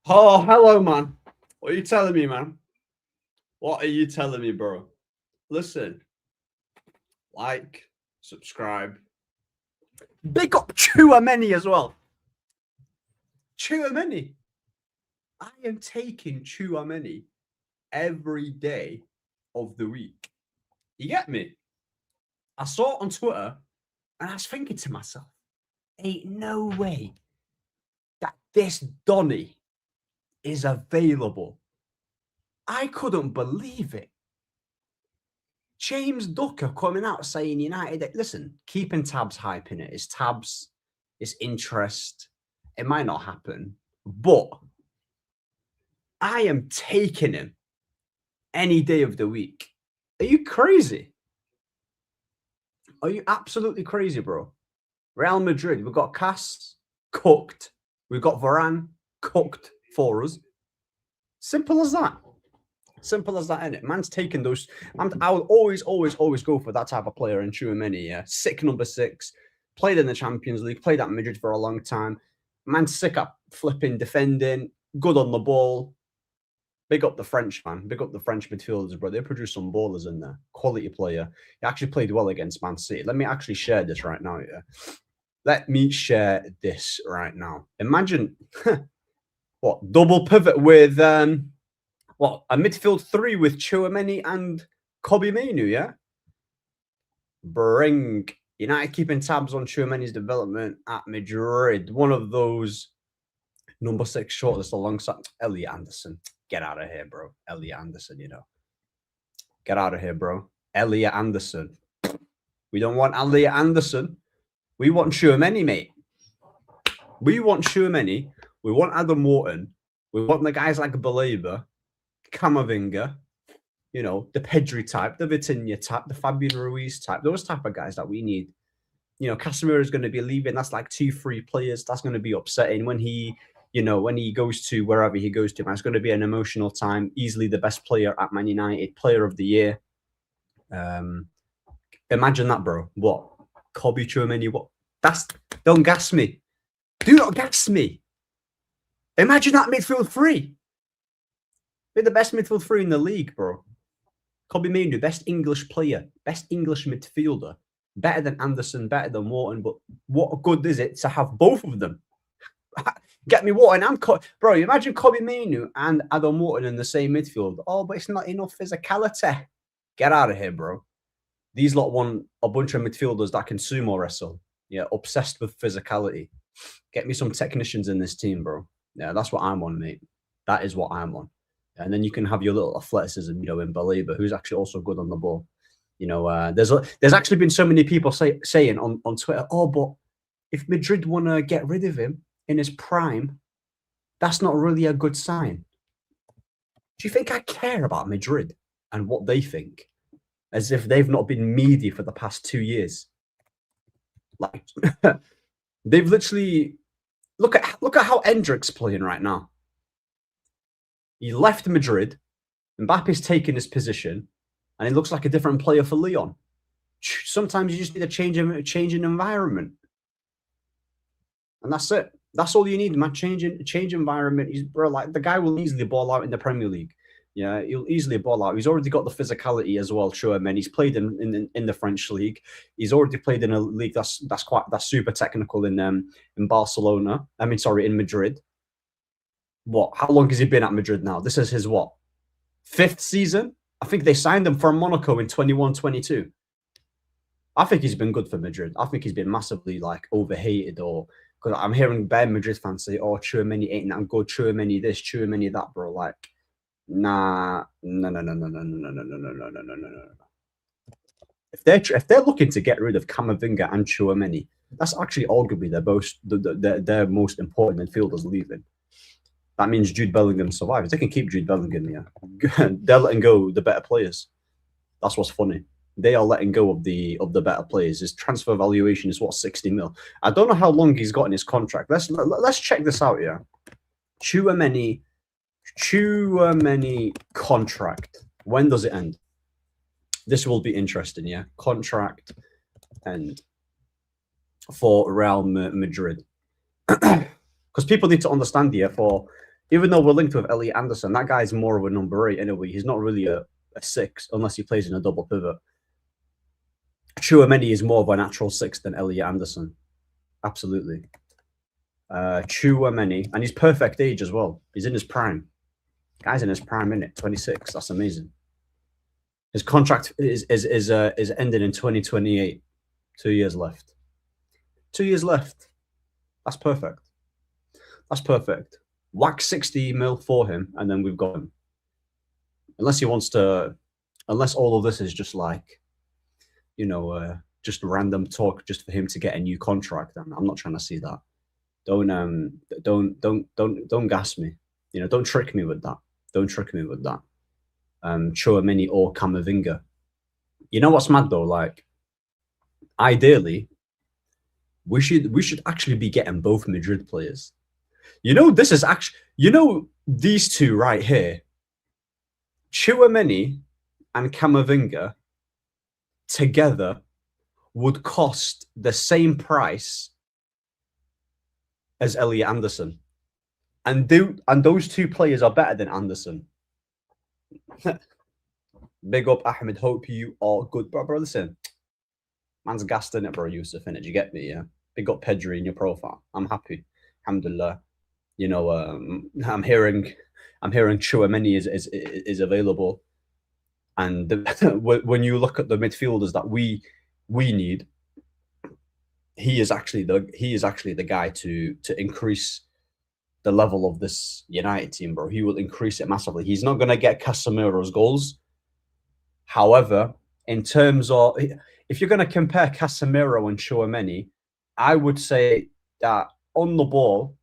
Oh, hello, man. What are you telling me, man? What are you telling me, bro? Listen, like, subscribe. Big up Tchouameni as well. Tchouameni. I am taking Tchouameni every day of the week. You get me? I saw it on Twitter and I was thinking to myself, ain't no way that this Donny is available. I couldn't believe it. James Ducker coming out saying United, listen, keeping tabs hyping it. It's tabs, it's interest. It might not happen, but I am taking him any day of the week. Are you crazy? Are you absolutely crazy, bro? Real Madrid, we've got Cass cooked. We've got Varane cooked for us. Simple as that. Simple as that, innit? Man's taking those. I would always go for that type of player in Tchouameni, yeah. Sick number 6. Played in the Champions League. Played at Madrid for a long time. Man's sick at flipping defending. Good on the ball. Big up the French, man. Big up the French midfielders, bro. They produce some ballers in there. Quality player. He actually played well against Man City. Let me actually share this right now, yeah. Let me share this right now. Imagine, what, double pivot with... what, a midfield 3 with Tchouameni and Casemiro, yeah? Bring United keeping tabs on Tchouameni's development at Madrid. One of those number 6 shortlist alongside Elliot Anderson. Get out of here, bro. Elliot Anderson, you know. Get out of here, bro. Elliot Anderson. We don't want Elliot Anderson. We want Tchouameni, mate. We want Tchouameni. We want Adam Wharton. We want the guys like Baleba, Camavinga, you know, the Pedri type, the Vitinha type, the Fabian Ruiz type, those type of guys that we need. You know, Casemiro is going to be leaving. That's like 2-3 players. That's going to be upsetting when he, you know, when he goes to wherever he goes to. Man, it's going to be an emotional time. Easily the best player at Man United, player of the year. Imagine that, bro. What? Kobe Tchouameni, what? Don't gas me. Do not gas me. Imagine that midfield 3. We're the best midfield 3 in the league, bro. Casemiro, best English player, best English midfielder, better than Anderson, better than Wharton. But what good is it to have both of them? Get me Wharton and bro. You imagine Casemiro and Adam Wharton in the same midfield. Oh, but it's not enough physicality. Get out of here, bro. These lot want a bunch of midfielders that can sumo wrestle. Yeah, obsessed with physicality. Get me some technicians in this team, bro. Yeah, that's what I'm on, mate. That is what I'm on. And then you can have your little athleticism, you know, in Baleba, who's actually also good on the ball. You know, there's actually been so many people saying on Twitter, oh, but if Madrid want to get rid of him in his prime, that's not really a good sign. Do you think I care about Madrid and what they think? As if they've not been media for the past 2 years. Like, they've literally... Look at how Endrick's playing right now. He left Madrid. Mbappe's taken his position, and he looks like a different player for Lyon. Sometimes you just need a change in environment, and that's it. That's all you need, man. Change environment. He's, bro, like the guy will easily ball out in the Premier League. Yeah, he'll easily ball out. He's already got the physicality as well. Sure, man. He's played in the French league. He's already played in a league that's super technical in Barcelona. I mean, sorry, in Madrid. What? How long has he been at Madrid now? This is his what? 5th season? I think they signed him from Monaco in 21-22. I think he's been good for Madrid. I think he's been massively like overhated, or because I'm hearing bare Madrid fans say, "Oh, Tchouameni ain't that good. Tchouameni this, Tchouameni that, bro." Like, nah, no. If they're looking to get rid of Camavinga and Tchouameni, that's actually arguably their most important midfielders leaving. That means Jude Bellingham survives. They can keep Jude Bellingham, yeah. They're letting go the better players. That's what's funny. They are letting go of the better players. His transfer valuation is what, 60 mil. I don't know how long he's got in his contract. Let's check this out, yeah. Tchouameni contract. When does it end? This will be interesting, yeah. Contract end for Real Madrid. Because people need to understand here, for Even though we're linked with Elliot Anderson, that guy's more of a number 8 anyway. He's not really a 6 unless he plays in a double pivot. Tchouameni is more of a natural 6 than Elliot Anderson. Absolutely. Tchouameni, and he's perfect age as well. He's in his prime. Guy's in his prime, innit? 26. That's amazing. His contract is ending in 2028. 2 years left. 2 years left. That's perfect. That's perfect. Whack 60 mil for him, and then we've got him. Unless he wants to, unless all of this is just like, you know, just random talk just for him to get a new contract. And I'm not trying to see that. Don't gas me. You know, don't trick me with that. Don't trick me with that. Tchouameni or Camavinga. You know what's mad though? Like, ideally, we should actually be getting both Madrid players. You know, this is actually, you know, these two right here, Tchouameni and Camavinga together would cost the same price as Elliot Anderson. And those two players are better than Anderson. Big up, Ahmed. Hope you are good. Bro, listen. Man's gassed in it, bro, Yusuf, innit? You get me, yeah? Big up Pedri in your profile. I'm happy. Alhamdulillah. You know, I'm hearing Tchouameni is available. And when you look at the midfielders that we need, he is actually the guy to increase the level of this United team, bro. He will increase it massively. He's not going to get Casemiro's goals. However, in terms of, if you're going to compare Casemiro and Tchouameni, I would say that on the ball,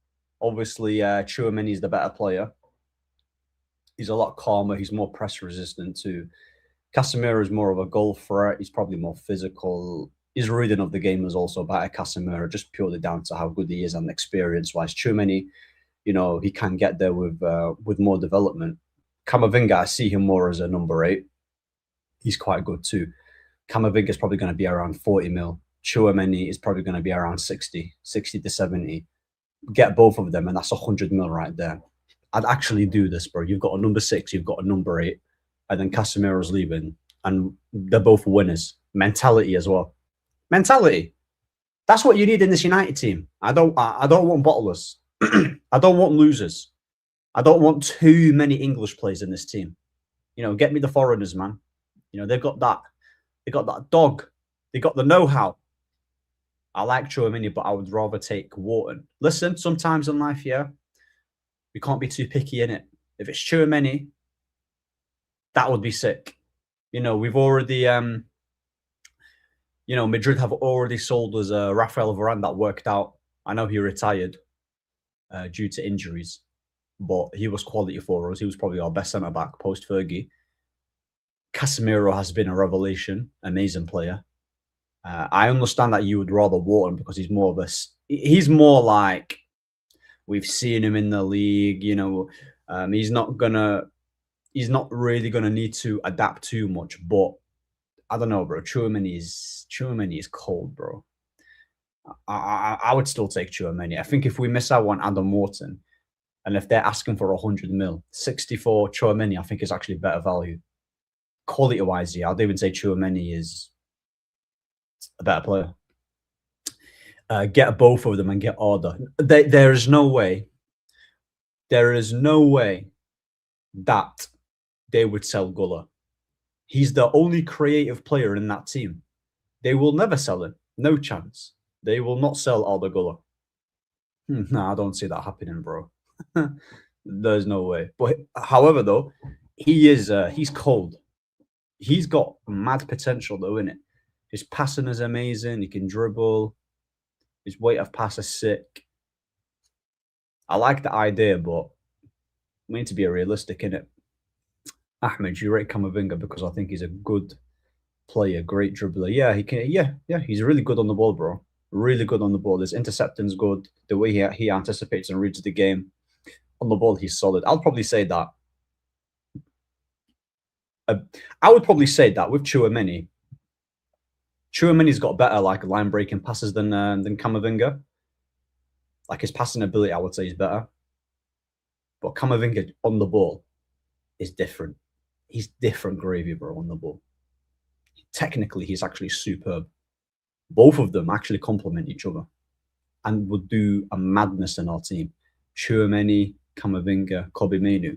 obviously, Tchouameni is the better player. He's a lot calmer. He's more press resistant too. Casemiro is more of a goal threat. He's probably more physical. His reading of the game is also better. Casemiro, just purely down to how good he is and experience-wise. Tchouameni, you know, he can get there with more development. Camavinga, I see him more as a number 8. He's quite good too. Camavinga is probably going to be around 40 mil. Tchouameni is probably going to be around 60 to 70. Get both of them, and that's 100 mil right there. I'd actually do this, bro. You've got a number 6, you've got a number 8, and then Casemiro's leaving, and they're both winners. Mentality as well. Mentality. That's what you need in this United team. I don't want bottlers. I don't want losers. I don't want too many English players in this team. You know, get me the foreigners, man. You know, they've got that. They got that dog. They got the know-how. I like Tchouameni, but I would rather take Wharton. Listen, sometimes in life, yeah, we can't be too picky in it. If it's Tchouameni, that would be sick. You know, we've already, you know, Madrid have already sold us Rafael Varane that worked out. I know he retired due to injuries, but he was quality for us. He was probably our best centre-back post-Fergie. Casemiro has been a revelation, amazing player. I understand that you would rather Wharton because he's more of a, he's more like, we've seen him in the league, you know, he's not really gonna need to adapt too much, but I don't know, bro. Tchouameni is cold, bro. I would still take Tchouameni. I think if we miss out on Adam Wharton, and if they're asking for 100 mil, 64 Tchouameni, I think is actually better value. Quality-wise, yeah, I'd even say Tchouameni is a better player. Get both of them and get order. There is no way that they would sell Guller. He's the only creative player in that team. They will never sell him. No chance. They will not sell Arda Guller. No, I don't see that happening, bro. There's no way. But however, though, he's cold. He's got mad potential, though, innit? His passing is amazing. He can dribble. His weight of pass is sick. I like the idea, but we need to be realistic, innit? Ahmed, you rate Camavinga because I think he's a good player, great dribbler. Yeah, he can. Yeah, he's really good on the ball, bro. Really good on the ball. His intercepting's good. The way he anticipates and reads the game on the ball, he's solid. I'll probably say that. I would probably say that with Tchouameni. Tchouameni's got better like line breaking passes than Camavinga. Like his passing ability, I would say, is better. But Camavinga on the ball is different. He's different gravy, bro, on the ball. Technically, he's actually superb. Both of them actually complement each other and would do a madness in our team. Tchouameni, Camavinga, Casemiro.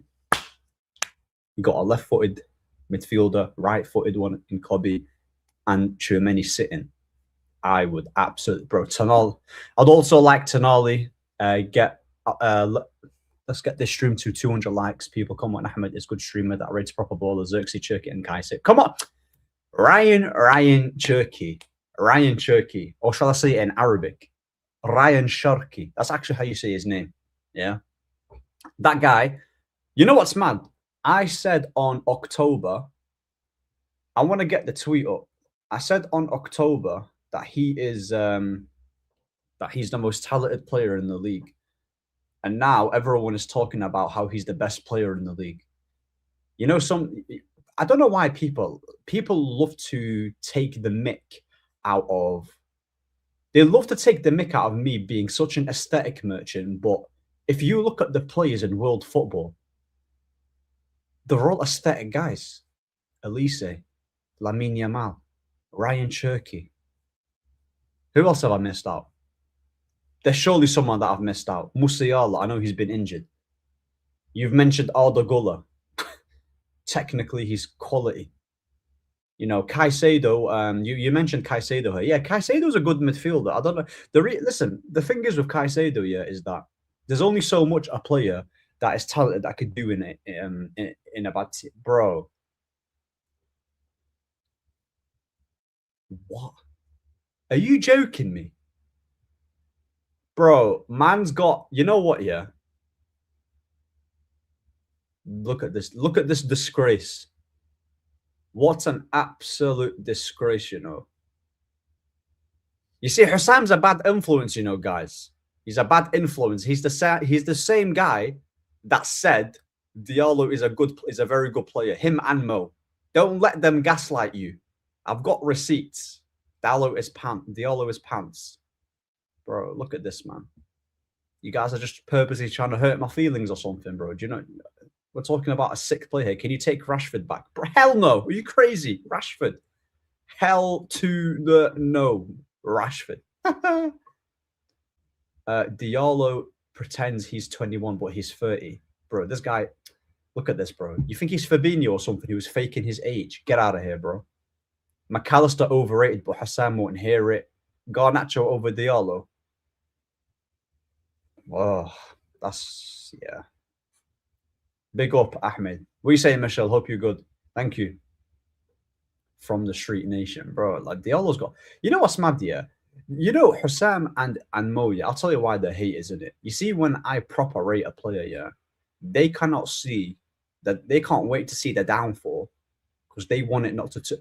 You got a left-footed midfielder, right-footed one in Kobe, and Tchouameni sitting. I would absolutely, bro. Tonali. I'd also like Tonali. Let's get this stream to 200 likes. People, come on, Ahmed is good streamer that rates proper ballers. Xerxes, Cherky, and Kaiser. Come on, Ryan Cherky, or shall I say it in Arabic? Ryan Cherky. That's actually how you say his name. Yeah, that guy. You know what's mad? I said on October. I want to get the tweet up. I said on October that he is that he's the most talented player in the league. And now everyone is talking about how he's the best player in the league. You know, I don't know why people love to take the mick out of. They love to take the mick out of me being such an aesthetic merchant. But if you look at the players in world football, they're all aesthetic guys. Elise, Lamine Yamal, Ryan Cherky. Who else have I missed out? There's surely someone that I've missed out. Musiala, I know he's been injured. You've mentioned Arda Güler. Technically, he's quality. You know, Caicedo, you mentioned Caicedo here. Yeah, Caicedo's a good midfielder. I don't know. Listen, the thing is with Caicedo, yeah, is that there's only so much a player that is talented that could do in a bad team. Bro. What? Are you joking me? Bro, man's got, you know what, yeah? Look at this. Look at this disgrace. What an absolute disgrace, you know. You see, Hussam's a bad influence, you know, guys. He's a bad influence. He's the same guy that said Diallo is a very good player. Him and Mo. Don't let them gaslight you. I've got receipts. Diallo is pants. Bro, look at this, man. You guys are just purposely trying to hurt my feelings or something, bro. Do you know? We're talking about a sick player here. Can you take Rashford back? Bro, hell no. Are you crazy? Rashford. Hell to the no. Rashford. Diallo pretends he's 21, but he's 30. Bro, this guy, look at this, bro. You think he's Fabinho or something who was faking his age? Get out of here, bro. McAllister overrated, but Hassan won't hear it. Garnacho over Diallo. Oh, that's, yeah. Big up, Ahmed. What are you saying, Michelle? Hope you're good. Thank you. From the Street Nation, bro. Like, Diallo's got... You know what's mad, yeah? You know, Hussam and Mo, yeah, I'll tell you why they hate, isn't it? You see, when I proper rate a player, yeah, they cannot see that... They can't wait to see the downfall because they want it not to...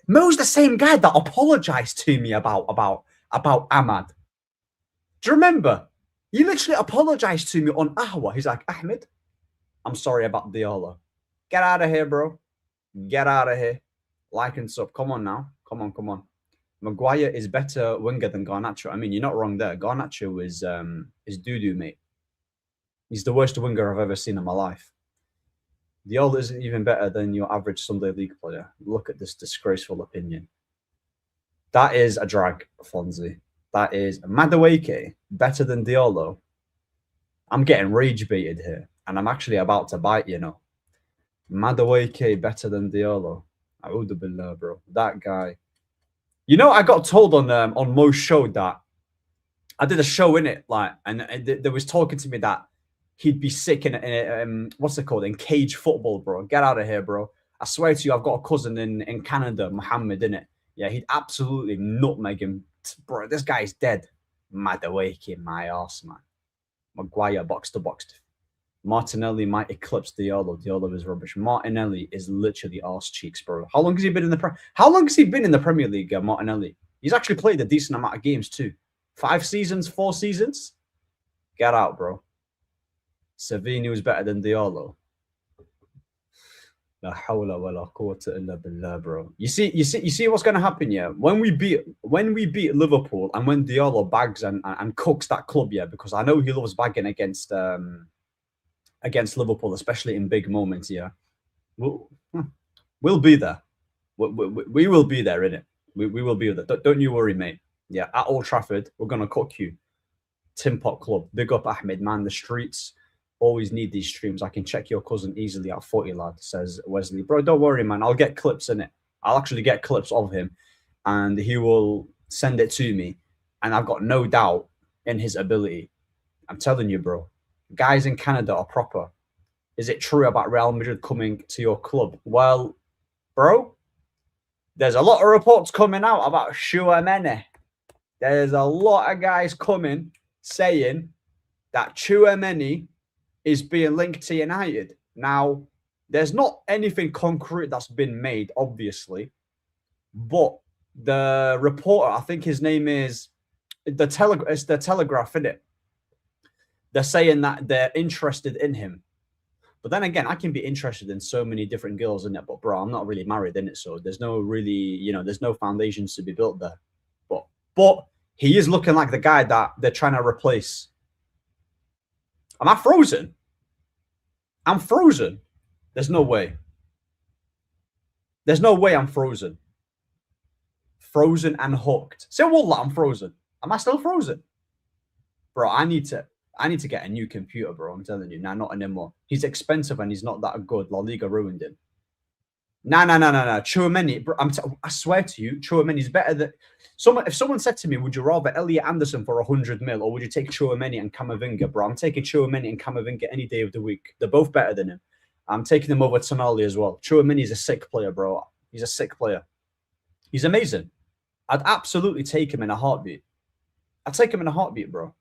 Mo's the same guy that apologized to me about Ahmad. Do you remember? He literally apologized to me on Ahwa. He's like, Ahmed, I'm sorry about Diallo. Get out of here, bro. Get out of here. Like and sub. Come on now. Come on. Maguire is better winger than Garnacho. I mean, you're not wrong there. Garnacho is doo-doo, mate. He's the worst winger I've ever seen in my life. Diallo isn't even better than your average Sunday League player. Look at this disgraceful opinion. That is a drag, Fonzie. That is Madueke better than Diallo. I'm getting rage baited here, and I'm actually about to bite, you know. Madueke better than Diallo. A'udhu billah, bro. That guy. You know, I got told on Mo's show that I did a show in it, like, and they was talking to me that he'd be sick in what's it called? In cage football, bro. Get out of here, bro. I swear to you, I've got a cousin in Canada, Mohammed, innit? Yeah, he'd absolutely nutmeg him. Bro, this guy's dead. Madueke, my arse, man. Maguire, box to box. Martinelli might eclipse Diallo. Diallo is rubbish. Martinelli is literally arse cheeks, bro. How long has he been in the Premier League, Martinelli? He's actually played a decent amount of games too. 5 seasons, 4 seasons? Get out, bro. Savini was better than Diallo. La hawla wa la quwwata illa billah, bro. You see what's going to happen, yeah? When we beat Liverpool and when Diallo bags and cooks that club, yeah, because I know he loves bagging against against Liverpool, especially in big moments. Yeah, we'll be there. We will be there, innit? We will be there. Don't you worry, mate. Yeah, at Old Trafford, we're gonna cook you. Tin Pot Club. Big up Ahmed, man. The streets always need these streams. I can check your cousin easily at 40, lad, says Wesley. Bro, don't worry, man. I'll get clips in it. I'll actually get clips of him and he will send it to me. And I've got no doubt in his ability. I'm telling you, bro. Guys in Canada are proper. Is it true about Real Madrid coming to your club? Well, bro, there's a lot of reports coming out about Tchouameni. There's a lot of guys coming saying that Tchouameni is being linked to United. Now, there's not anything concrete that's been made, obviously, but the reporter, I think his name is the Telegraph, isn't it? They're saying that they're interested in him. But then again, I can be interested in so many different girls in it. But bro, I'm not really married in it, so there's no really, there's no foundations to be built there. But he is looking like the guy that they're trying to replace. Am I frozen? I'm frozen. There's no way. There's no way I'm frozen. Frozen and hooked. Say wallah, I'm frozen. Am I still frozen? Bro, I need to get a new computer, bro. I'm telling you. Nah, not anymore. He's expensive and he's not that good. La Liga ruined him. Nah. Tchouameni, bro, I swear to you, Tchouameni's better than someone. If someone said to me, would you rather Elliot Anderson for 100 mil or would you take Tchouameni and Camavinga, bro? I'm taking Tchouameni and Camavinga any day of the week. They're both better than him. I'm taking them over Tonali as well. Tchouameni is a sick player, bro. He's a sick player. He's amazing. I'd absolutely take him in a heartbeat. I'd take him in a heartbeat, bro.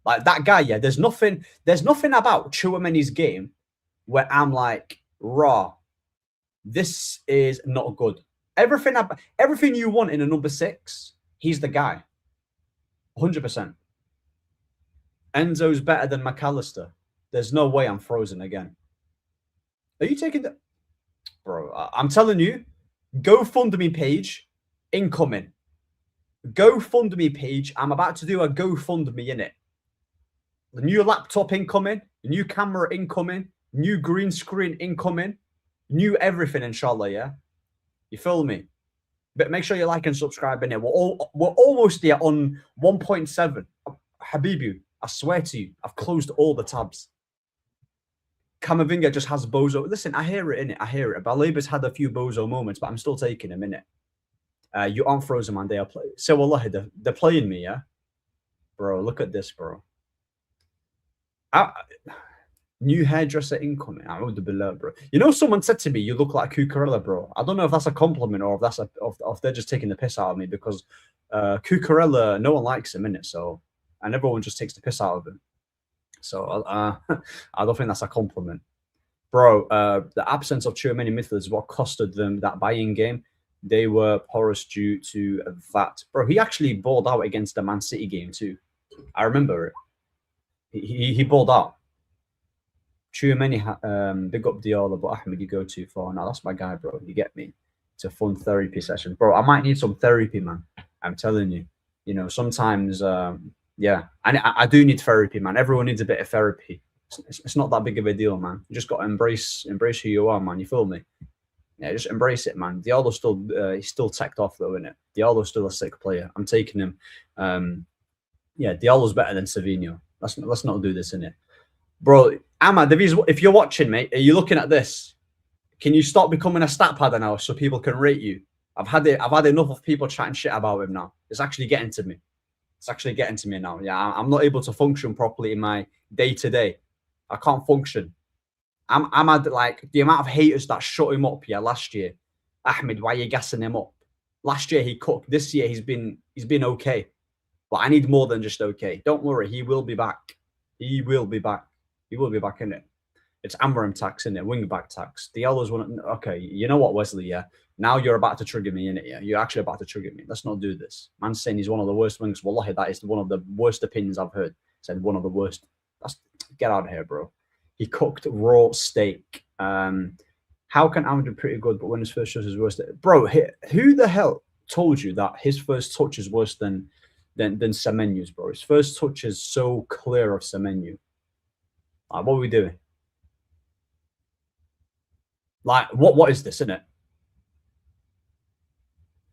Like that guy, yeah. There's nothing about Tchouameni's game where I'm like, raw. This is not good. Everything you want in a number 6, he's the guy. 100%. Enzo's better than McAllister. There's no way I'm frozen again. Are you taking the... Bro, I'm telling you, GoFundMe page, incoming. GoFundMe page, I'm about to do a GoFundMe in it. The new laptop incoming, new camera incoming, new green screen incoming. New everything, inshallah, yeah? You feel me? But make sure you like and subscribe in it. We're almost there on 1.7. Habibu, I swear to you, I've closed all the tabs. Camavinga just has bozo. Listen, I hear it, innit? I hear it. Balaba's had a few bozo moments, but I'm still taking him, innit? You aren't frozen, man. They are playing. So, wallahi, they're playing me, yeah? Bro, look at this, bro. New hairdresser incoming. Bro. You know, someone said to me, "You look like Cucurella, bro." I don't know if that's a compliment or if they're just taking the piss out of me because Cucurella, no one likes him, innit? So, and everyone just takes the piss out of him. So, I don't think that's a compliment, bro. The absence of Tchouameni midfield is what costed them that buying game. They were porous due to that, bro. He actually balled out against the Man City game too. I remember it. He balled out. Tchouameni, big up Diallo, but Ahmed, you go too far. Now that's my guy, bro. You get me? It's a fun therapy session, bro. I might need some therapy, man. I'm telling you. You know, sometimes, yeah, I do need therapy, man. Everyone needs a bit of therapy. It's not that big of a deal, man. You just got to embrace who you are, man. You feel me? Yeah, just embrace it, man. Diallo's still, he's still teched off though, isn't it? Diallo's still a sick player. I'm taking him. Yeah, Diallo's better than Savinho. Let's not do this, innit? Bro, Ahmad, if you're watching, mate, are you looking at this? Can you stop becoming a stat padder now so people can rate you? I've had enough of people chatting shit about him now. It's actually getting to me. It's actually getting to me now. Yeah, I'm not able to function properly in my day-to-day. I can't function. I'm at like the amount of haters that shut him up here last year. Ahmed, why are you gassing him up? Last year he cooked. This year he's been okay. But I need more than just okay. Don't worry, he will be back. He will be back. He will be back in it. It's Amarim tax in it, wing back tax. Diallo's one. Okay, you know what, Wesley? Yeah, now you're about to trigger me in it. Yeah, you're actually about to trigger me. Let's not do this. Man's saying he's one of the worst wings. Wallahi, that is one of the worst opinions I've heard. Said one of the worst. Get out of here, bro. He cooked raw steak. How can Ahmed be pretty good, but when his first touch is worse? Bro, who the hell told you that his first touch is worse than Semenyu's, bro? His first touch is so clear of Semenyu. Like, what are we doing? Like, what is this, isn't it?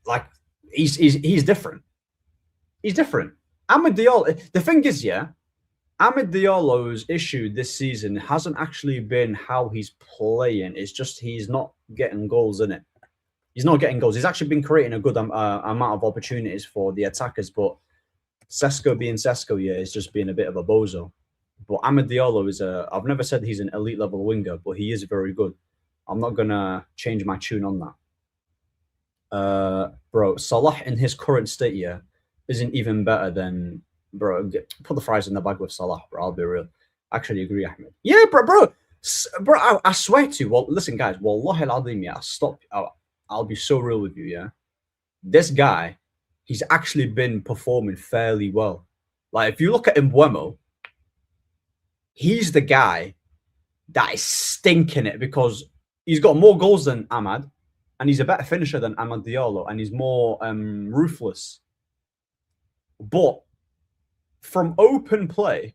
Like, he's different. He's different. Amad Diallo. The thing is, yeah, Amad Diallo's issue this season hasn't actually been how he's playing. It's just he's not getting goals in it. He's not getting goals. He's actually been creating a good amount of opportunities for the attackers, but Sesko being Sesko, yeah, is just being a bit of a bozo. But Amad Diallo is I've never said he's an elite level winger, but he is very good. I'm not going to change my tune on that. Bro, Salah in his current state, yeah, isn't even better than, bro, put the fries in the bag with Salah, bro. I'll be real. I actually agree, Ahmed. Yeah, bro, I swear to you. Well, listen, guys, wallahi al-azim, yeah, stop. I'll be so real with you, yeah. This guy, he's actually been performing fairly well. Like, if you look at Mbeumo, he's the guy that is stinking it because he's got more goals than Amad, and he's a better finisher than Amad Diallo, and he's more ruthless. But from open play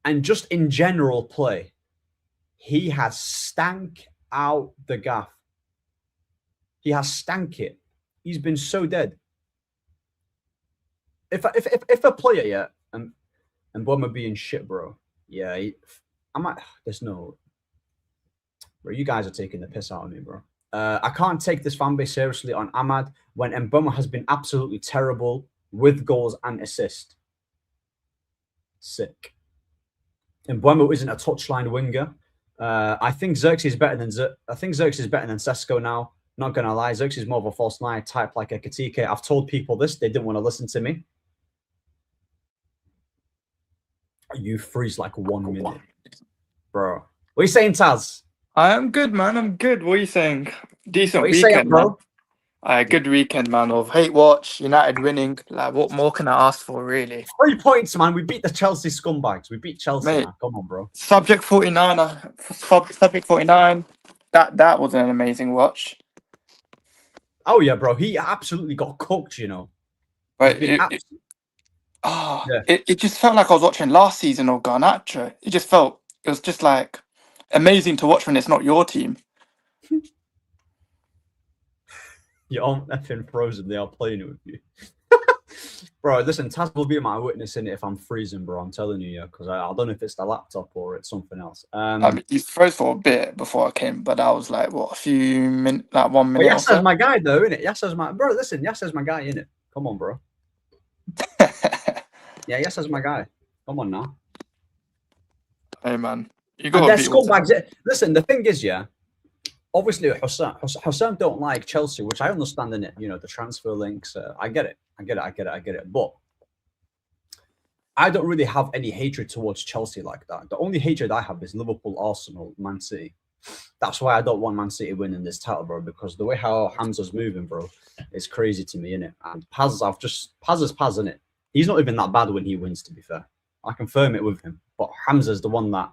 and just in general play, he has stank out the gaff. He has stank it. He's been so dead. If a player, yeah, and Mbeumo being shit, bro, yeah, I might. There's no, bro. You guys are taking the piss out of me, bro. I can't take this fan base seriously on Amad when Mbeumo has been absolutely terrible with goals and assists. Sick. Mbeumo isn't a touchline winger. I think Xerxes is better than Sesko now. Not gonna lie, Xerxes is more of a false nine type like a Katike. I've told people this, they didn't want to listen to me. You freeze like 1 minute, bro. What are you saying, Taz? I am good, man. I'm good. What are you saying? Decent What are you weekend, saying, bro? Good weekend, man. Of hate watch, United winning. Like, what more can I ask for, really? 3 points, man. We beat the Chelsea scumbags. We beat Chelsea, Mate, man. Come on, bro. Subject 49. Subject 49. That was an amazing watch. Oh yeah, bro. He absolutely got cooked, you know. But it just felt like I was watching last season of Garnacho. It was just like amazing to watch when it's not your team. You're on effing frozen. They are playing it with you. Bro, listen, Taz will be my witness in it if I'm freezing, bro. I'm telling you, yeah, because I don't know if it's the laptop or it's something else. I mean, he froze for a bit before I came, but that was like, what, a few minutes, like 1 minute or so? Yasser's my guy, though, innit? Yasser's my... Bro, listen, Yasser's my guy, innit? Come on, bro. Yeah, Yasser's my guy. Come on now. Hey, man. You got to scumbags. Listen, the thing is, yeah, obviously Hussam don't like Chelsea, which I understand in it. You know, the transfer links. I get it. But I don't really have any hatred towards Chelsea like that. The only hatred I have is Liverpool, Arsenal, Man City. That's why I don't want Man City winning this title, bro. Because the way how Hamza's moving, bro, is crazy to me, innit? And Paz is Paz, innit? He's not even that bad when he wins, to be fair. I confirm it with him. But Hamza's the one that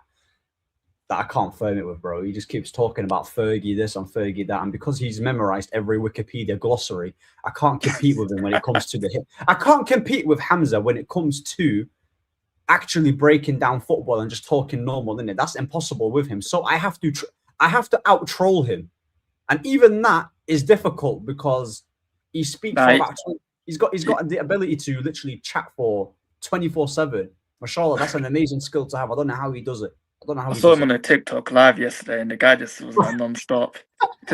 I can't firm it with, bro. He just keeps talking about Fergie this and Fergie that, and because he's memorized every Wikipedia glossary, I can't compete with him when it comes to the hit. I can't compete with Hamza when it comes to actually breaking down football and just talking normal, innit? That's impossible with him. So I have to out troll him, and even that is difficult because he speaks for about. He's got the ability to literally chat for 24/7. Mashallah, that's an amazing skill to have. I don't know how he does it. I don't know how. I saw him on a TikTok live yesterday, and the guy just was like non-stop,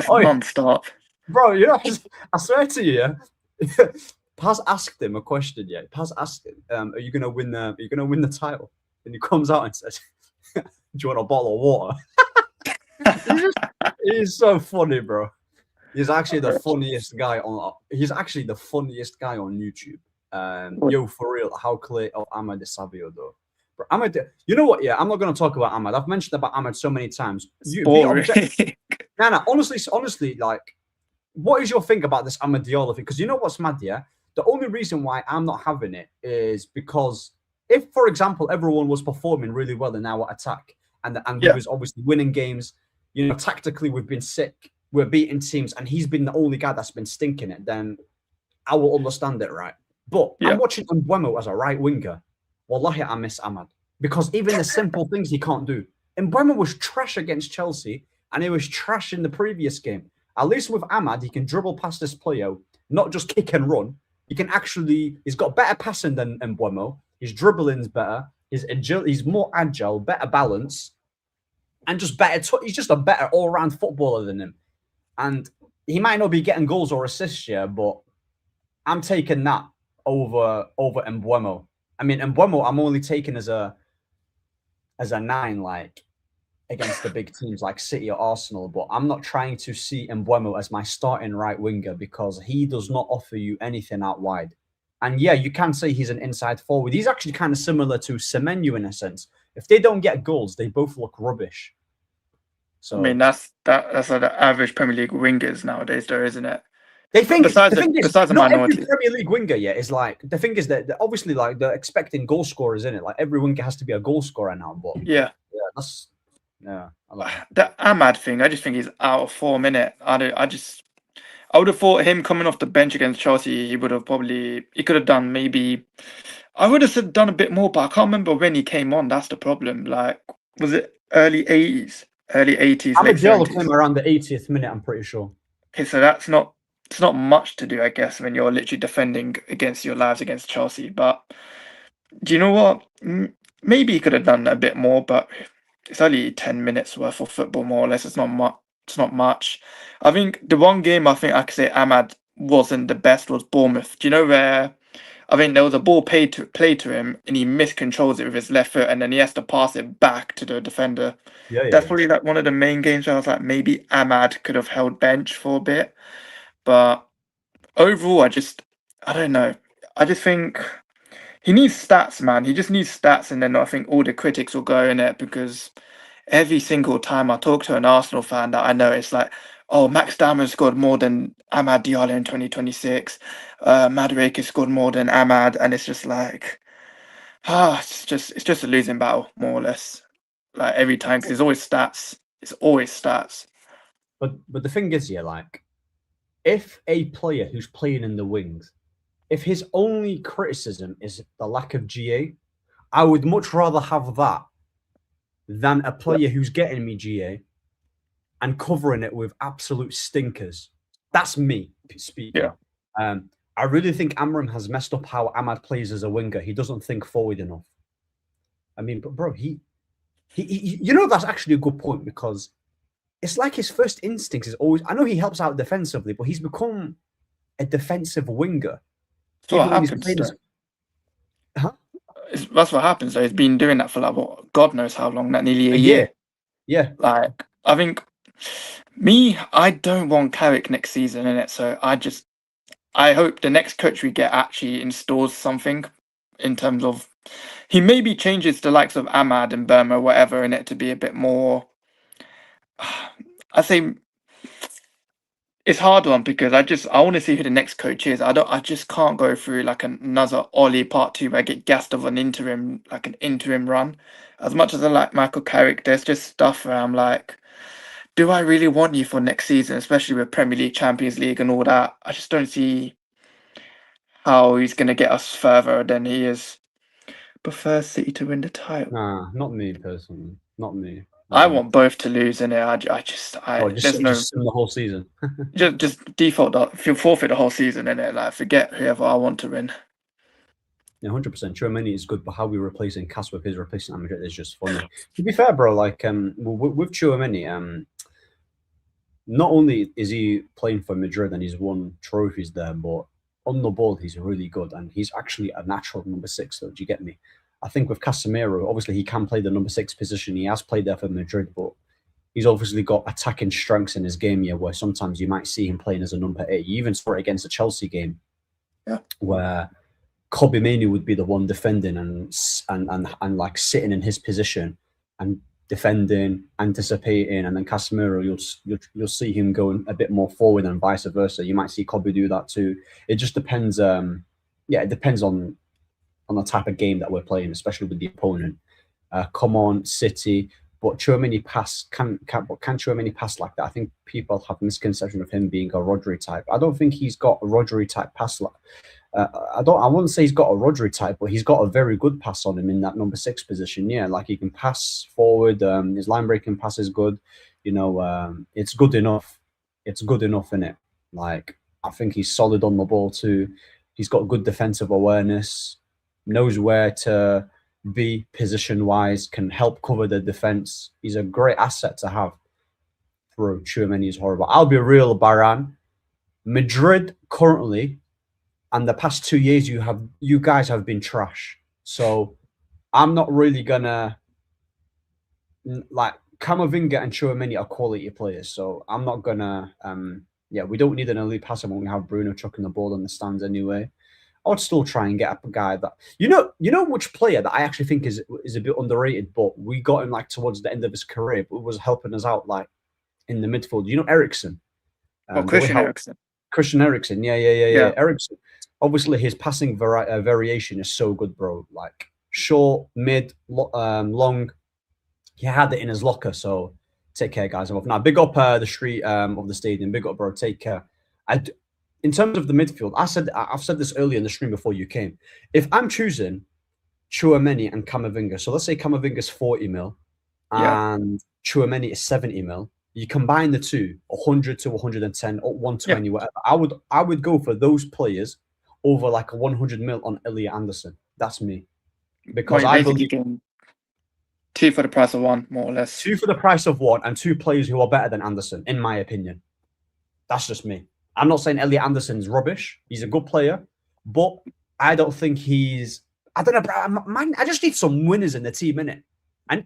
non-stop. Bro, you know, I swear to you, yeah. Paz asked him a question. Yeah, Paz asked him, "Are you gonna win the title?" And he comes out and says, "Do you want a bottle of water?" He's so funny, bro. He's actually the funniest guy on. He's actually the funniest guy on YouTube. Yo, for real, how clear of Amad is Savio though. Bro, Ahmed, you know what? Yeah, I'm not going to talk about Ahmed. I've mentioned about Ahmed so many times. Honestly, like, what is your thing about this Ahmed Diallo thing? Because you know what's mad, yeah? The only reason why I'm not having it is because if, for example, everyone was performing really well in our attack and we was obviously winning games, you know, tactically we've been sick, we're beating teams, and he's been the only guy that's been stinking it, then I will understand it, right? But I'm watching Mbeumo as a right winger. Wallahi, I miss Ahmad. because even the simple things he can't do. And Mbeumo was trash against Chelsea, and he was trash in the previous game. At least with Ahmad, he can dribble past this player, not just kick and run. He can actually, he's got better passing than Mbeumo. His dribbling's better. He's more agile, better balance, and just better. He's just a better all-round footballer than him. And he might not be getting goals or assists here, but I'm taking that over Mbeumo. I mean, Mbeumo, I'm only taking as a 9, like against the big teams like City or Arsenal, but I'm not trying to see Mbeumo as my starting right winger because he does not offer you anything out wide. And yeah, you can say he's an inside forward. He's actually kind of similar to Semenyo in a sense. If they don't get goals, they both look rubbish. So I mean, that's like the average Premier League wingers nowadays, though, isn't it? they think Besides the thing is, the not minority. every Premier League winger yet is like, the thing is that obviously like they're expecting goal scorers in it. Like every winger has to be a goal scorer now. But Yeah. that's I like it. The Ahmad thing, I just think he's out of form, innit? I would have thought him coming off the bench against Chelsea, he could have done maybe, I would have said done a bit more, but I can't remember when he came on. That's the problem. Like, was it early 80s, late Managerial 70s? came around the 80th minute, I'm pretty sure. Okay, so it's not much to do, I guess, when you're literally defending against your lives against Chelsea. But do you know what? Maybe he could have done a bit more, but it's only 10 minutes worth of football, more or less. It's not much. It's not much. I think the one game I think I could say Ahmad wasn't the best was Bournemouth. Do you know where? I think there was a ball played to him, and he miscontrols it with his left foot, and then he has to pass it back to the defender. Yeah. That's probably like one of the main games where I was like, maybe Ahmad could have held bench for a bit. But overall, I don't know. I just think he needs stats, man. He just needs stats, and then I think all the critics will go in it because every single time I talk to an Arsenal fan that I know, it's like, oh, Max Diamond scored more than Amad Diallo in 2026. Madueke scored more than Ahmad, and it's just like, it's just a losing battle, more or less. Like every time, because it's always stats. It's always stats. But the thing is, yeah, like if a player who's playing in the wings, if his only criticism is the lack of GA, I would much rather have that than a player who's getting me GA and covering it with absolute stinkers. That's me speaking. Yeah. I really think Amram has messed up how Ahmad plays as a winger. He doesn't think forward enough. I mean, but bro, he you know, that's actually a good point because it's like his first instinct is always, I know he helps out defensively, but he's become a defensive winger. So what happens? That's what happens. So he's been doing that for like what, God knows how long, that nearly a year. Yeah. Like I think I don't want Carrick next season in it. So I hope the next coach we get actually installs something in terms of he maybe changes the likes of Ahmad and Burma, whatever, in it to be a bit more. I say it's a hard one because I want to see who the next coach is. I just can't go through like another Ollie part 2 where I get gassed of an interim run. As much as I like Michael Carrick, there's just stuff where I'm like, do I really want you for next season, especially with Premier League, Champions League and all that? I just don't see how he's going to get us further than he is. Prefer City to win the title. Nah, not me personally. Not me. I want both to lose in it. just the whole season. just default if you forfeit the whole season in it, like forget whoever I want to win. Yeah, 100%. Tchouameni is good, but how we're replacing Cass with his replacing Amad is just funny. To be fair, bro, like with Tchouameni, not only is he playing for Madrid and he's won trophies there, but on the ball he's really good and he's actually a natural number 6. So do you get me? I think with Casemiro, obviously he can play the number 6 position. He has played there for Madrid, but he's obviously got attacking strengths in his game here, where sometimes you might see him playing as a number 8. You even saw it against the Chelsea game, where Tchouameni would be the one defending and like sitting in his position and defending, anticipating, and then Casemiro, you'll see him going a bit more forward and vice versa. You might see Kobe do that too. It just depends. It depends on the type of game that we're playing, especially with the opponent. Come on, City. But Tchouameni can Tchouameni pass like that? I think people have misconception of him being a Rodri type. I don't think he's got a Rodri type pass I wouldn't say he's got a Rodri type, but he's got a very good pass on him in that number 6 position. Yeah, like he can pass forward. His line breaking pass is good. It's good enough. It's good enough in it. Like I think he's solid on the ball too. He's got good defensive awareness. Knows where to be position wise. Can help cover the defense. He's a great asset to have. Bro, Tchouameni is horrible. I'll be real, Baran. Madrid currently, and the past 2 years, you guys have been trash. So I'm not really gonna like Camavinga and Tchouameni are quality players. So I'm not gonna we don't need an elite passer when we have Bruno chucking the ball in the stands anyway. I would still try and get up a guy that you know which player that I actually think is a bit underrated, but we got him like towards the end of his career, but was helping us out like in the midfield. Ericsson. Christian Eriksen. Christian Eriksen, yeah. Eriksen. Obviously, his passing variation is so good, bro. Like short, mid, long. He had it in his locker. So take care, guys. Now, big up the street of the stadium. Big up, bro. Take care. In terms of the midfield, I've said this earlier in the stream before you came. If I'm choosing Tchouameni and Camavinga, so let's say Camavinga's 40 mil and Tchouameni is 70 mil. You combine the two, 100 to 110 or 120, whatever. I would go for those players over like a 100 mil on Elliot Anderson. That's me. Because I believe 2 for the price of 1, more or less. 2 for the price of 1 and 2 players who are better than Anderson, in my opinion. That's just me. I'm not saying Elliot Anderson's rubbish. He's a good player, but I don't think I don't know, man. I just need some winners in the team, innit?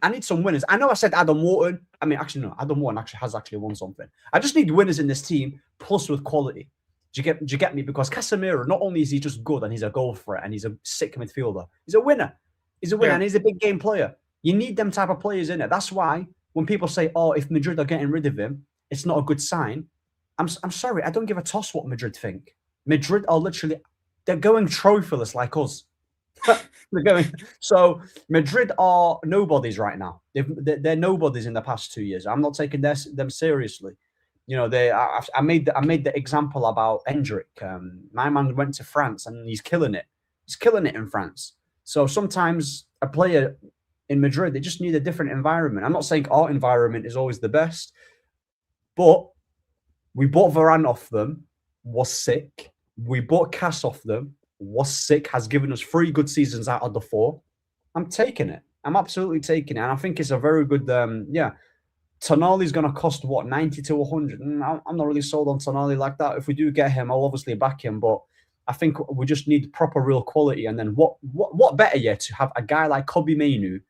I need some winners. I know I said Adam Wharton. I mean, actually, no. Adam Wharton has won something. I just need winners in this team, plus with quality. Do you get me? Because Casemiro, not only is he just good and he's a goal threat and he's a sick midfielder, he's a winner. And he's a big game player. You need them type of players in it. That's why when people say, "Oh, if Madrid are getting rid of him, it's not a good sign," I'm sorry. I don't give a toss what Madrid think. Madrid are they're going trophyless like us. So Madrid are nobodies right now. They're nobodies in the past 2 years. I'm not taking them seriously. I made the example about Hendrick. My man went to France and he's killing it. He's killing it in France. So sometimes a player in Madrid, they just need a different environment. I'm not saying our environment is always the best, but we bought Varane off them, was sick. We bought Cass off them, was sick, has given us 3 good seasons out of the 4. I'm taking it. I'm absolutely taking it. And I think it's a very good, Tonali's going to cost, 90 to 100? I'm not really sold on Tonali like that. If we do get him, I'll obviously back him. But I think we just need proper real quality. And then what better yet to have a guy like Casemiro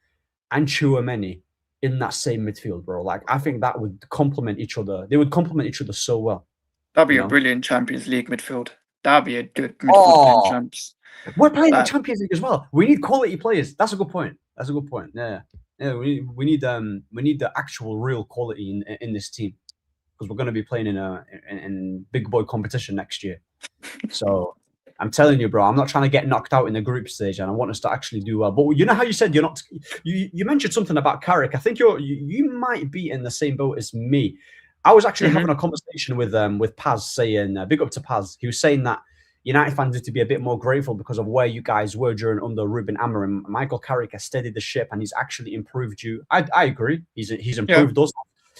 and Tchouameni in that same midfield, bro. Like, I think that would complement each other. They would complement each other so well. That'd be a brilliant Champions League midfield. That'd be a good midfield playing champs. We're playing the Champions League as well. We need quality players. That's a good point. Yeah. We need the actual real quality in this team, because we're going to be playing in big boy competition next year. So I'm telling you, bro, I'm not trying to get knocked out in the group stage, and I want us to actually do well. But you know how you said you're not. You mentioned something about Carrick. I think you might be in the same boat as me. I was actually having a conversation with Paz, saying big up to Paz. He was saying that United fans need to be a bit more grateful because of where you guys were under Ruben Amorim. Michael Carrick has steadied the ship and he's actually improved you. I agree. He's improved us.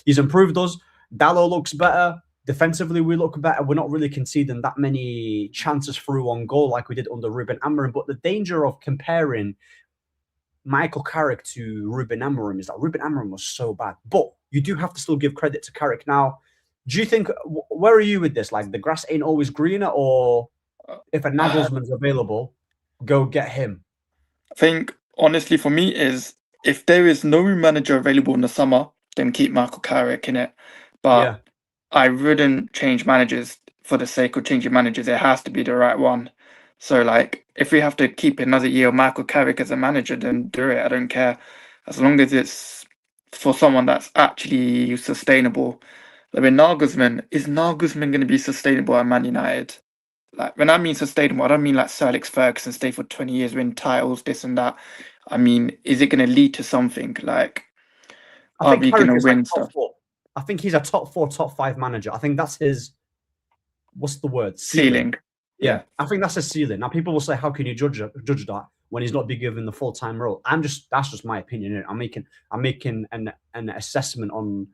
He's improved us. Dallo looks better. Defensively, we look better. We're not really conceding that many chances through on goal like we did under Ruben Amorim. But the danger of comparing Michael Carrick to Ruben Amorim is that Ruben Amorim was so bad. But you do have to still give credit to Carrick. Now, do you think, where are you with this? Like, the grass ain't always greener, or if a Nagelsmann's available, go get him? I think, honestly, for me, is if there is no manager available in the summer, then keep Michael Carrick in it. But I wouldn't change managers for the sake of changing managers. It has to be the right one. So, like, if we have to keep another year of Michael Carrick as a manager, then do it. I don't care. As long as it's for someone that's actually sustainable. Like, with Nagelsmann, is Nagelsmann going to be sustainable at Man United? Like, when I mean sustainable, I don't mean like Sir Alex Ferguson stay for 20 years, win titles, this and that. I mean, is it going to lead to something? Like, are we going to win stuff? I think he's a top 4, top 5 manager. I think that's his, what's the word? Ceiling. Yeah, I think that's a ceiling. Now, people will say, "How can you judge that when he's not be given the full-time role?" That's just my opinion. I'm making an assessment on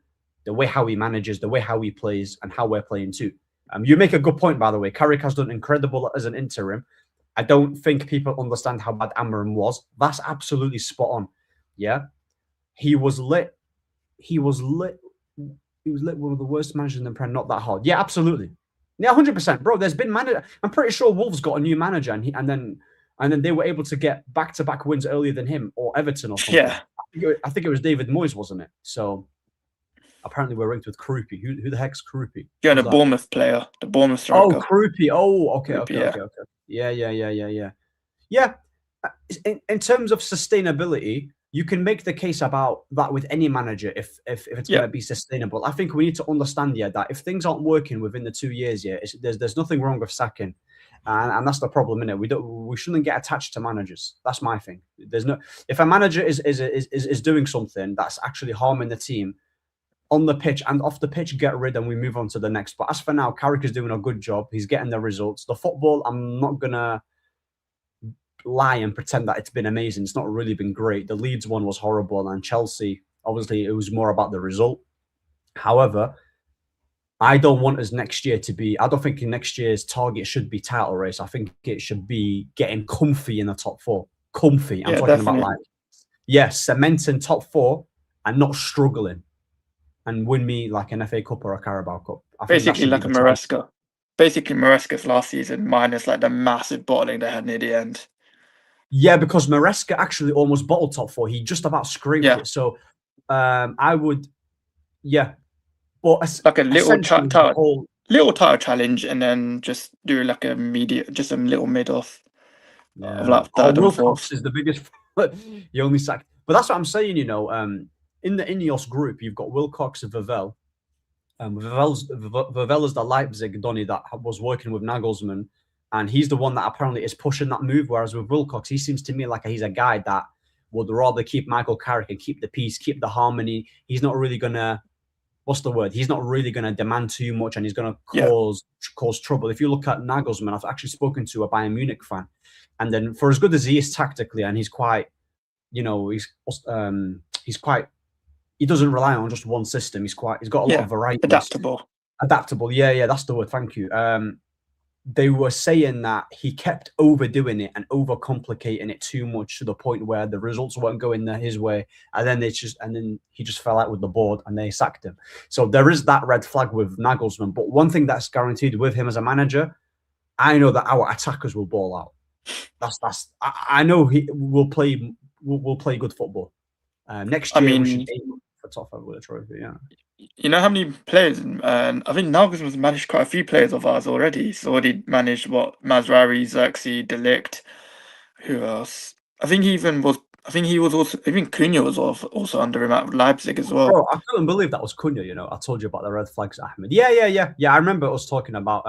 the way how he manages, the way how he plays, and how we're playing too. You make a good point, by the way. Carrick has done incredible as an interim. I don't think people understand how bad Amarim was. That's absolutely spot on. Yeah, he was lit. He was lit. He was lit one of the worst managers in the Prem. Not that hard. Yeah, absolutely. Yeah, 100%, bro. There's been manager. I'm pretty sure Wolves got a new manager, and then they were able to get back-to-back wins earlier than him or Everton or something. Yeah. I think it was David Moyes, wasn't it? So apparently we're ranked with Krupi. Who the heck's Krupi? Yeah, the Bournemouth player, the Bournemouth striker. Oh, Krupi. Oh, okay. Yeah. Yeah. In terms of sustainability, you can make the case about that with any manager if it's going to be sustainable. I think we need to understand, that if things aren't working within the 2 years, there's nothing wrong with sacking, and that's the problem, innit? We shouldn't get attached to managers. That's my thing. If a manager is doing something that's actually harming the team on the pitch and off the pitch, get rid and we move on to the next. But as for now, Carrick is doing a good job. He's getting the results. The football, I'm not gonna lie and pretend that it's been amazing. It's not really been great. The Leeds one was horrible, and Chelsea, obviously, it was more about the result. However, I don't want us next year to be. I don't think next year's target should be title race. I think it should be getting comfy in the top four. Comfy. I'm talking about cementing top four and not struggling, and win me like an FA Cup or a Carabao Cup. Basically, like a Maresca. Basically, Maresca's last season minus like the massive bottling they had near the end. Yeah, because Maresca actually almost bottled top four. He just about scraped it. So I would, but like a little title challenge, and then just do like a little mid off. Of like third and fourth is the biggest. You only sacked, but that's what I'm saying. In the Ineos group, you've got Wilcox and Vavell. Vavell is the Leipzig Donny that was working with Nagelsmann. And he's the one that apparently is pushing that move. Whereas with Wilcox, he seems to me like he's a guy that would rather keep Michael Carrick and keep the peace, keep the harmony. He's not really going to, He's not really going to demand too much, and he's going to cause trouble. If you look at Nagelsmann, I've actually spoken to a Bayern Munich fan. And then for as good as he is tactically, and he's quite, he doesn't rely on just one system. He's got a lot of variety. Adaptable. Yeah, that's the word. Thank you. They were saying that he kept overdoing it and overcomplicating it too much to the point where the results weren't going his way, and then he just fell out with the board and they sacked him. So there is that red flag with Nagelsmann. But one thing that's guaranteed with him as a manager, I know that our attackers will ball out. I know he will play good football. Next year we should aim for top five with a trophy. Yeah. You know how many players? And I think Nagelsmann's managed quite a few players of ours already. He's already managed Mazraoui, Xerxes, De Ligt. Who else? I think even Cunha was also under him at Leipzig as well. Bro, I couldn't believe that was Cunha. I told you about the red flags, Ahmed. Yeah. I remember us talking about.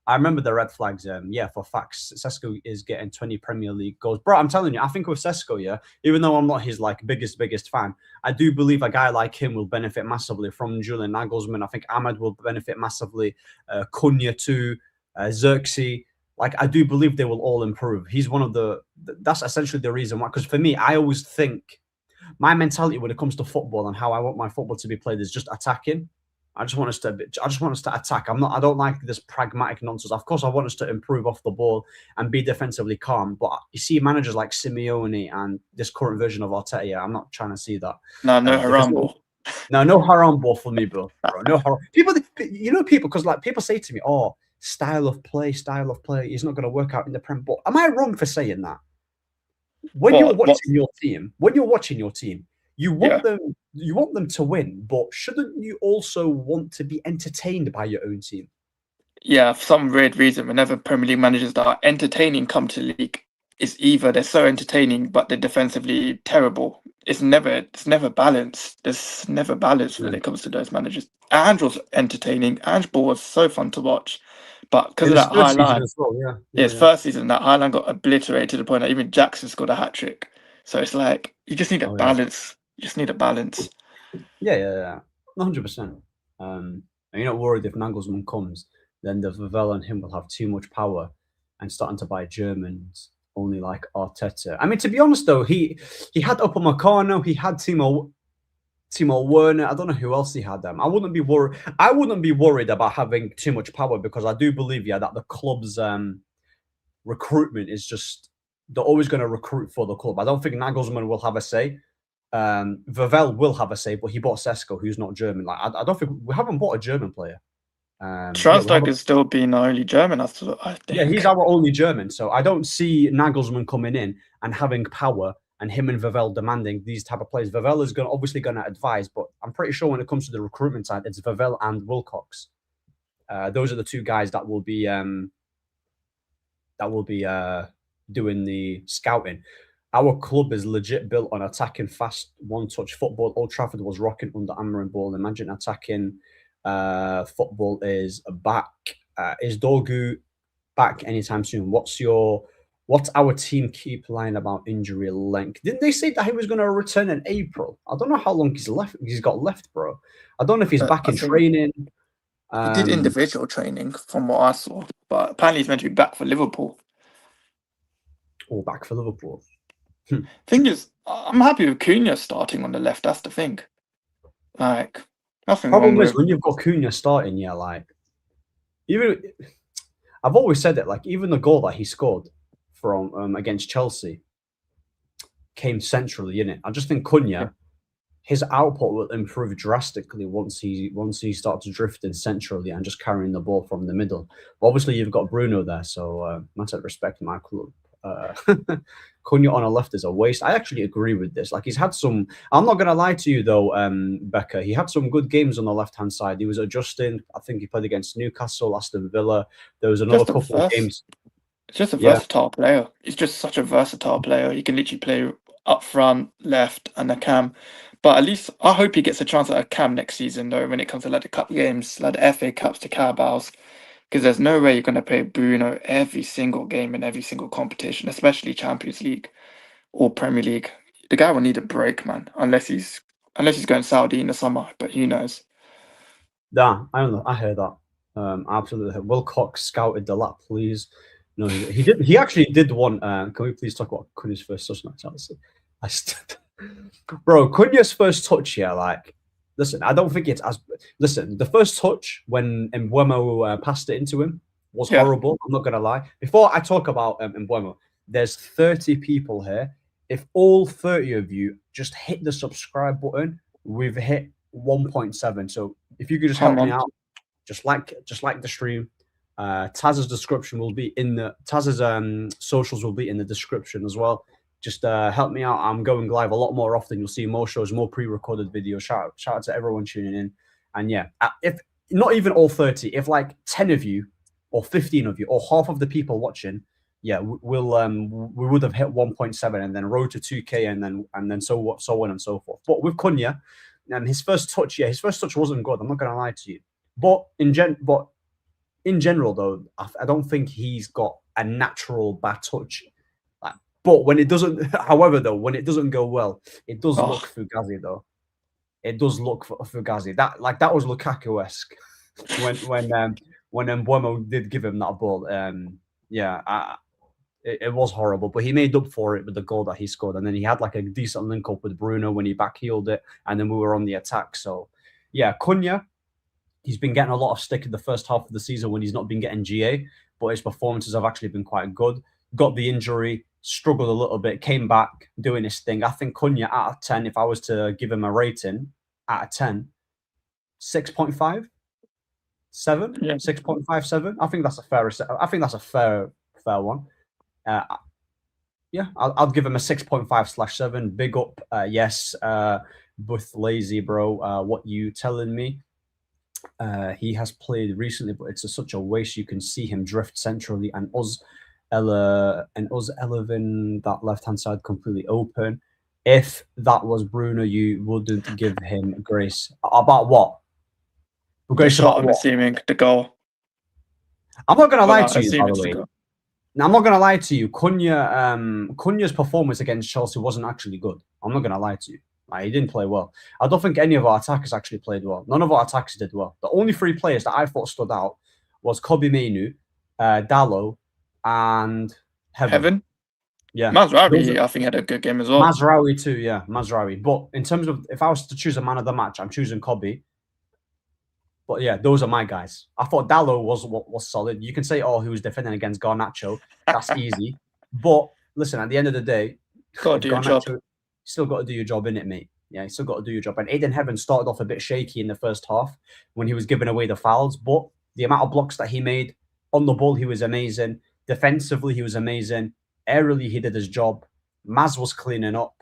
I remember the red flags. For facts, Sesko is getting 20 Premier League goals, bro. I'm telling you, I think with Sesko, even though I'm not his biggest fan, I do believe a guy like him will benefit massively from Julian Nagelsmann. I think Ahmed will benefit massively. Cunha too, Xerxes. I do believe they will all improve. He's one of that's essentially the reason why. Because for me, I always think my mentality when it comes to football and how I want my football to be played is just attacking. I just want us to attack. I don't like this pragmatic nonsense. Of course, I want us to improve off the ball and be defensively calm. But you see managers like Simeone and this current version of Arteta, I'm not trying to see that. No haram ball. No haram ball for me, bro. No haram. People, because people say to me, "Oh, style of play is not going to work out in the Prem." But am I wrong for saying that? When you're watching your team, you want them to win, but shouldn't you also want to be entertained by your own team? Yeah, for some weird reason, whenever Premier League managers that are entertaining come to the league, it's either they're so entertaining but they're defensively terrible. It's never balanced. There's never balance when it comes to those managers. Ange was entertaining. Ange ball was so fun to watch, but because of that high line, his first season, that high line got obliterated to the point that even Jackson scored a hat trick. So it's like you just need a balance. You just need a balance. Yeah, 100%. And you're not worried if Nagelsmann comes, then the Vavell and him will have too much power. and starting to buy Germans only like Arteta. I mean, to be honest though, he had Upamecano, he had Timo Werner. I don't know who else he had. I wouldn't be worried. I wouldn't be worried about having too much power because I do believe, that the club's recruitment is just, they're always going to recruit for the club. I don't think Nagelsmann will have a say. Vavel will have a say, but he bought Sesko, who's not German. Like I don't think we haven't bought a German player. Strasbourg is still being our only German. I think. Yeah, he's our only German. So I don't see Nagelsmann coming in and having power and him and Vavel demanding these type of players. Vavel is obviously going to advise, but I'm pretty sure when it comes to the recruitment side, it's Vavel and Wilcox. Those are the two guys that will be doing the scouting. Our club is legit built on attacking fast, one-touch football. Old Trafford was rocking under Amarin Ball. Imagine attacking football is back. Is Dorgu back anytime soon? What's our team keep line about injury length? Didn't they say that he was going to return in April? I don't know how long he's got left, bro. I don't know if he's back in training. He did individual training from what I saw, but apparently he's meant to be back for Liverpool. Or back for Liverpool. Thing is, I'm happy with Cunha starting on the left. That's the thing. Like, nothing wrong Problem with is when you've got Cunha starting, like even I've always said it, like even the goal that he scored from against Chelsea came centrally in it. I just think Cunha, his output will improve drastically once he starts drifting centrally and just carrying the ball from the middle. But obviously, you've got Bruno there, so matter of respect, my club. Cunha on a left is a waste. I actually agree with this. Like he's had some. I'm not gonna lie to you though, Becca. He had some good games on the left hand side. He was adjusting. I think he played against Newcastle, Aston Villa. There was another couple of games. It's just a versatile player. He's just such a versatile player. He can literally play up front, left, and a cam. But at least I hope he gets a chance at a cam next season though. When it comes to like the cup games, like the FA Cups, the Carabaos. Because there's no way you're going to play Bruno every single game in every single competition, especially Champions League or Premier League. The guy will need a break, man, unless he's going Saudi in the summer. But who knows? Yeah, I don't know. I heard that. Absolutely. Wilcox scouted the lap, please. No, he did. He actually did one. Can we please talk about Cunha's first touch at Chelsea? Bro, Cunha's first touch here, like. Listen, I don't think it's as... Listen, the first touch when Mbeumo passed it into him was horrible. I'm not going to lie. Before I talk about Mbeumo, there's 30 people here. If all 30 of you just hit the subscribe button, we've hit 1.7. So if you could just help me out, just like the stream. Taz's description will be in the... Taz's socials will be in the description as well. Just help me out. I'm going live a lot more often. You'll see more shows, more pre-recorded videos. Shout out to everyone tuning in. And yeah, if not even all 30, if like 10 of you or 15 of you or half of the people watching, yeah, we would have hit 1.7 and then road to 2K and then so on and so forth. But with Cunha, his first touch wasn't good. I'm not gonna lie to you. But in general though, I don't think he's got a natural bad touch. But when it doesn't, however, though, when it doesn't go well, it does look Fugazi, though. It does look Fugazi. That was Lukaku-esque when Mbeumo did give him that ball. It was horrible, but he made up for it with the goal that he scored, and then he had like a decent link up with Bruno when he backheeled it, and then we were on the attack. So, yeah, Cunha, he's been getting a lot of stick in the first half of the season when he's not been getting GA, but his performances have actually been quite good. Got the injury, struggled a little bit, came back doing his thing. I think Cunha out of 10, if I was to give him a rating out of 10, 6.5, 7, 6.57. I think that's a fair one. I'll give him a 6.5/7. Big up, yes. With lazy bro, what you telling me? He has played recently, but it's such a waste. You can see him drift centrally, and us eleving that left-hand side completely open. If that was Bruno, you wouldn't give him grace. About what? Grace about what? I'm assuming the goal. I'm not going to lie to you, by the way. Now, I'm not going to lie to you. Cunha's performance against Chelsea wasn't actually good. I'm not going to lie to you. He didn't play well. I don't think any of our attackers actually played well. None of our attackers did well. The only three players that I thought stood out was Kobe Mainu, Dallo, and Heaven. Yeah. Mazraoui, I think, had a good game as well. Mazraoui too, yeah, Mazraoui. But in terms of if I was to choose a man of the match, I'm choosing Kobe. But yeah, those are my guys. I thought Dallo was solid. You can say, oh, he was defending against Garnacho. That's easy. But listen, at the end of the day, Got to if do your job. Garnacho, you still got to do your job, innit, mate? Yeah, you still got to do your job. And Aiden Heaven started off a bit shaky in the first half when he was giving away the fouls. But the amount of blocks that he made on the ball, he was amazing. Defensively, he was amazing. Aerially, he did his job. Maz was cleaning up.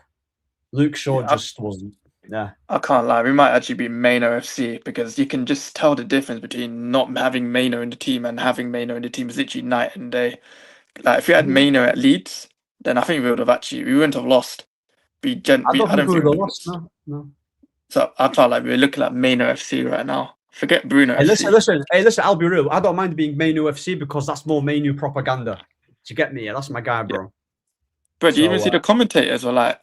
Luke Shaw just wasn't. Yeah. I can't lie. We might actually be Maino FC because you can just tell the difference between not having Maino in the team and having Maino in the team is literally night and day. Like if we had Maino at Leeds, then I think we wouldn't have lost. I don't think we would have lost. No. So I felt like we're looking at Maino FC right now. Forget Bruno FC. Listen, I'll be real. I don't mind being Mainu FC because that's more Mainu propaganda. Do you get me? Yeah, that's my guy, bro. Yeah. But do you even see the commentators were like,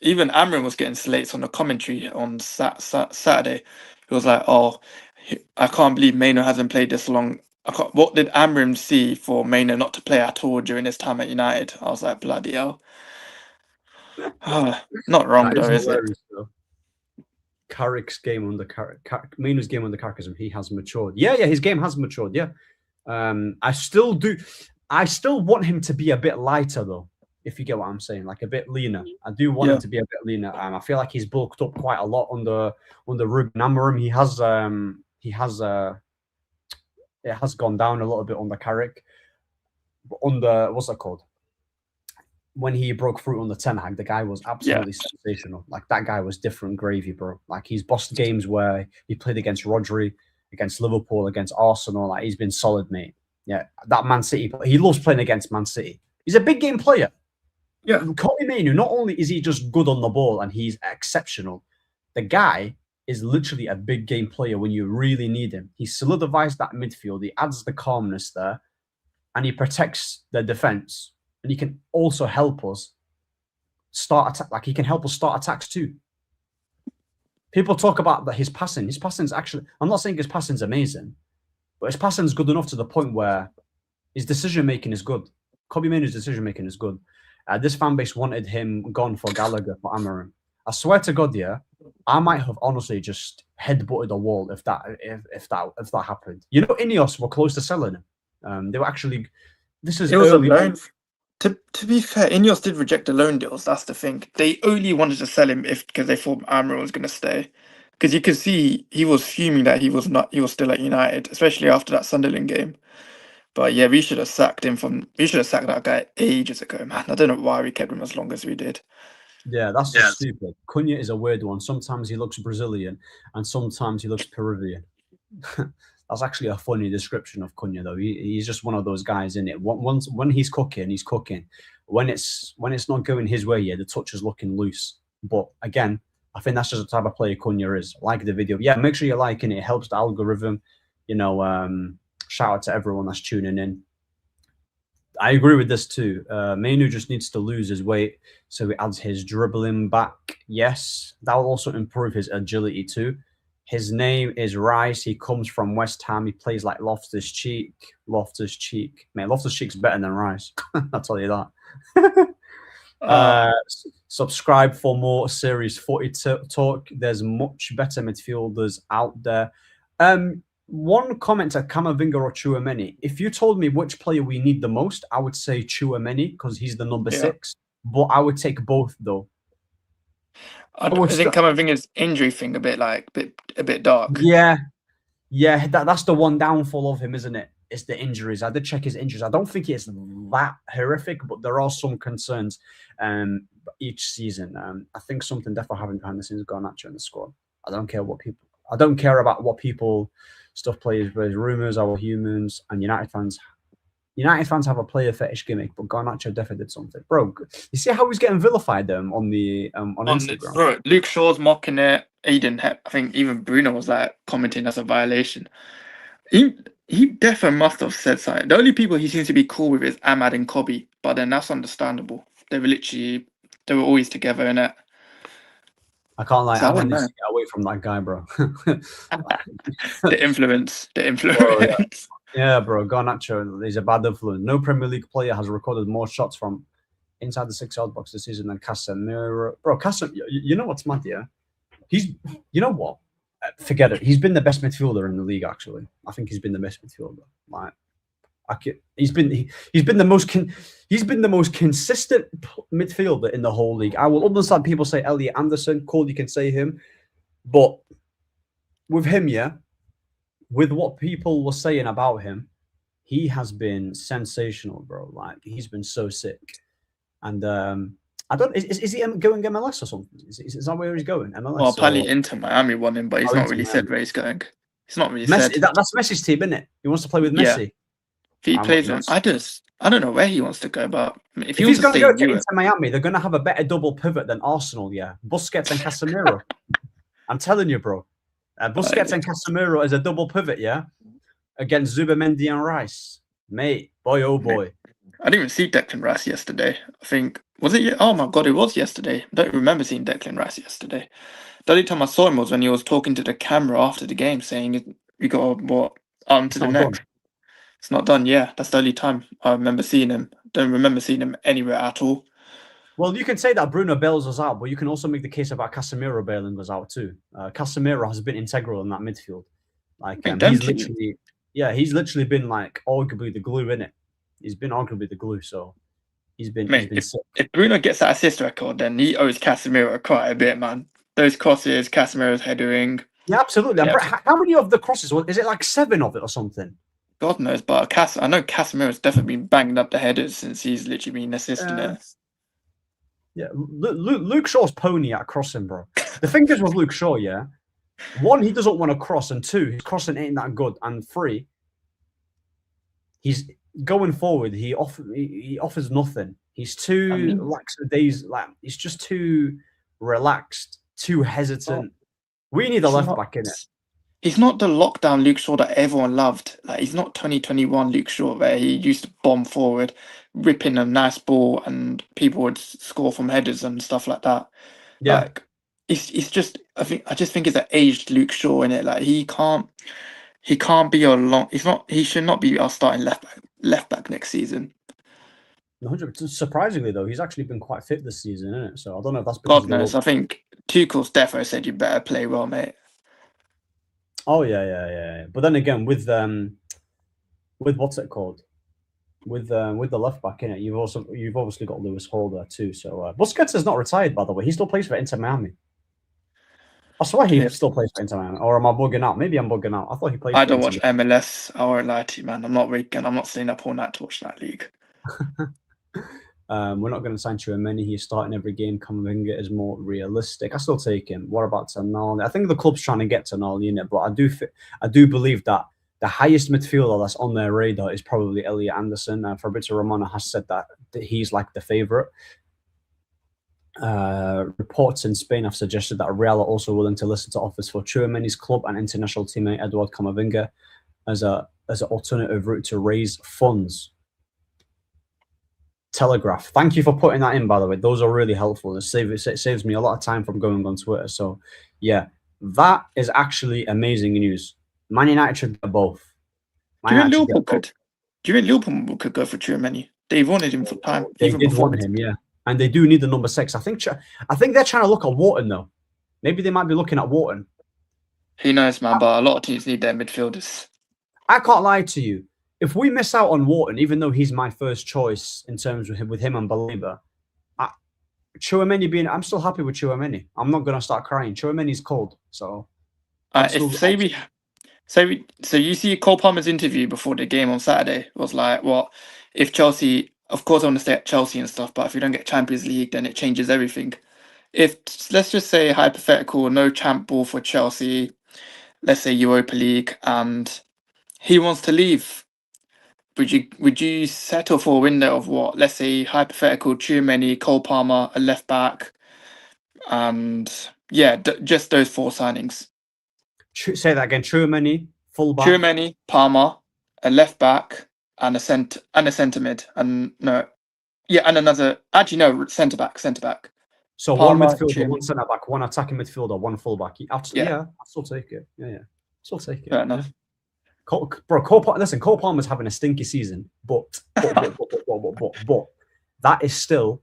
even Amrin was getting slates on the commentary on Saturday. He was like, oh, I can't believe Maino hasn't played this long. What did Amrin see for Maino not to play at all during his time at United? I was like, bloody hell. Not wrong though, is it? Carrick's game under Maino's game under Carrickism, he has matured. Yeah, his game has matured. Yeah, I still want him to be a bit lighter though. If you get what I'm saying, like a bit leaner. I do want him to be a bit leaner. I feel like he's bulked up quite a lot under Ruben Amorim. It has gone down a little bit under Carrick. But under what's that called? When he broke through on the Ten Hag, the guy was absolutely sensational. Like that guy was different gravy, bro. Like he's bossed games where he played against Rodri, against Liverpool, against Arsenal. Like he's been solid, mate. Yeah, that Man City. He loves playing against Man City. He's a big game player. Yeah, Kobe Mainu, not only is he just good on the ball and he's exceptional, the guy is literally a big game player when you really need him. He solidifies that midfield. He adds the calmness there and he protects the defense. And he can also help us start attack. Like he can help us start attacks too. People talk about his passing. His passing's actually, I'm not saying his passing's amazing, but his passing's good enough to the point where his decision-making is good. Kobe Mainoo's decision-making is good. This fan base wanted him gone for Gallagher, for Amorim. I swear to God, yeah, I might have honestly just headbutted a wall if that happened. You know, Ineos were close to selling him. They were actually. This is early on. To be fair, Ineos did reject the loan deals. That's the thing. They only wanted to sell him because they thought Amorim was going to stay. Because you could see he was fuming that he was still at United, especially after that Sunderland game. But yeah, we should have sacked that guy ages ago, man. I don't know why we kept him as long as we did. Yeah, that's just stupid. Cunha is a weird one. Sometimes he looks Brazilian and sometimes he looks Peruvian. That's actually a funny description of Cunha, though. He's just one of those guys, isn't it? When he's cooking, he's cooking. When it's not going his way, yeah, the touch is looking loose. But again, I think that's just the type of player Cunha is. Like the video. Yeah, make sure you're liking it. It helps the algorithm. You know, shout out to everyone that's tuning in. I agree with this too. Mainu just needs to lose his weight, so he adds his dribbling back. Yes, that will also improve his agility too. His name is Rice. He comes from West Ham. He plays like Loftus-Cheek. Man, Loftus-Cheek's better than Rice. I'll tell you that. Subscribe for more Series 40 talk. There's much better midfielders out there. One comment to Camavinga or Tchouameni. If you told me which player we need the most, I would say Tchouameni because he's the number 6. But I would take both though. I think Camavinga's injury thing a bit dark. Yeah, that's the one downfall of him, isn't it? It's the injuries. I did check his injuries. I don't think it's that horrific, but there are some concerns each season. I think something definitely happened behind the scenes going Garnacho in the squad. I don't care about what people stuff players with. Rumors are humans, and United fans have a player fetish gimmick, but Garnacho definitely did something. Bro, you see how he's getting vilified on Instagram? Bro, Luke Shaw's mocking it. I think even Bruno was like commenting that's a violation. He definitely must have said something. The only people he seems to be cool with is Ahmad and Kobe, but then that's understandable. They were always together in it. I can't lie, I need to get away from that guy, bro. The influence. Bro, yeah. Yeah, bro, Garnacho is a bad influence. No Premier League player has recorded more shots from inside the 6-yard box this season than Casemiro. Bro, you know what's mad, yeah? You know what? Forget it. He's been the best midfielder in the league, actually. I think he's been the best midfielder. Like, he's been the most consistent midfielder in the whole league. I will understand people say Elliot Anderson. Cool, you can say him. But with him, yeah, with what people were saying about him, he has been sensational, bro. Like, he's been so sick. And I don't. Is he going MLS or something? Is that where he's going? MLS? Well, apparently Inter Miami won him, but he's not really said where he's going. He's not really said. That's Messi's team, isn't it? He wants to play with Messi. Yeah. If he plays on, I don't know where he wants to go, but if he's going to go to Inter Miami, they're going to have a better double pivot than Arsenal. Yeah, Busquets and Casemiro. I'm telling you, bro. Busquets and Casemiro as a double pivot, yeah, against Tchouameni and Rice, mate. Boy, oh boy. I didn't even see Declan Rice yesterday. I think was it? Oh my god, it was yesterday. I don't remember seeing Declan Rice yesterday. The only time I saw him was when he was talking to the camera after the game, saying, "We got what on to the next." It's not done. Yeah, that's the only time I remember seeing him. Don't remember seeing him anywhere at all. Well, you can say that Bruno bails us out, but you can also make the case about Casemiro bailing us out too. Casemiro has been integral in that midfield. Like he's literally been like arguably the glue in it. He's been arguably the glue. So he's been sick. If Bruno gets that assist record, then he owes Casemiro quite a bit, man. Those crosses, Casemiro's headering. Yeah, absolutely. Yeah. How many of the crosses? Is it like 7 of it or something? God knows, but I know Casemiro's definitely been banging up the headers since he's literally been assisting it. Yeah, Luke Shaw's pony at crossing, bro. The thing is with Luke Shaw, yeah, 1, he doesn't want to cross, and 2, his crossing ain't that good, and 3, he's going forward. He offers nothing. He's too lackadaisical. Like, he's just too relaxed, too hesitant. We need a left back in it. He's not the lockdown Luke Shaw that everyone loved. Like, he's not 2021 Luke Shaw where he used to bomb forward, ripping a nice ball, and people would score from headers and stuff like that. Yeah, like it's just I just think it's an aged Luke Shaw in it. Like he can't be a long. He should not be our starting left back next season. 100%. Surprisingly though, he's actually been quite fit this season, isn't it? So I don't know if that's because God knows. I think Tuchel's defo said you better play well, mate. Oh yeah. But then again, with what's it called? With the left back in it, you've obviously got Lewis Hall there too. So Busquets is not retired, by the way. He still plays for Inter Miami. I swear he still plays for Inter Miami. Or am I bugging out? Maybe I'm bugging out. I thought he played. I don't watch MLS. I won't lie to you, man. I'm not staying up all night to watch that league. We're not going to sign Tchouameni. He's starting every game. Camavinga is more realistic. I still take him. What about Tonali? I think the club's trying to get Tonali in it, but I do believe that the highest midfielder that's on their radar is probably Elliot Anderson. Fabrizio Romano has said that he's like the favourite. Reports in Spain have suggested that Real are also willing to listen to offers for Tchouameni's club and international teammate Eduard Camavinga as an alternative route to raise funds. Telegraph. Thank you for putting that in, by the way. Those are really helpful. It saves me a lot of time from going on Twitter. So, yeah, that is actually amazing news. Man United should get both. Do you think Liverpool could go for Tchouameni? They've wanted him for time. They did want him, yeah. And they do need the number 6. I think they're trying to look at Wharton, though. Maybe they might be looking at Wharton. Who knows, man? But a lot of teams need their midfielders. I can't lie to you. If we miss out on Wharton, even though he's my first choice in terms of with him and Baleba, Tchouameni I'm still happy with Tchouameni. I'm not going to start crying. Tchouameni's cold, so. So you see Cole Palmer's interview before the game on Saturday was like, what if Chelsea? Of course, I want to stay at Chelsea and stuff, but if we don't get Champions League, then it changes everything. If let's just say hypothetical, no champ ball for Chelsea, let's say Europa League, and he wants to leave. Would you settle for a window of what? Let's say hypothetical Tchouameni, Cole Palmer, a left back, and just those 4 signings. Say that again. Tchouameni, full back. Tchouameni, Palmer, a left back, and a centre mid, and another. Actually, no, centre back. So Palmer, one midfielder, one centre back, one attacking midfielder, one full back. I'll still take it. Yeah, still take it. Fair enough. Listen, Cole Palmer's having a stinky season, but that is still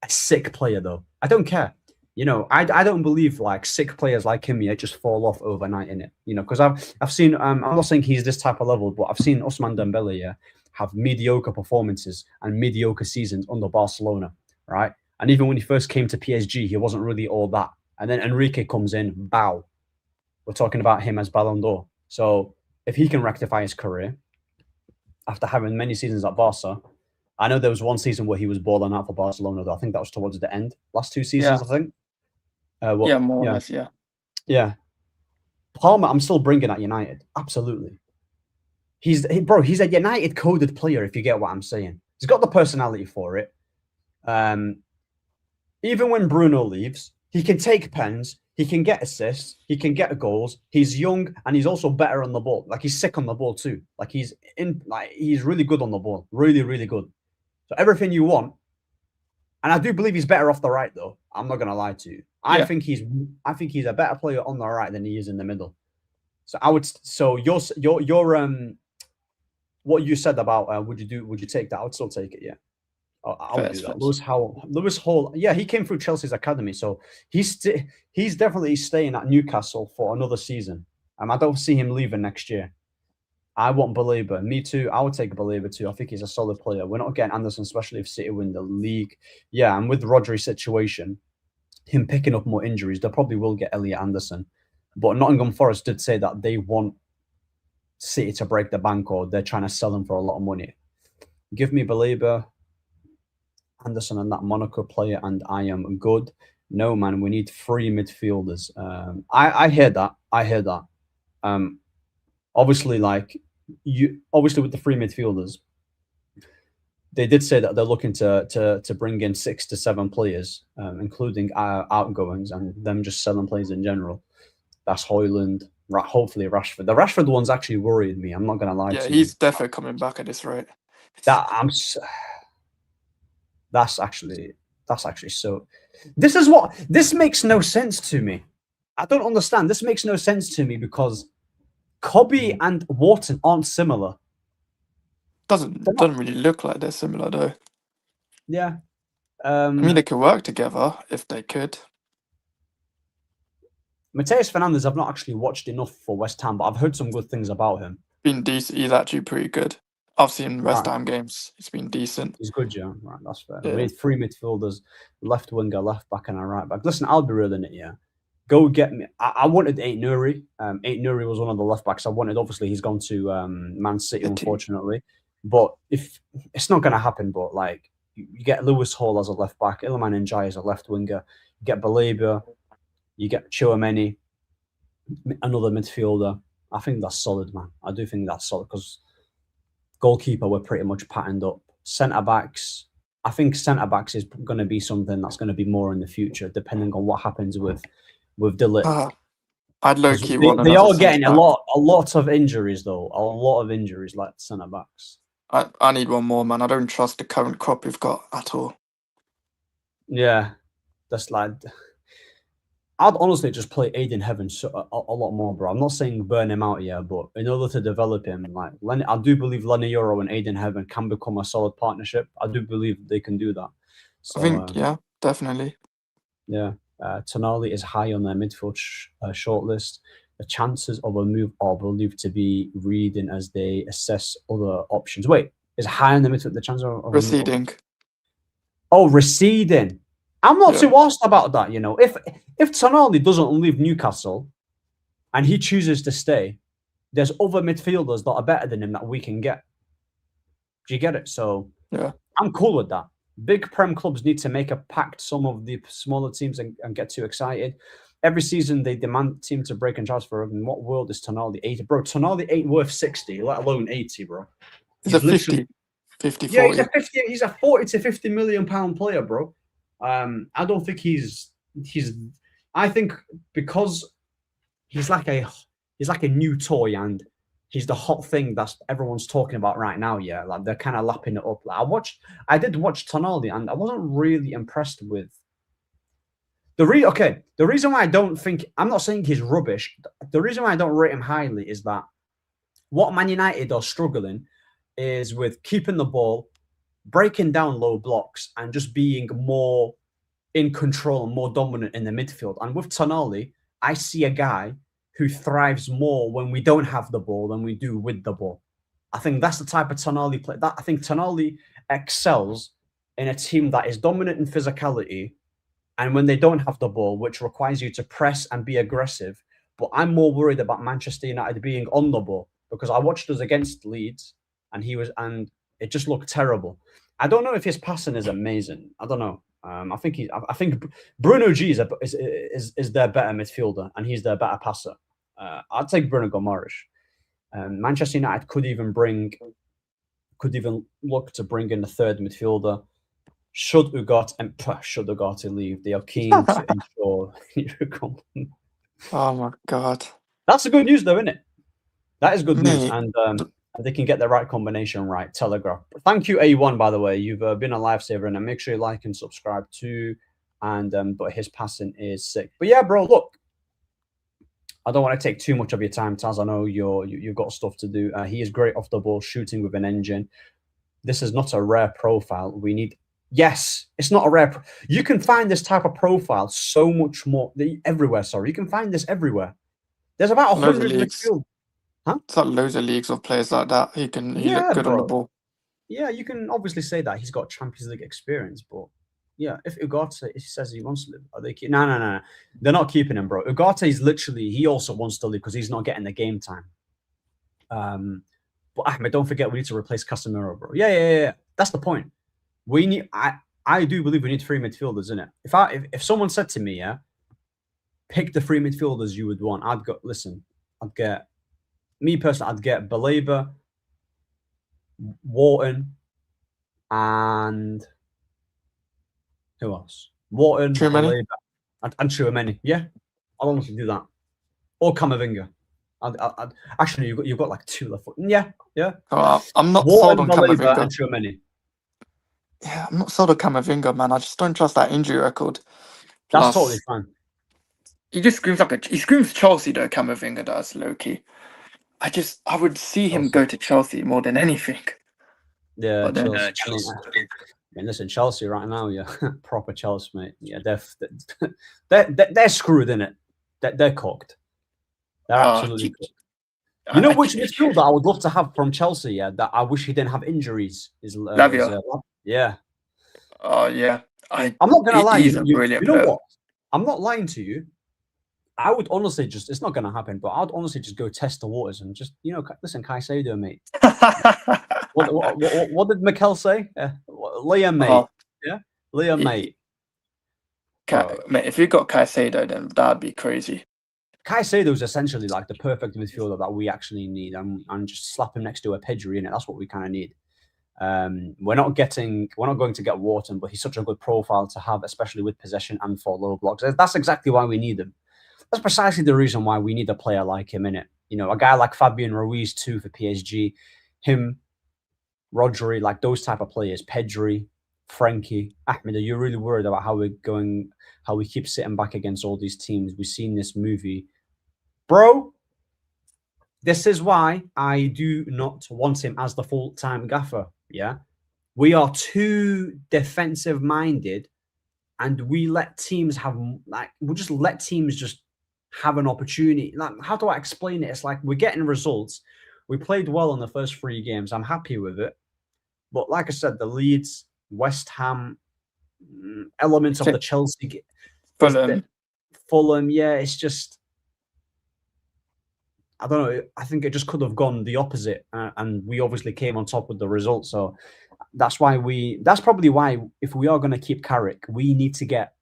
a sick player, though. I don't care. I don't believe like sick players like him just fall off overnight in it. Because I've seen. I'm not saying he's this type of level, but I've seen Ousmane Dembele have mediocre performances and mediocre seasons under Barcelona, right? And even when he first came to PSG, he wasn't really all that. And then Enrique comes in, bow. We're talking about him as Ballon d'Or. So if he can rectify his career after having many seasons at Barca, I know there was one season where he was balling out for Barcelona, though. I think that was towards the end. Last 2 seasons, I think. More or less, yeah. Yeah. Palmer, I'm still bringing at United. Absolutely. He's a United-coded player, if you get what I'm saying. He's got the personality for it. Even when Bruno leaves, he can take pens, he can get assists, he can get goals. He's young and he's also better on the ball. Like he's sick on the ball too. He's really good on the ball. Really, really good. So everything you want. And I do believe he's better off the right, though. I'm not gonna lie to you. I think he's a better player on the right than he is in the middle. So what you said about would you take that? I would still take it, yeah. I would do that. Lewis Hall, yeah, he came through Chelsea's academy, so he's definitely staying at Newcastle for another season. I don't see him leaving next year. I want Belieber. Me too. I would take Belieber too. I think he's a solid player. We're not getting Anderson, especially if City win the league. Yeah, and with Rodri's situation, him picking up more injuries, they probably will get Elliot Anderson. But Nottingham Forest did say that they want City to break the bank, or they're trying to sell him for a lot of money. Give me Belieber, Anderson, and that Monaco player, and I am good. No, man, we need 3 midfielders. I hear that. Obviously, with the 3 midfielders, they did say that they're looking to bring in 6 to 7 players, including outgoings, and them just selling players in general. That's Højlund, hopefully Rashford. The Rashford one's actually worried me. I'm not gonna lie to you. Yeah, he's definitely coming back at this rate. That's actually so. This makes no sense to me. I don't understand. This makes no sense to me because Kobe and Wharton aren't similar. Doesn't really look like they're similar though. Yeah. I mean, they could work together if they could. Mateus Fernandes, I've not actually watched enough for West Ham, but I've heard some good things about him. Been decent. He's actually pretty good. I've seen West Ham games. It's been decent. He's good, yeah. Right, that's fair. Yeah. We need 3 midfielders, left winger, left back, and a right back. Listen, I'll be real in it, yeah. Go get me. I wanted Aït-Nouri. Aït-Nouri was one of the left backs I wanted. Obviously, he's gone to Man City, unfortunately. But if it's not going to happen, but like you get Lewis Hall as a left back, Iliman Ndiaye as a left winger, you get Belieber, you get Tchouameni, another midfielder. I think that's solid, man. I do think that's solid because goalkeeper, we're pretty much patterned up. Centre backs, I think centre backs is going to be something that's going to be more in the future, depending on what happens with De Ligt. I'd low key they are getting a lot of injuries though. A lot of injuries, like centre backs. I need one more, man. I don't trust the current crop we've got at all. Yeah, that's like. I'd honestly just play Aiden Heaven a lot more, bro. I'm not saying burn him out yet, but in order to develop him, like I do believe Lenny Euro and Aiden Heaven can become a solid partnership. I do believe they can do that. So, I think, yeah, definitely. Yeah, Tonali is high on their midfield shortlist. The chances of a move are believed to be reading as they assess other options. Wait, is high on the midfield? The chances of receding. Receding. I'm not too asked about that, you know. If Tonali doesn't leave Newcastle and he chooses to stay, there's other midfielders that are better than him that we can get. Do you get it? So yeah, I'm cool with that. Big Prem clubs need to make a pact, some of the smaller teams, and get too excited. Every season they demand team to break and transfer. In what world is Tonali 80? Bro, Tonali ain't worth 60, let alone 80, bro. He's a 50, 40. Yeah, he's a 40 to 50 million pound player, bro. I don't think he's. I think because he's like a new toy and he's the hot thing that everyone's talking about right now. Yeah, like they're kind of lapping it up. Like I did watch Tonali and I wasn't really impressed with the reason why I don't think, I'm not saying he's rubbish. The reason why I don't rate him highly is that what Man United are struggling is with keeping the ball, breaking down low blocks, and just being more in control and more dominant in the midfield. And with Tonali, I see a guy who thrives more when we don't have the ball than we do with the ball. I think that's the type of Tonali play. I think Tonali excels in a team that is dominant in physicality, and when they don't have the ball, which requires you to press and be aggressive. But I'm more worried about Manchester United being on the ball, because I watched us against Leeds, and it just looked terrible. I don't know if his passing is amazing. I don't know. I think Bruno G is their better midfielder, and he's their better passer. I'd take Bruno Gomes. Manchester United could even look to bring in a third midfielder. Should Ugarte leave, they are keen to ensure. Oh my God. That's the good news, though, isn't it? That is good news, Mate. and they can get the right combination right. Telegraph. Thank you, A1, by the way. You've been a lifesaver, and make sure you like and subscribe too. And but his passing is sick. But yeah, bro, look, I don't want to take too much of your time, Taz. I know you've got stuff to do. He is great off the ball, shooting with an engine. This is not a rare profile. We need. Yes, it's not a rare. You can find this type of profile so much more everywhere. Sorry, you can find this everywhere. There's about 100 midfield. Huh? It's like loads of leagues of players like that. He look good on the ball. Yeah, you can obviously say that he's got Champions League experience, but yeah, if Ugarte says he wants to leave, are they no. They're not keeping him, bro. Ugarte is literally, he also wants to leave because he's not getting the game time. But Ahmed, don't forget we need to replace Casemiro, bro. Yeah. That's the point. We need. I do believe we need 3 midfielders, isn't it? If someone said to me, yeah, pick the 3 midfielders you would want, I'd get me personally. I'd get Baleba, Wharton, and who else? Wharton, Tchouameni. Baleba, and Tchouameni. Yeah, I'll honestly do that. Or Camavinga. I'd actually, you've got like 2 left. Yeah. Oh, I'm not Wharton, sold on Baleba, Camavinga. and Tchouameni. Yeah, I'm not sold on Camavinga, man. I just don't trust that injury record. That's totally fine. He just screams he screams Chelsea though. Camavinga does, low key. I would see him go to Chelsea more than anything. Yeah, Chelsea. I mean, listen, Chelsea right now, yeah, proper Chelsea, mate. Yeah, they're screwed, innit? They're cooked. They're absolutely cooked. You know which midfielder I would love to have from Chelsea? Yeah, that I wish he didn't have injuries. Is yeah. Oh yeah. I'm not gonna lie. He's a brilliant player. You know what? I'm not lying to you. I would honestly it's not gonna happen, but I'd honestly just go test the waters and just, listen, Caicedo, mate. What did Mikel say? Liam, mate. Yeah, Liam, mate. Mate, if you got Caicedo, then that'd be crazy. Caicedo is essentially like the perfect midfielder that we actually need, and just slap him next to a Pedri in it. That's what we kind of need. We're not going to get Wharton, but he's such a good profile to have, especially with possession and for low blocks. That's exactly why we need him. That's precisely the reason why we need a player like him in it. A guy like Fabian Ruiz too for PSG, him, Rodri, like those type of players, Pedri, Frankie, Ahmed. Are you really worried about how we keep sitting back against all these teams? We've seen this movie, bro. This is why I do not want him as the full-time gaffer. Yeah, we are too defensive-minded, and we let teams have just have an opportunity. Like, how do I explain it? It's like we're getting results. We played well in the first 3 games. I'm happy with it, but like I said, the Leeds, West Ham, elements of the Chelsea, Fulham. Yeah, it's just. I don't know. I think it just could have gone the opposite, and we obviously came on top with the result. So that's probably why, if we are going to keep Carrick, we need to get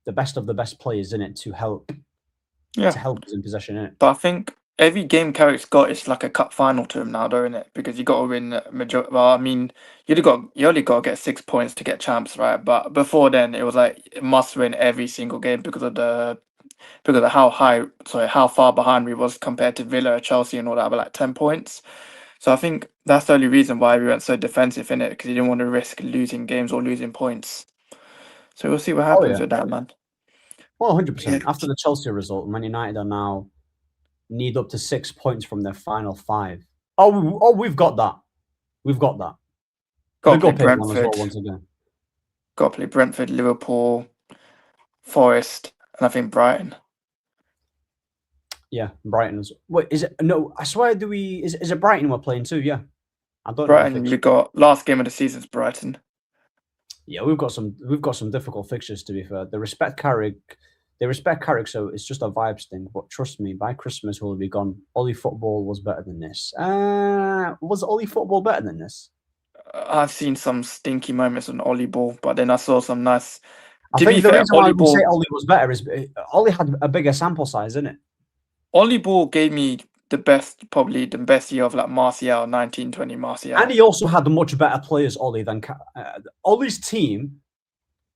the best of the best players in it to help. Yeah, to help us in possession in it. But I think every game Carrick's got is like a cup final to him now, though, isn't it? Because you got to win majority. Well, I mean, you only got to get 6 points to get champs, right? But before then, it was like it must win every single game because of how far behind we was compared to Villa, Chelsea, and all that, but like 10 points. So I think that's the only reason why we went so defensive in it, because he didn't want to risk losing games or losing points. So we'll see what happens with that, man. Well, 100%. After the Chelsea result, Man United are now need up to 6 points from their final 5. Oh, we've got that. We've got that. Got to Big play up Pavon as well Brentford. once again. Got to play Brentford, Liverpool, Forest, and I think Brighton. Yeah, Brighton's. Wait, is it? No, I swear. Is it Brighton we're playing too? Yeah, I don't know. Brighton, you got last game of the season's Brighton. Yeah, we've got some difficult fixtures, to be fair. They respect Carrick, so it's just a vibes thing. But trust me, by Christmas we'll be gone. Ollie football was better than this. Was Ollie football better than this? I've seen some stinky moments on Ollie ball, but then I saw some nice. I To think be the fair, reason why Ollie we say ball, Ollie was better is Ollie had a bigger sample size, isn't it? Ollie ball gave me probably the best year of like Martial, 1920 Martial. And he also had much better players, Ollie, than Ollie's team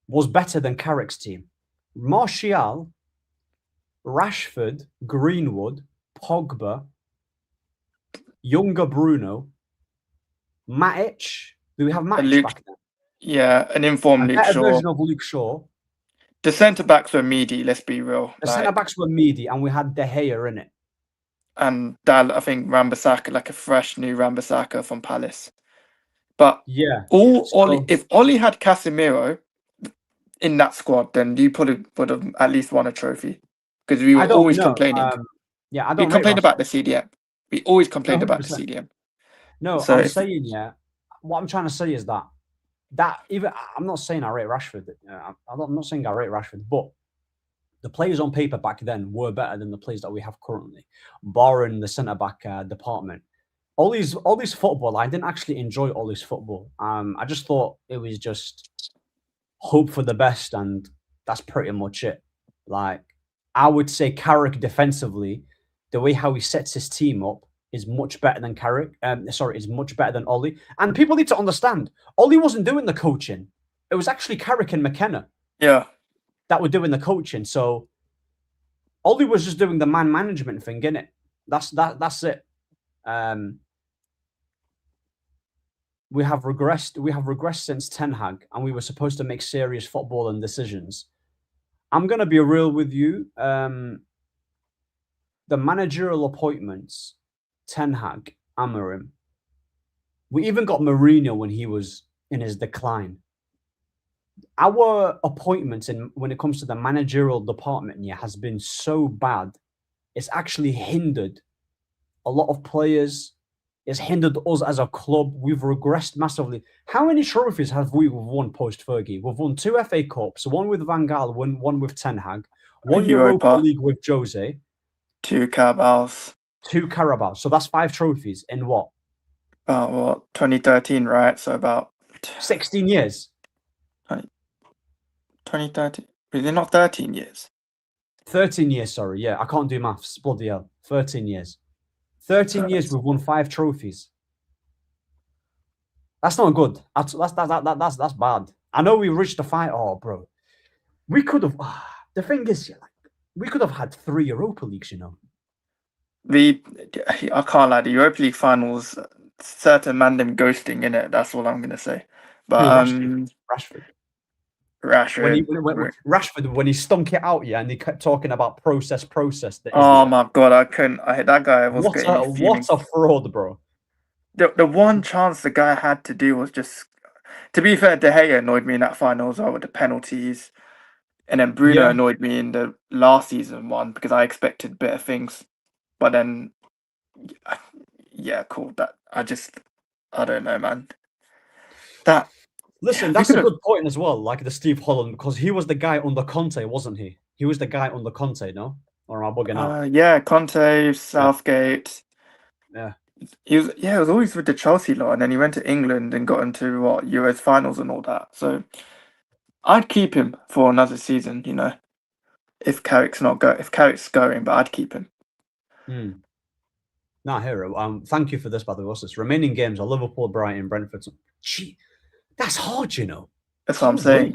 was better than Carrick's team. Martial, Rashford, Greenwood, Pogba, younger Bruno, Matic. Do we have Matic back then? Yeah, an informed Luke Shaw. Version of Luke Shaw. The centre backs were meaty. Let's be real. The centre backs were meaty, and we had De Gea in it. And I think Wan-Bissaka, like a fresh new Wan-Bissaka from Palace. But yeah, if Ollie had Casemiro in that squad, then you would have at least won a trophy. Because we were always complaining. I don't. We complained about the CDM. We always complained about the CDM. No, so I'm saying, yeah. What I'm trying to say is that even I'm not saying I rate Rashford. I'm not saying I rate Rashford, but the players on paper back then were better than the players that we have currently, barring the centre back department. Ollie's football, I didn't actually enjoy Ollie's football. I just thought it was just hope for the best, and that's pretty much it. Like, I would say Carrick defensively, the way how he sets his team up is much better than Carrick. Is much better than Ollie. And people need to understand, Ollie wasn't doing the coaching. It was actually Carrick and McKenna. Yeah. That were doing the coaching. So Ollie was just doing the man management thing, innit? That's it. We have regressed since Ten Hag, and we were supposed to make serious footballing decisions. I'm gonna be real with you. The managerial appointments, Ten Hag, Amorim. We even got Mourinho when he was in his decline. Our appointments when it comes to the managerial department has been so bad. It's actually hindered a lot of players. It's hindered us as a club. We've regressed massively. How many trophies have we won post-Fergie? We've won 2 FA Cups, one with Van Gaal, one with Ten Hag, one Europa League with Jose, 2 Carabaos. 2 Carabaos. So that's 5 trophies in what? About what? 2013, right? So about 16 years. 2013. Is it not 13 years? 13 years, sorry. Yeah, I can't do maths. Bloody hell. 13 years. 13 years we've won 5 trophies. That's not good. That's bad. I know we reached the fight. Oh, bro. We could have. The thing is, we could have had 3 Europa Leagues, you know. I can't lie. The Europa League finals, certain man them ghosting in it. That's all I'm gonna say. But Rashford. Rashford, when he stunk it out, and he kept talking about process. My god, I couldn't. That guy was what a fraud, bro. The one chance the guy had to do was just. To be fair, De Gea annoyed me in that final as well with the penalties, and then Bruno annoyed me in the last season one because I expected better things, but then, cool. I don't know, man. Listen, that's a good point as well, like the Steve Holland, because he was the guy under Conte, wasn't he? He was the guy under Conte, no? Or am I bugging out? Yeah, Conte, Southgate. Yeah. He was always with the Chelsea lot, and then he went to England and got into Euros finals and all that. So I'd keep him for another season, you know. If Carrick's going, but I'd keep him. Nah, hero. Thank you for this, by the way. What's this? Remaining games are Liverpool, Brighton, Brentford. Gee, that's hard, you know. That's what I'm saying.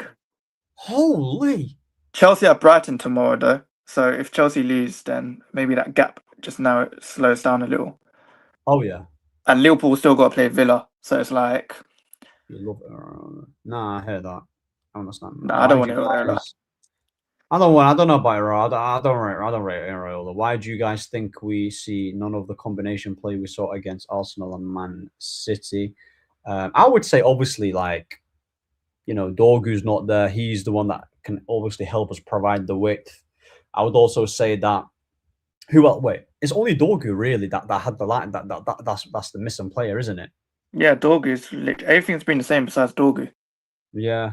Holy. Chelsea at Brighton tomorrow, though. So if Chelsea lose, then maybe that gap just now slows down a little. Oh, yeah. And Liverpool still got to play Villa. So it's like... Nah, I hear that. I understand. Nah, I don't want to hear that. I don't know about Iraola. I don't rate Iraola. Why do you guys think we see none of the combination play we saw against Arsenal and Man City? I would say obviously like Dorgu's not there. He's the one that can obviously help us provide the width. I would also say that who else? Wait, it's only Dorgu really that had the line. That's the missing player, isn't it? Yeah, Dorgu's everything's been the same besides Dorgu. Yeah,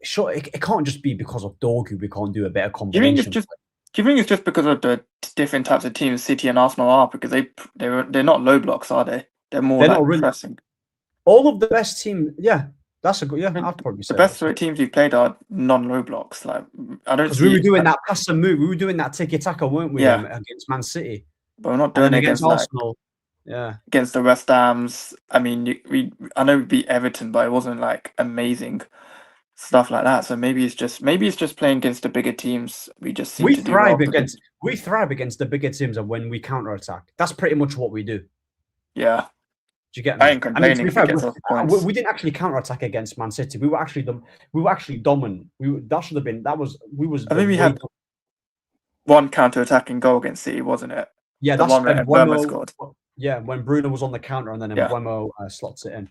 sure. It can't just be because of Dorgu we can't do a better Do you think it's combination. just? Do you think it's just because of the different types of teams City and Arsenal are? Because they're not low blocks, are they? They're more They're like not really pressing. all of the best team. Yeah, that's a good. Yeah, I mean, I'd probably the say best that's three teams we've played are non-low blocks. Like I don't because we see. were doing that pass and move. We were doing that tiki taka, weren't we? Yeah, Against Man City, but we're not and doing then it against against like Arsenal. Yeah, against the West Hams. I mean, I know we beat Everton, but it wasn't like amazing stuff like that. So maybe it's just playing against the bigger teams. We just seem to do well. we thrive against the bigger teams, and when we counter attack, that's pretty much what we do. Yeah, Do you get I me? ain't I mean, to complaining be if we fair, get those points. we didn't actually counter attack against Man City. We were actually dominant. That should have been we was. I think we had one counter-attacking goal against City, wasn't it? Yeah, the that's one when that Mbeumo scored. Yeah, when Bruno was on the counter and then Yeah. Mbeumo slots it in.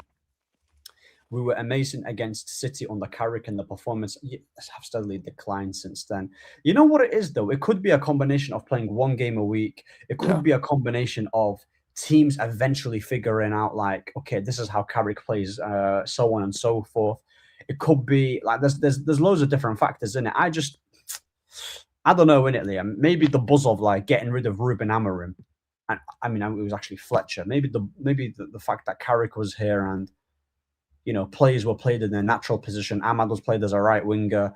We were amazing against City on the Carrick, and the performance have steadily declined since then. You know what it is, though? It could be a combination of playing one game a week. It could be a combination of teams eventually figuring out, like, okay, this is how Carrick plays, so on and so forth. It could be like there's loads of different factors in it. I don't know, in it, Liam. Maybe the buzz of like getting rid of Ruben Amorim, and I mean, it was actually Fletcher. Maybe the fact that Carrick was here and players were played in their natural position. Ahmad was played as a right winger.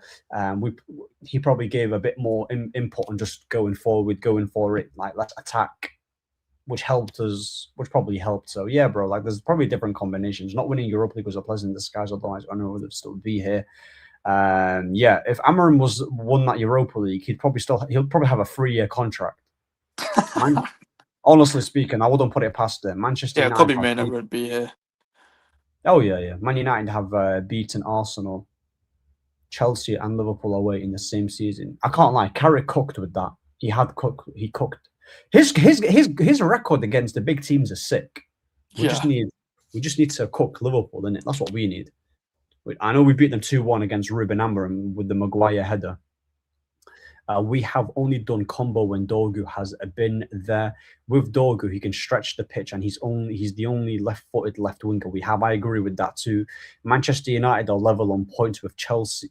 He probably gave a bit more input on just going for it, like let's attack, which helped us, which probably helped. So yeah, bro, like there's probably different combinations. Not winning Europa League was a pleasant disguise, otherwise I know we'd still be here. Yeah, if Amorim won that Europa League, he'll probably have a 3-year contract. Honestly speaking, I wouldn't put it past him. Manchester United Kobbie Mainoo would be here. Oh yeah. Man United have beaten Arsenal, Chelsea, and Liverpool away in the same season. I can't lie. Carrick cooked with that. He cooked. His record against the big teams is sick. We just need to cook Liverpool, innit? That's what we need. I know we beat them 2-1 against Ruben Amorim with the Maguire header. We have only done combo when Dorgu has been there. With Dorgu, he can stretch the pitch, and he's the only left-footed left winger we have. I agree with that too. Manchester United are level on points with Chelsea.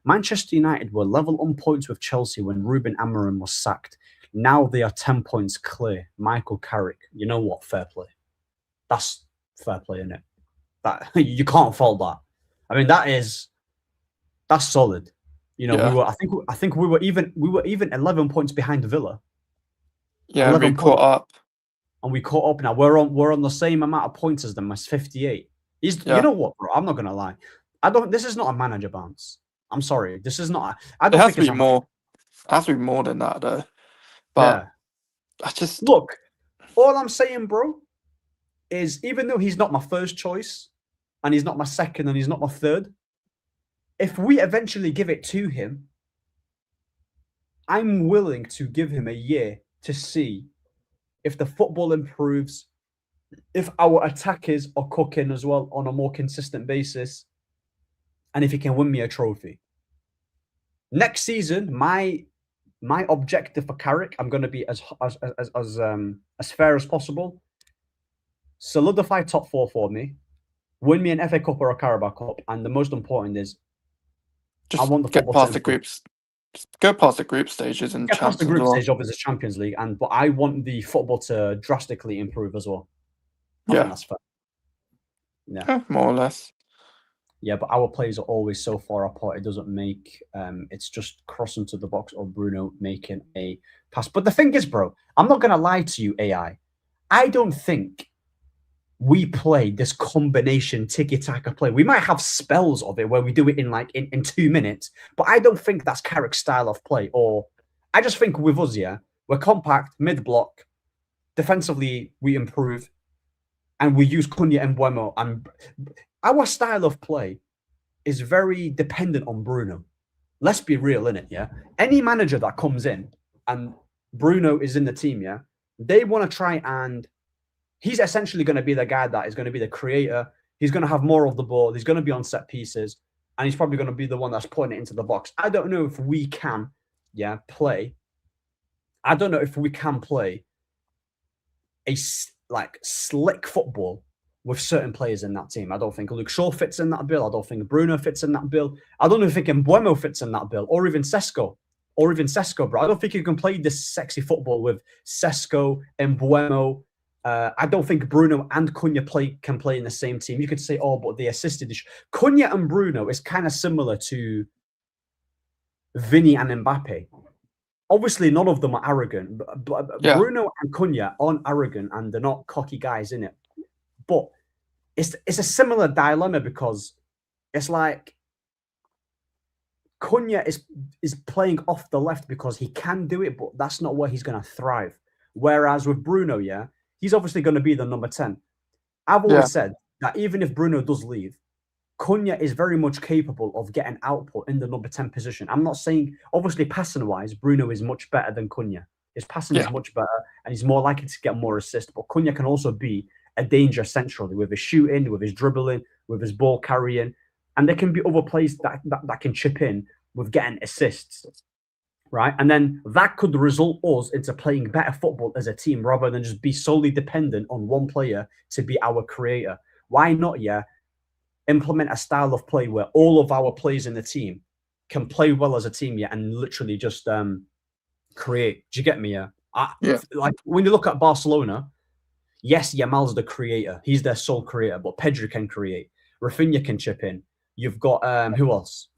Manchester United were level on points with Chelsea when Ruben Amorim was sacked. Now they are 10 points clear. Michael Carrick, you know what? Fair play. That's fair play, innit? That you can't fault that. I mean, that's solid. We were. I think we were even 11 points behind Villa. Yeah, we caught up, and we caught up. Now we're on the same amount of points as them, as 58. You know what, bro? I'm not gonna lie. This is not a manager bounce. I'm sorry. This is not. It has to be more. It has to be more than that, though. But I just look. All I'm saying, bro, is even though he's not my first choice, and he's not my second, and he's not my third. If we eventually give it to him, I'm willing to give him a year to see if the football improves, if our attackers are cooking as well on a more consistent basis, and if he can win me a trophy. Next season, my objective for Carrick, I'm going to be as fair as possible. Solidify top 4 for me, win me an FA Cup or a Carabao Cup, and the most important is I want the get past the groups. Just go past the group stages and get past the group stage of the Champions League, but I want the football to drastically improve as well. I think that's fair. Yeah, more or less. Yeah, but our players are always so far apart. It doesn't make it's just crossing to the box or Bruno making a pass. But the thing is, bro, I'm not gonna lie to you, AI. I don't think we play this combination tiki-taka play. We might have spells of it where we do it in 2 minutes, but I don't think that's Carrick's style of play. Or I just think with us, we're compact, mid-block, defensively we improve, and we use Cunha and Mbeumo. And our style of play is very dependent on Bruno. let's be real, innit, yeah? Any manager that comes in and Bruno is in the team, yeah, they want to try and he's essentially going to be the guy that is going to be the creator. He's going to have more of the ball. He's going to be on set pieces, and he's probably going to be the one that's putting it into the box. I don't know if we can, play. I don't know if we can play a slick football with certain players in that team. I don't think Luke Shaw fits in that bill. I don't think Bruno fits in that bill. I don't even think Mbuemo fits in that bill, or even Sesko. Bro. I don't think you can play this sexy football with Sesko and Mbuemo. I don't think Bruno and Cunha can play in the same team. You could say, oh, but they assisted. Cunha and Bruno is kind of similar to Vinny and Mbappe. Obviously, none of them are arrogant. But Yeah. Bruno and Cunha aren't arrogant, and they're not cocky guys in it. But it's a similar dilemma, because it's like Cunha is playing off the left because he can do it, but that's not where he's going to thrive. Whereas with Bruno, he's obviously going to be the number 10. I've always said that even if Bruno does leave, Cunha is very much capable of getting output in the number 10 position. I'm not saying, obviously, passing-wise, Bruno is much better than Cunha. His passing is much better, and he's more likely to get more assists. But Cunha can also be a danger centrally with his shooting, with his dribbling, with his ball carrying. And there can be other players that can chip in with getting assists. Right, and then that could result us into playing better football as a team rather than just be solely dependent on one player to be our creator. Why not, implement a style of play where all of our players in the team can play well as a team, and literally just create. Do you get me? Like when you look at Barcelona, yes, Yamal's the creator. He's their sole creator, but Pedri can create. Rafinha can chip in. You've got who else?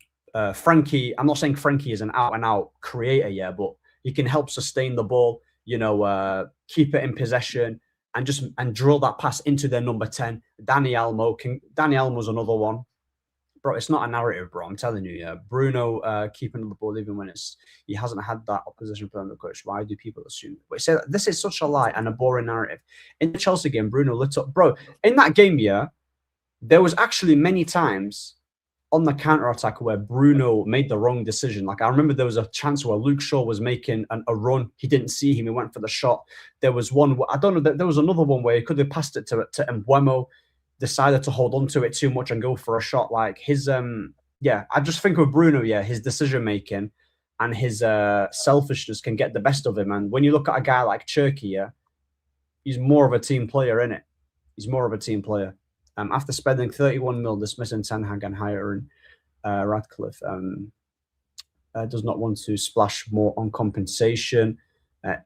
Frankie. I'm not saying Frankie is an out-and-out creator, but he can help sustain the ball, keep it in possession and drill that pass into their number 10. Dani Almo's another one. Bro, it's not a narrative, bro. I'm telling you, Bruno keeping the ball even when he hasn't had that opposition player on the coach. Why do people assume? But say this is such a lie and a boring narrative. In the Chelsea game, Bruno lit up. Bro, in that game, there was actually many times on the counter-attack where Bruno made the wrong decision. Like, I remember there was a chance where Luke Shaw was making a run. He didn't see him. He went for the shot. There was one, I don't know, there was another one where he could have passed it to Mbuemo, decided to hold on to it too much and go for a shot. Like his, I just think with Bruno, his decision-making and his selfishness can get the best of him. And when you look at a guy like Cherki, he's more of a team player, innit? He's more of a team player. After spending 31 mil dismissing Ten Hag and hiring Radcliffe, does not want to splash more on compensation.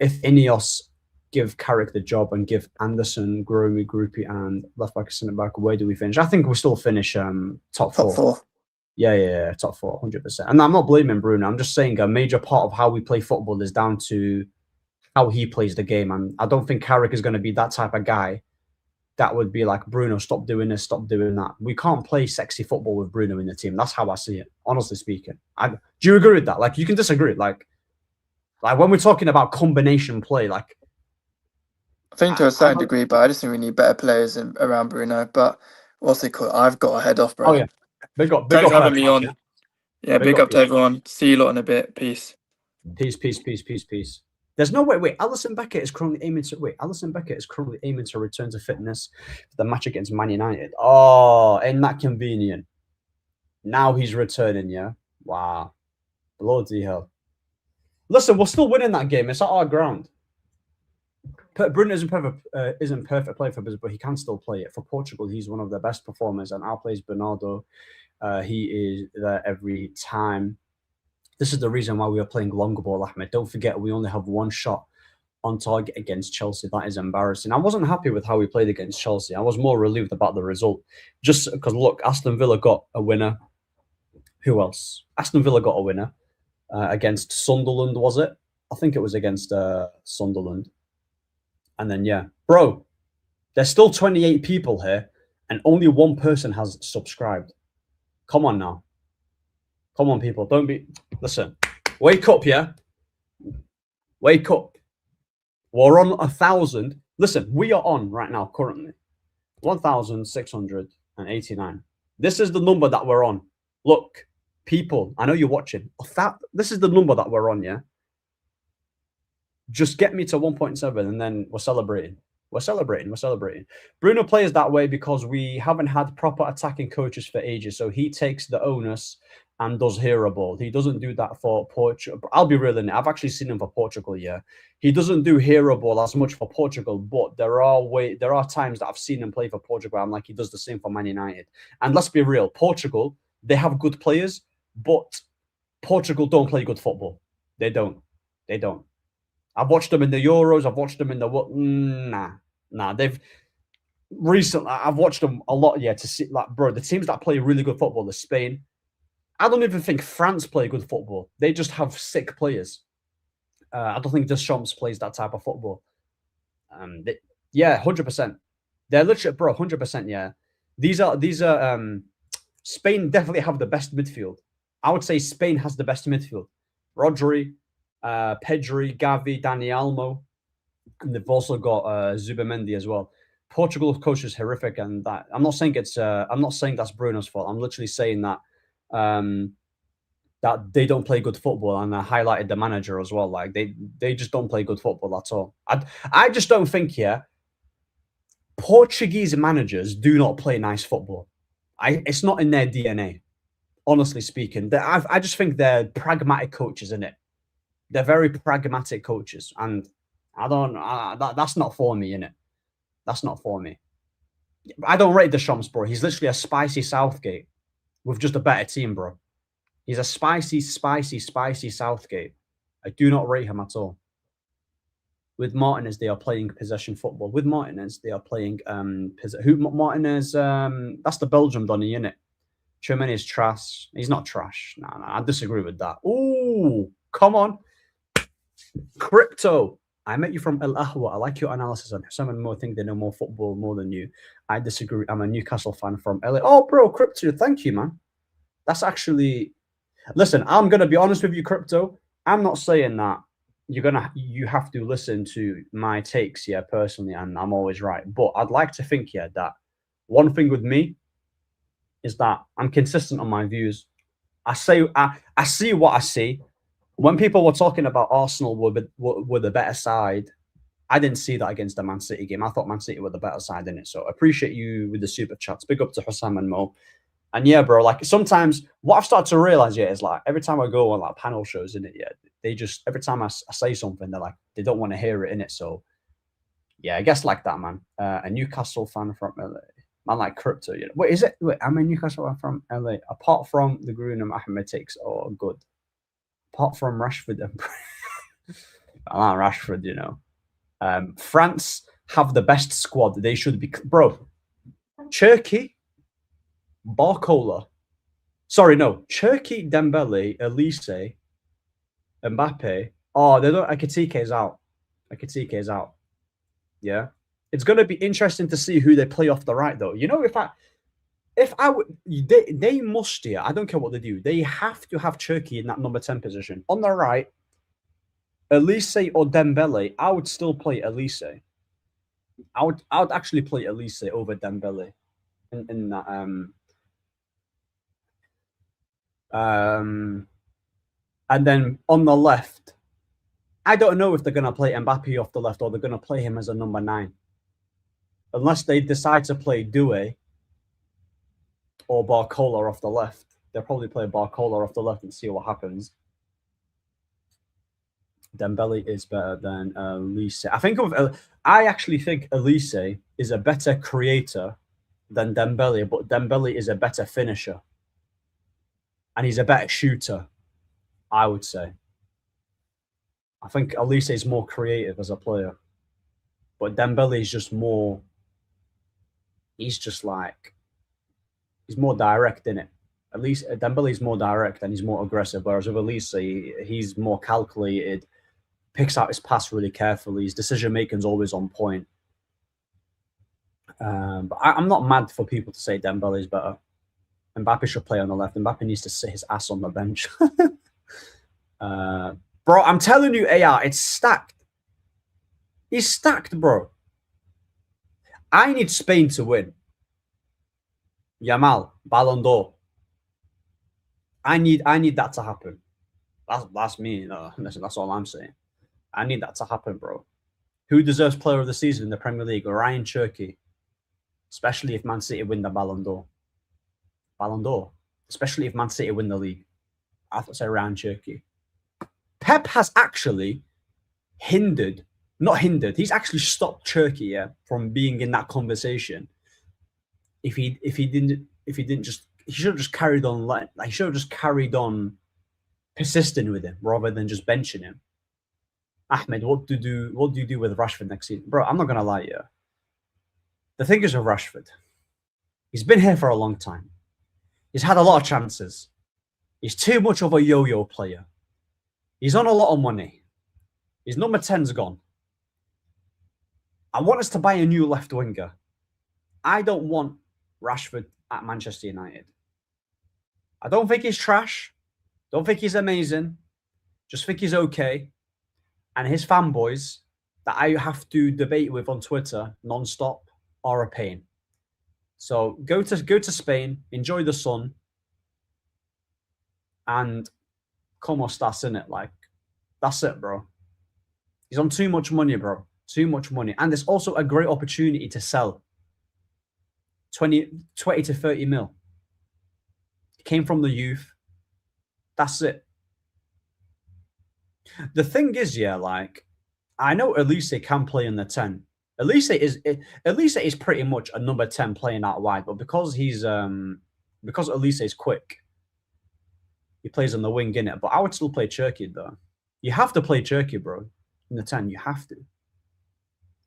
If Ineos give Carrick the job and give Anderson, Groupie, and left back, centre back, where do we finish? I think we'll still finish top four. Yeah, top four, 100%. And I'm not blaming Bruno. I'm just saying a major part of how we play football is down to how he plays the game. And I don't think Carrick is going to be that type of guy that would be like, Bruno, stop doing this, stop doing that. We can't play sexy football with Bruno in the team. That's how I see it, honestly speaking. Do you agree with that? Like, you can disagree. Like when we're talking about combination play, like, I think to a certain degree, but I just think we need better players around Bruno. But what's it called? I've got to head off, bro. Oh, yeah. Big up having me on. Yeah, big up to everyone. See you lot in a bit. Peace. Peace. There's no way. Wait, Alisson Becker is currently aiming to return to fitness for the match against Man United. Oh, ain't that convenient? Now he's returning, yeah? Wow. Bloody hell. Listen, we're still winning that game. It's at our ground. Bruno isn't perfect play for business, but he can still play it. For Portugal, he's one of their best performers, and our plays Bernardo. He is there every time. This is the reason why we are playing longer ball, Ahmed. Don't forget, we only have one shot on target against Chelsea. That is embarrassing. I wasn't happy with how we played against Chelsea. I was more relieved about the result. Just because, look, Aston Villa got a winner. Who else? Aston Villa got a winner against Sunderland, was it? I think it was against Sunderland. And then, bro, there's still 28 people here and only one person has subscribed. Come on now. Come on, people. Listen, wake up, yeah? Wake up. We're on 1,000. Listen, we are on right now, currently, 1,689. This is the number that we're on. Look, people, I know you're watching. This is the number that we're on, yeah? Just get me to 1.7 and then we're celebrating. We're celebrating. Bruno plays that way because we haven't had proper attacking coaches for ages. So he takes the onus and does hero ball. He doesn't do that for Portugal. I'll be real in it. I've actually seen him for Portugal, yeah. He doesn't do hero ball as much for Portugal, but there are times that I've seen him play for Portugal. I'm like, he does the same for Man United. And let's be real, Portugal, they have good players, but Portugal don't play good football. They don't. I've watched them in the Euros. I've watched them in the nah. They've recently. I've watched them a lot. Yeah, to see like, bro, the teams that play really good football is Spain. I don't even think France play good football. They just have sick players. I don't think Deschamps plays that type of football. 100%. They're literally, bro, 100%. Yeah, these are. Spain definitely have the best midfield. I would say Spain has the best midfield. Rodri, Pedri, Gavi, Dani Olmo, and they've also got Tchouameni as well. Portugal's coach is horrific, and that I'm not saying that's Bruno's fault. I'm literally saying that that they don't play good football, and I highlighted the manager as well. Like they just don't play good football at all. I just don't think Portuguese managers do not play nice football. It's not in their DNA. Honestly speaking, I just think they're pragmatic coaches in it. They're very pragmatic coaches, and I don't. That's not for me, innit? That's not for me. I don't rate Deschamps, bro. He's literally a spicy Southgate with just a better team, bro. He's a spicy Southgate. I do not rate him at all. With Martinez, they are playing possession football. With Martinez, they are playing Martinez? That's the Belgium Donny, innit? Tchouameni is trash. He's not trash. No, I disagree with that. Ooh, come on. Crypto. I met you from El Ahwa. I like your analysis on some more think they know more football more than you. I disagree. I'm a Newcastle fan from LA. Oh, bro, Crypto. Thank you, man. That's actually... Listen, I'm going to be honest with you, Crypto. I'm not saying that you have to listen to my takes, yeah, personally, and I'm always right. But I'd like to think, yeah, that one thing with me is that I'm consistent on my views. I see what I see. When people were talking about Arsenal were the better side, I didn't see that against the Man City game. I thought Man City were the better side in it. So I appreciate you with the super chats. Big up to Hussam and Mo. And yeah, bro, like sometimes what I've started to realize, yeah, is like every time I go on like panel shows in it, yeah, they just every time I say something, they're like they don't want to hear it in it. So yeah, I guess like that, man. A Newcastle fan from LA. Man, like Crypto, you know. Wait, is it? Wait, I'm a Newcastle fan from LA. Apart from the Grunham Ahmed takes, oh, good. Apart from Rashford, I like Rashford, you know. France have the best squad. They should be, bro. Turkey, Barcola. Sorry, no. Turkey, Dembele, Elise, Mbappe. Oh, they don't. Ekitike is out. Ekitike is out. Yeah. It's going to be interesting to see who they play off the right, though. You know, they must here. I don't care what they do. They have to have Turkey in that number 10 position. On the right, Elise or Dembele, I would still play Elise. I would actually play Elise over Dembele in that and then on the left, I don't know if they're going to play Mbappe off the left or they're going to play him as a number 9. Unless they decide to play Doué or Barcola off the left. They'll probably play Barcola off the left and see what happens. Dembele is better than Elise. I actually think Elise is a better creator than Dembele, but Dembele is a better finisher. And he's a better shooter, I would say. I think Elise is more creative as a player. But Dembele is just more... He's just like... He's more direct, in it. At least Dembele is more direct and he's more aggressive, whereas with Elise, he's more calculated, picks out his pass really carefully. His decision-making is always on point. But I'm not mad for people to say Dembele is better. Mbappe should play on the left. Mbappe needs to sit his ass on the bench. Bro, I'm telling you, AR, it's stacked. He's stacked, bro. I need Spain to win. Yamal, Ballon d'Or. I need that to happen. That's me. Listen, that's all I'm saying. I need that to happen, bro. Who deserves Player of the Season in the Premier League? Ryan Cherky, especially if Man City win the Ballon d'Or. Ballon d'Or, especially if Man City win the league. I thought say Ryan Cherky. Pep has actually not hindered. He's actually stopped Cherky, from being in that conversation. If he didn't just, he should have just carried on. Like he should have just carried on persisting with him rather than just benching him. Ahmed, what do you do with Rashford next season? Bro, I'm not going to lie to you. The thing is with Rashford, he's been here for a long time. He's had a lot of chances. He's too much of a yo-yo player. He's on a lot of money. His number 10's gone. I want us to buy a new left winger. I don't want Rashford at Manchester United. I don't think he's trash. Don't think he's amazing. Just think he's okay. And his fanboys that I have to debate with on Twitter non-stop are a pain. So go to Spain, enjoy the sun, and como estás in it? Like, that's it, bro. He's on too much money, bro. Too much money. And there's also a great opportunity to sell. 20 to 30 mil. He came from the youth. That's it. The thing is, like, I know Elise can play in the 10. Elise is pretty much a number 10 playing out wide, but because Elise is quick, he plays on the wing, innit? But I would still play Cherky, though. You have to play Cherky, bro, in the 10. You have to.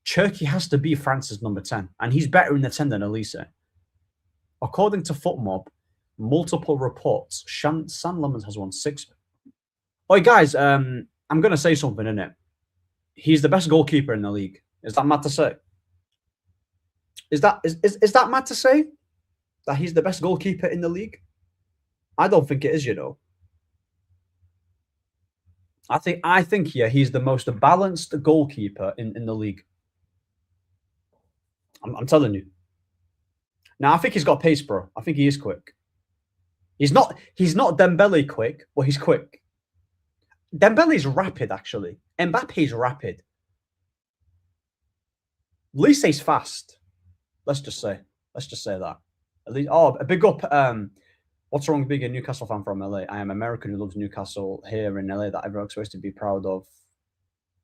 Cherky has to be France's number 10, and he's better in the 10 than Elise. According to FootMob, multiple reports, San Lemons has won 6. Oi, guys, I'm going to say something, innit? He's the best goalkeeper in the league. Is that mad to say? Is that mad to say? That he's the best goalkeeper in the league? I don't think it is, you know. I think he's the most balanced goalkeeper in the league. I'm telling you. Now, I think he's got pace, bro. I think he is quick. He's not Dembele quick, but he's quick. Dembele's rapid, actually. Mbappe's rapid. Lise's fast. Let's just say that. At least, a big up. What's wrong with being a Newcastle fan from LA? I am American who loves Newcastle here in LA that everyone's supposed to be proud of.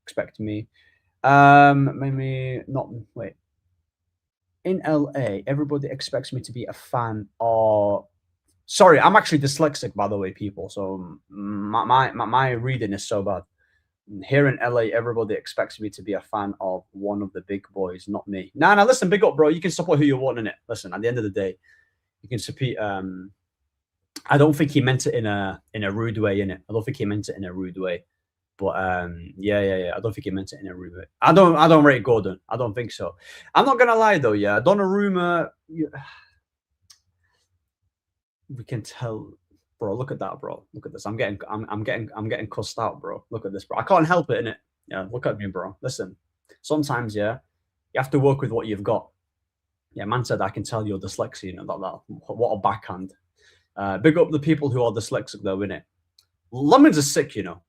Expect me. Maybe not. Wait. In LA, everybody expects me to be a fan of. Sorry, I'm actually dyslexic, by the way, people. So my reading is so bad. Here in LA, everybody expects me to be a fan of one of the big boys, not me. Nah, listen, big up, bro. You can support who you want in it. Listen, at the end of the day, you can support. I don't think he meant it in a rude way, innit? I don't think he meant it in a rude way. But yeah. I don't think he meant it in a rude way. I don't rate Gordon. I don't think so. I'm not gonna lie though, yeah. Donnarumma, we can tell, bro. Look at that, bro. Look at this. I'm getting cussed out, bro. Look at this, bro. I can't help it, innit? Yeah, look at me, bro. Listen, sometimes, yeah, you have to work with what you've got. Yeah, man said I can tell you're dyslexic, you know, that what a backhand. Big up the people who are dyslexic though, innit? Lemons is sick, you know.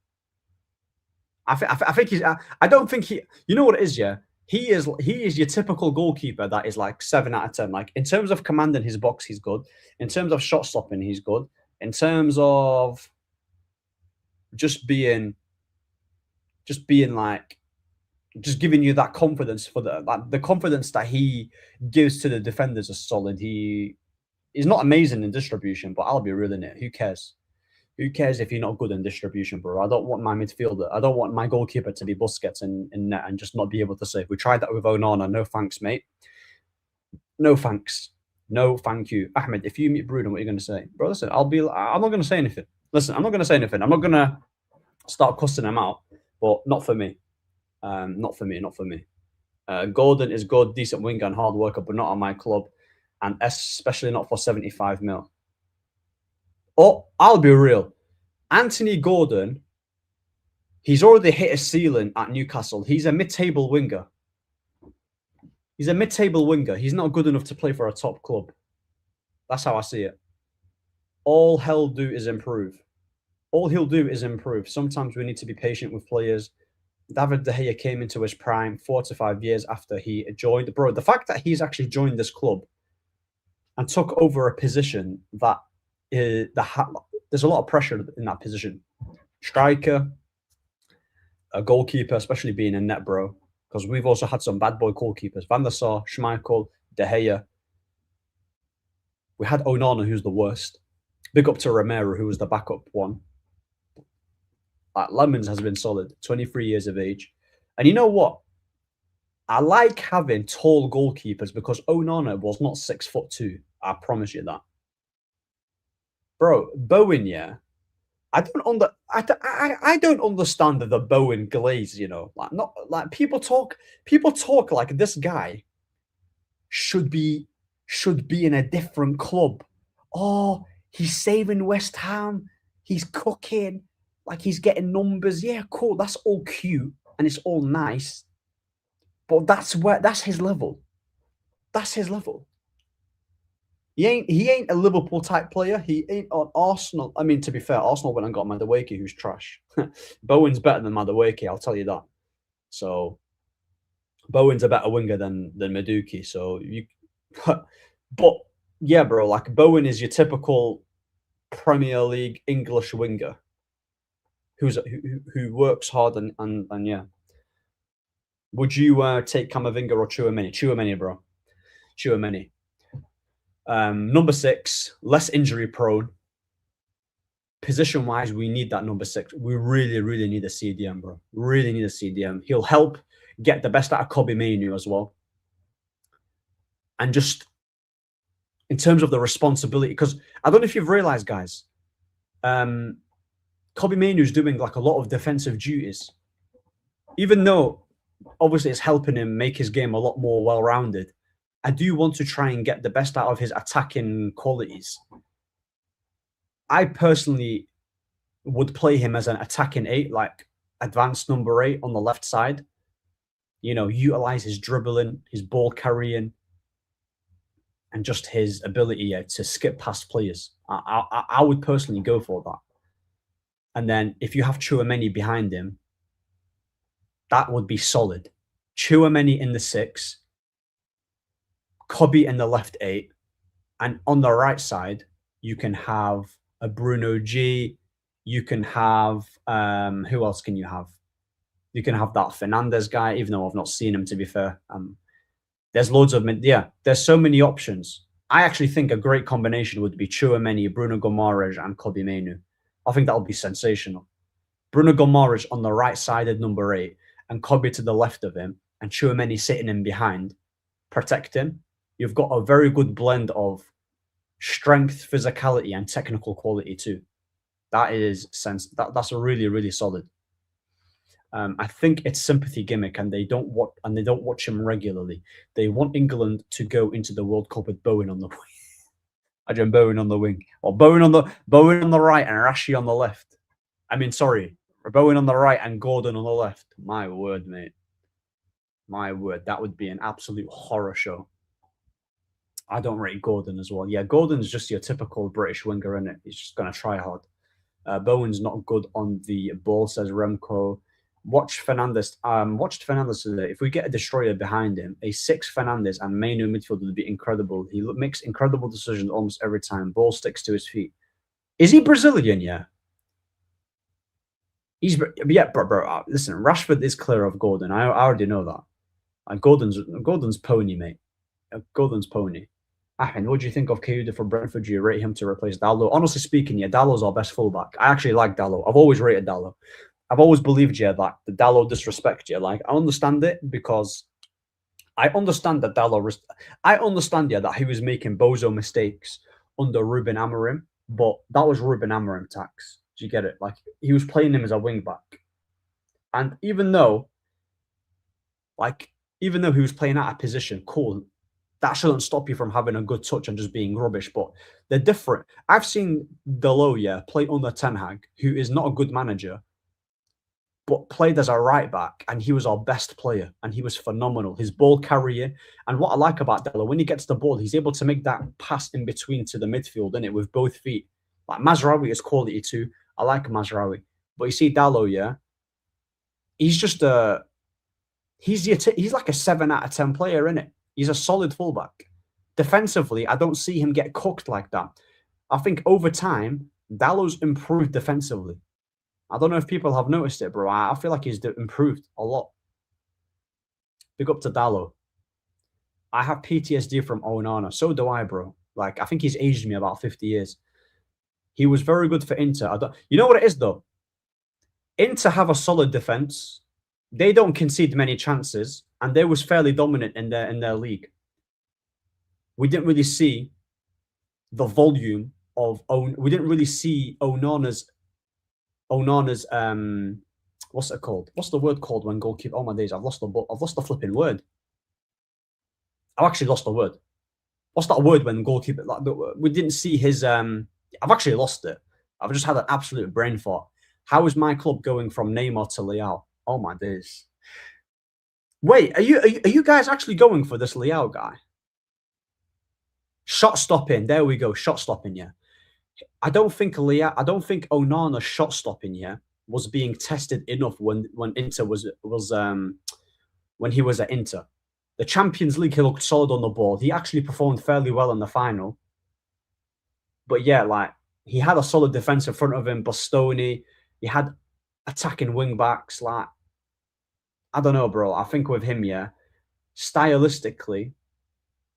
I think he's. I don't think he. You know what it is, yeah. He is your typical goalkeeper that is like 7 out of 10. Like in terms of commanding his box, he's good. In terms of shot stopping, he's good. In terms of just being like, just giving you that confidence for the confidence that he gives to the defenders is solid. He's not amazing in distribution, but I'll be real in it. Who cares? Who cares if you're not good in distribution, bro? I don't want my midfielder. I don't want my goalkeeper to be Busquets in net and just not be able to save. We tried that with Onana. No thanks, mate. No thanks. No thank you. Ahmed, if you meet Bruno, what are you going to say? Bro, listen, I'm not going to say anything. Listen, I'm not going to say anything. I'm not going to start cussing him out, but not for me. Not for me. Gordon is good, decent winger and hard worker, but not on my club. And especially not for 75 mil. Oh, I'll be real. Anthony Gordon, he's already hit a ceiling at Newcastle. He's a mid-table winger. He's not good enough to play for a top club. That's how I see it. all he'll do is improve. All he'll do is improve. Sometimes we need to be patient with players. David De Gea came into his prime 4 to 5 years after he joined. Bro, the fact that he's actually joined this club and took over a position that there's a lot of pressure in that position. Striker, a goalkeeper, especially being in net, bro. Because we've also had some bad boy goalkeepers. Van der Sar, Schmeichel, De Gea. We had Onana, who's the worst. Big up to Romero, who was the backup one. Lemons has been solid, 23 years of age. And you know what? I like having tall goalkeepers because Onana was not 6'2". I promise you that. Bro, Bowen, yeah. I don't understand the Bowen glaze, you know. Like people talk like this guy should be in a different club. Oh, he's saving West Ham. He's cooking. Like he's getting numbers. Yeah, cool. That's all cute and it's all nice. But that's his level. That's his level. He ain't a Liverpool type player. He ain't on Arsenal. I mean, to be fair, Arsenal went and got Madueke, who's trash. Bowen's better than Madueke, I'll tell you that. So Bowen's a better winger than Madueke. So but yeah, bro, like Bowen is your typical Premier League English winger who works hard and yeah. Would you take Camavinga or Tchouameni? Tchouameni, bro. Tchouameni. Number 6, less injury prone. Position wise, we need that number 6. We really need a CDM, bro. Really need a CDM. He'll help get the best out of Casemiro as well. And just in terms of the responsibility, because I don't know if you've realized, guys, Casemiro doing like a lot of defensive duties, even though obviously it's helping him make his game a lot more well-rounded. I do want to try and get the best out of his attacking qualities. I personally would play him as an attacking 8, like advanced number 8 on the left side. You know, utilize his dribbling, his ball carrying, and just his ability to skip past players. I would personally go for that. And then if you have Tchouameni behind him, that would be solid. Tchouameni in the 6, Kobe in the left 8, and on the right side, you can have a Bruno G. You can have who else can you have? You can have that Fernandez guy, even though I've not seen him, to be fair. There's loads of there's so many options. I actually think a great combination would be Tchouameni, Bruno Guimaraes, and Kobe Mainoo. I think that would be sensational. Bruno Guimaraes on the right side at number 8, and Kobe to the left of him, and Tchouameni sitting in behind, protecting. You've got a very good blend of strength, physicality, and technical quality too. That is that's a really solid. I think it's sympathy gimmick, and they don't watch him regularly. They want England to go into the World Cup with Bowen on the wing. Imagine Bowen on the wing, or Bowen on the right and Rashi on the left. I mean, sorry, Bowen on the right and Gordon on the left. My word, mate. My word, that would be an absolute horror show. I don't rate Gordon as well. Yeah, Gordon's just your typical British winger, isn't it? He's just going to try hard. Bowen's not good on the ball, says Remco. Watched Fernandez today. If we get a destroyer behind him, a 6 Fernandez and Mainoo midfield would be incredible. He makes incredible decisions almost every time. Ball sticks to his feet. Is he Brazilian? Yeah. Bro. Listen, Rashford is clear of Gordon. I already know that. Gordon's pony, mate. Gordon's pony. Ahmed, what do you think of Kayuda for Brentford? Do you rate him to replace Dallo? Honestly speaking, yeah, Dallo's our best fullback. I actually like Dallo. I've always rated Dallo. I've always believed, yeah, that the Dallo disrespect, yeah. Like, I understand it because I understand that I understand, yeah, that he was making bozo mistakes under Ruben Amorim, but that was Ruben Amorim tax. Do you get it? Like, he was playing him as a wing back. And even though he was playing out of position, cool, that shouldn't stop you from having a good touch and just being rubbish. But they're different. I've seen Dalot, yeah, play under Ten Hag, who is not a good manager, but played as a right back, and he was our best player, and he was phenomenal. His ball carrying, and what I like about Dalot, when he gets the ball, he's able to make that pass in between to the midfield, innit, with both feet. Like Mazraoui is quality too. I like Mazraoui. But you see Dalot, yeah, he's just he's like a 7 out of 10 player, innit? He's a solid fullback. Defensively, I don't see him get cooked like that. I think over time, Dalot's improved defensively. I don't know if people have noticed it, bro. I feel like he's improved a lot. Big up to Dalot. I have PTSD from Onana. So do I, bro. Like, I think he's aged me about 50 years. He was very good for Inter. You know what it is, though? Inter have a solid defense. They don't concede many chances, and they was fairly dominant in their league. We didn't really see the volume of we didn't really see Onana's what's it called? What's the word called when goalkeeper? Oh my days, I've lost the flipping word. I've actually lost the word. What's that word when goalkeeper? Like, we didn't see his. I've actually lost it. I've just had an absolute brain fart. How is my club going from Neymar to Leao? Oh my days. Wait, are you guys actually going for this Leao guy? Shot stopping. There we go. Shot stopping. Yeah. I don't think Onana's shot stopping, yeah, was being tested enough when Inter when he was at Inter. The Champions League, he looked solid on the ball. He actually performed fairly well in the final. But yeah, like, he had a solid defense in front of him. Bastoni, he had attacking wing backs. Like, I don't know, bro. I think with him, yeah, stylistically,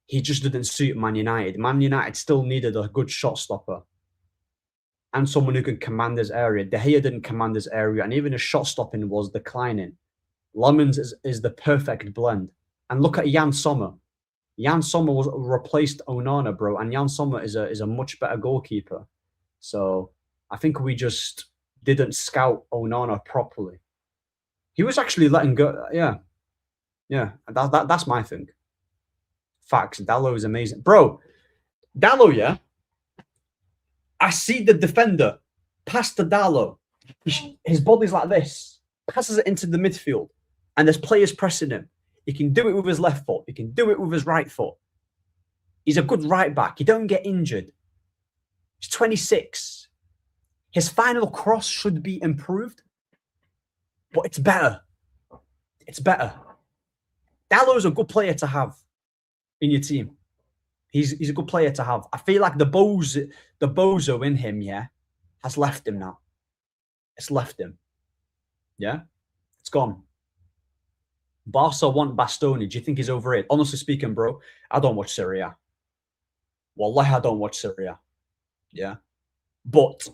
he just didn't suit Man United. Man United still needed a good shot stopper and someone who can command his area. De Gea didn't command his area, and even his shot stopping was declining. Lemons is the perfect blend. And look at Jan Sommer. Jan Sommer was replaced Onana, bro, and Jan Sommer is a much better goalkeeper. So I think we just didn't scout Onana properly. He was actually letting go. Yeah. That's my thing. Facts. Dalot is amazing, bro. Dalot, yeah. I see the defender pass to Dalot. His body's like this. Passes it into the midfield, and there's players pressing him. He can do it with his left foot. He can do it with his right foot. He's a good right back. He don't get injured. He's 26. His final cross should be improved, but it's better. It's better. Dalot's a good player to have in your team. He's a good player to have. I feel like the bozo in him, yeah, has left him now. It's left him. Yeah? It's gone. Barca want Bastoni. Do you think he's overrated? Honestly speaking, bro, I don't watch Serie A. Wallahi, I don't watch Serie A. Yeah? But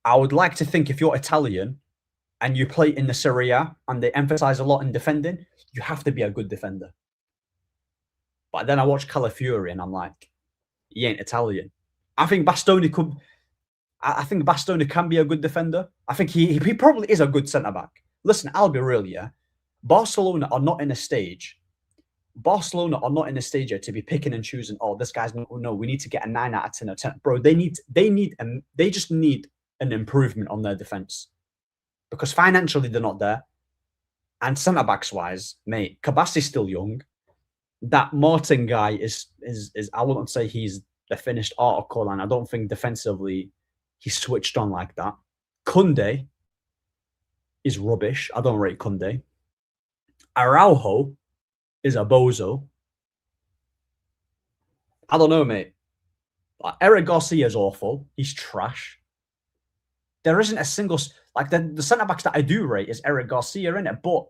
I would like to think if you're Italian and you play in the Serie A and they emphasize a lot in defending, you have to be a good defender. But then I watch Calafiori and I'm like, he ain't Italian. I think Bastoni can be a good defender. I think he probably is a good centre-back. Listen, I'll be real, yeah. Barcelona are not in a stage yet to be picking and choosing. Oh, this guy's no. We need to get a 9 out of 10 or 10. Bro, they just need an improvement on their defense because financially they're not there, and centre backs wise, mate, Kabasi's still young. That Martin guy is I wouldn't say he's the finished article, and I don't think defensively he's switched on like that. Koundé is rubbish. I don't rate Koundé. Araujo is a bozo. I don't know, mate. Like, Eric Garcia is awful. He's trash. There isn't a single... Like, the centre-backs that I do rate is Eric Garcia, in it. But,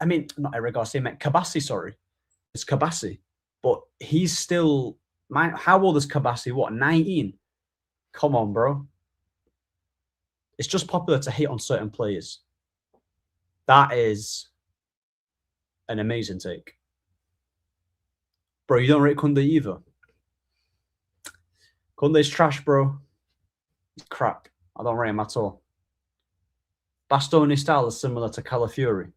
I mean, not Eric Garcia, mate. Kabasi, sorry. It's Kabasi. But he's still... How old is Kabasi? What, 19? Come on, bro. It's just popular to hate on certain players. That is an amazing take. Bro, you don't rate Koundé either. Koundé's trash, bro. He's crap. I don't rate him at all. Bastoni's style is similar to Calafiori.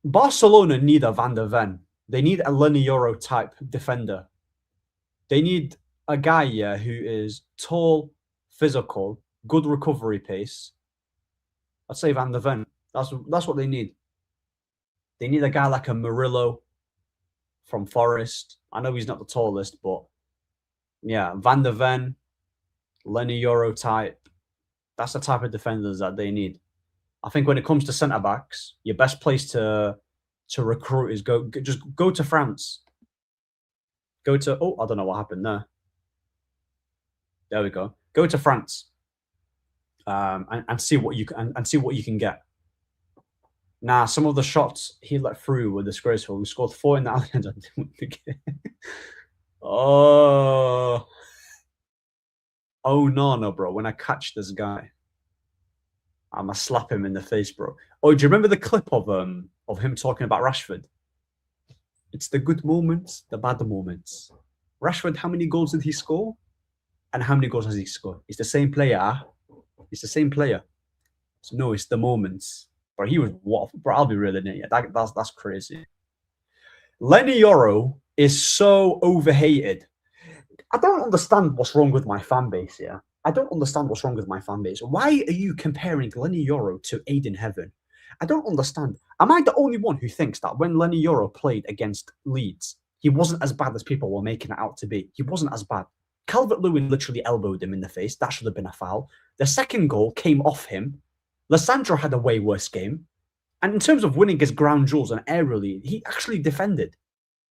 Barcelona need a Van der Ven. They need a Lenioro type defender. They need a guy here who is tall, physical, good recovery pace. I'd say Van der Ven. That's what they need. They need a guy like a Murillo from Forest. I know he's not the tallest, but Yeah, Van der Ven, Lenny Euro type. That's the type of defenders that they need. I think when it comes to centre backs, your best place to recruit is just go to France. Go to I don't know what happened there. There we go. Go to France, and see what you can and see what you can get. Nah, some of the shots he let through were disgraceful. We scored 4 in the Allianz. Oh no, bro! When I catch this guy, I'ma slap him in the face, bro. Oh, do you remember the clip of him talking about Rashford? It's the good moments, the bad moments. Rashford, how many goals did he score? And how many goals has he scored? It's the same player. It's the same player. So no, it's the moments. But he was what? Bro, I'll be real in it. Yeah, that's crazy. Lenny Yoro is so overhated. I don't understand what's wrong with my fan base here. I don't understand what's wrong with my fan base. Why are you comparing Lenny Yoro to Aiden Heaven? I don't understand. Am I the only one who thinks that when Lenny Yoro played against Leeds, he wasn't as bad as people were making it out to be? He wasn't as bad. Calvert-Lewin literally elbowed him in the face. That should have been a foul. The second goal came off him. Lissandro had a way worse game. And in terms of winning his ground jewels and aerially, he actually defended.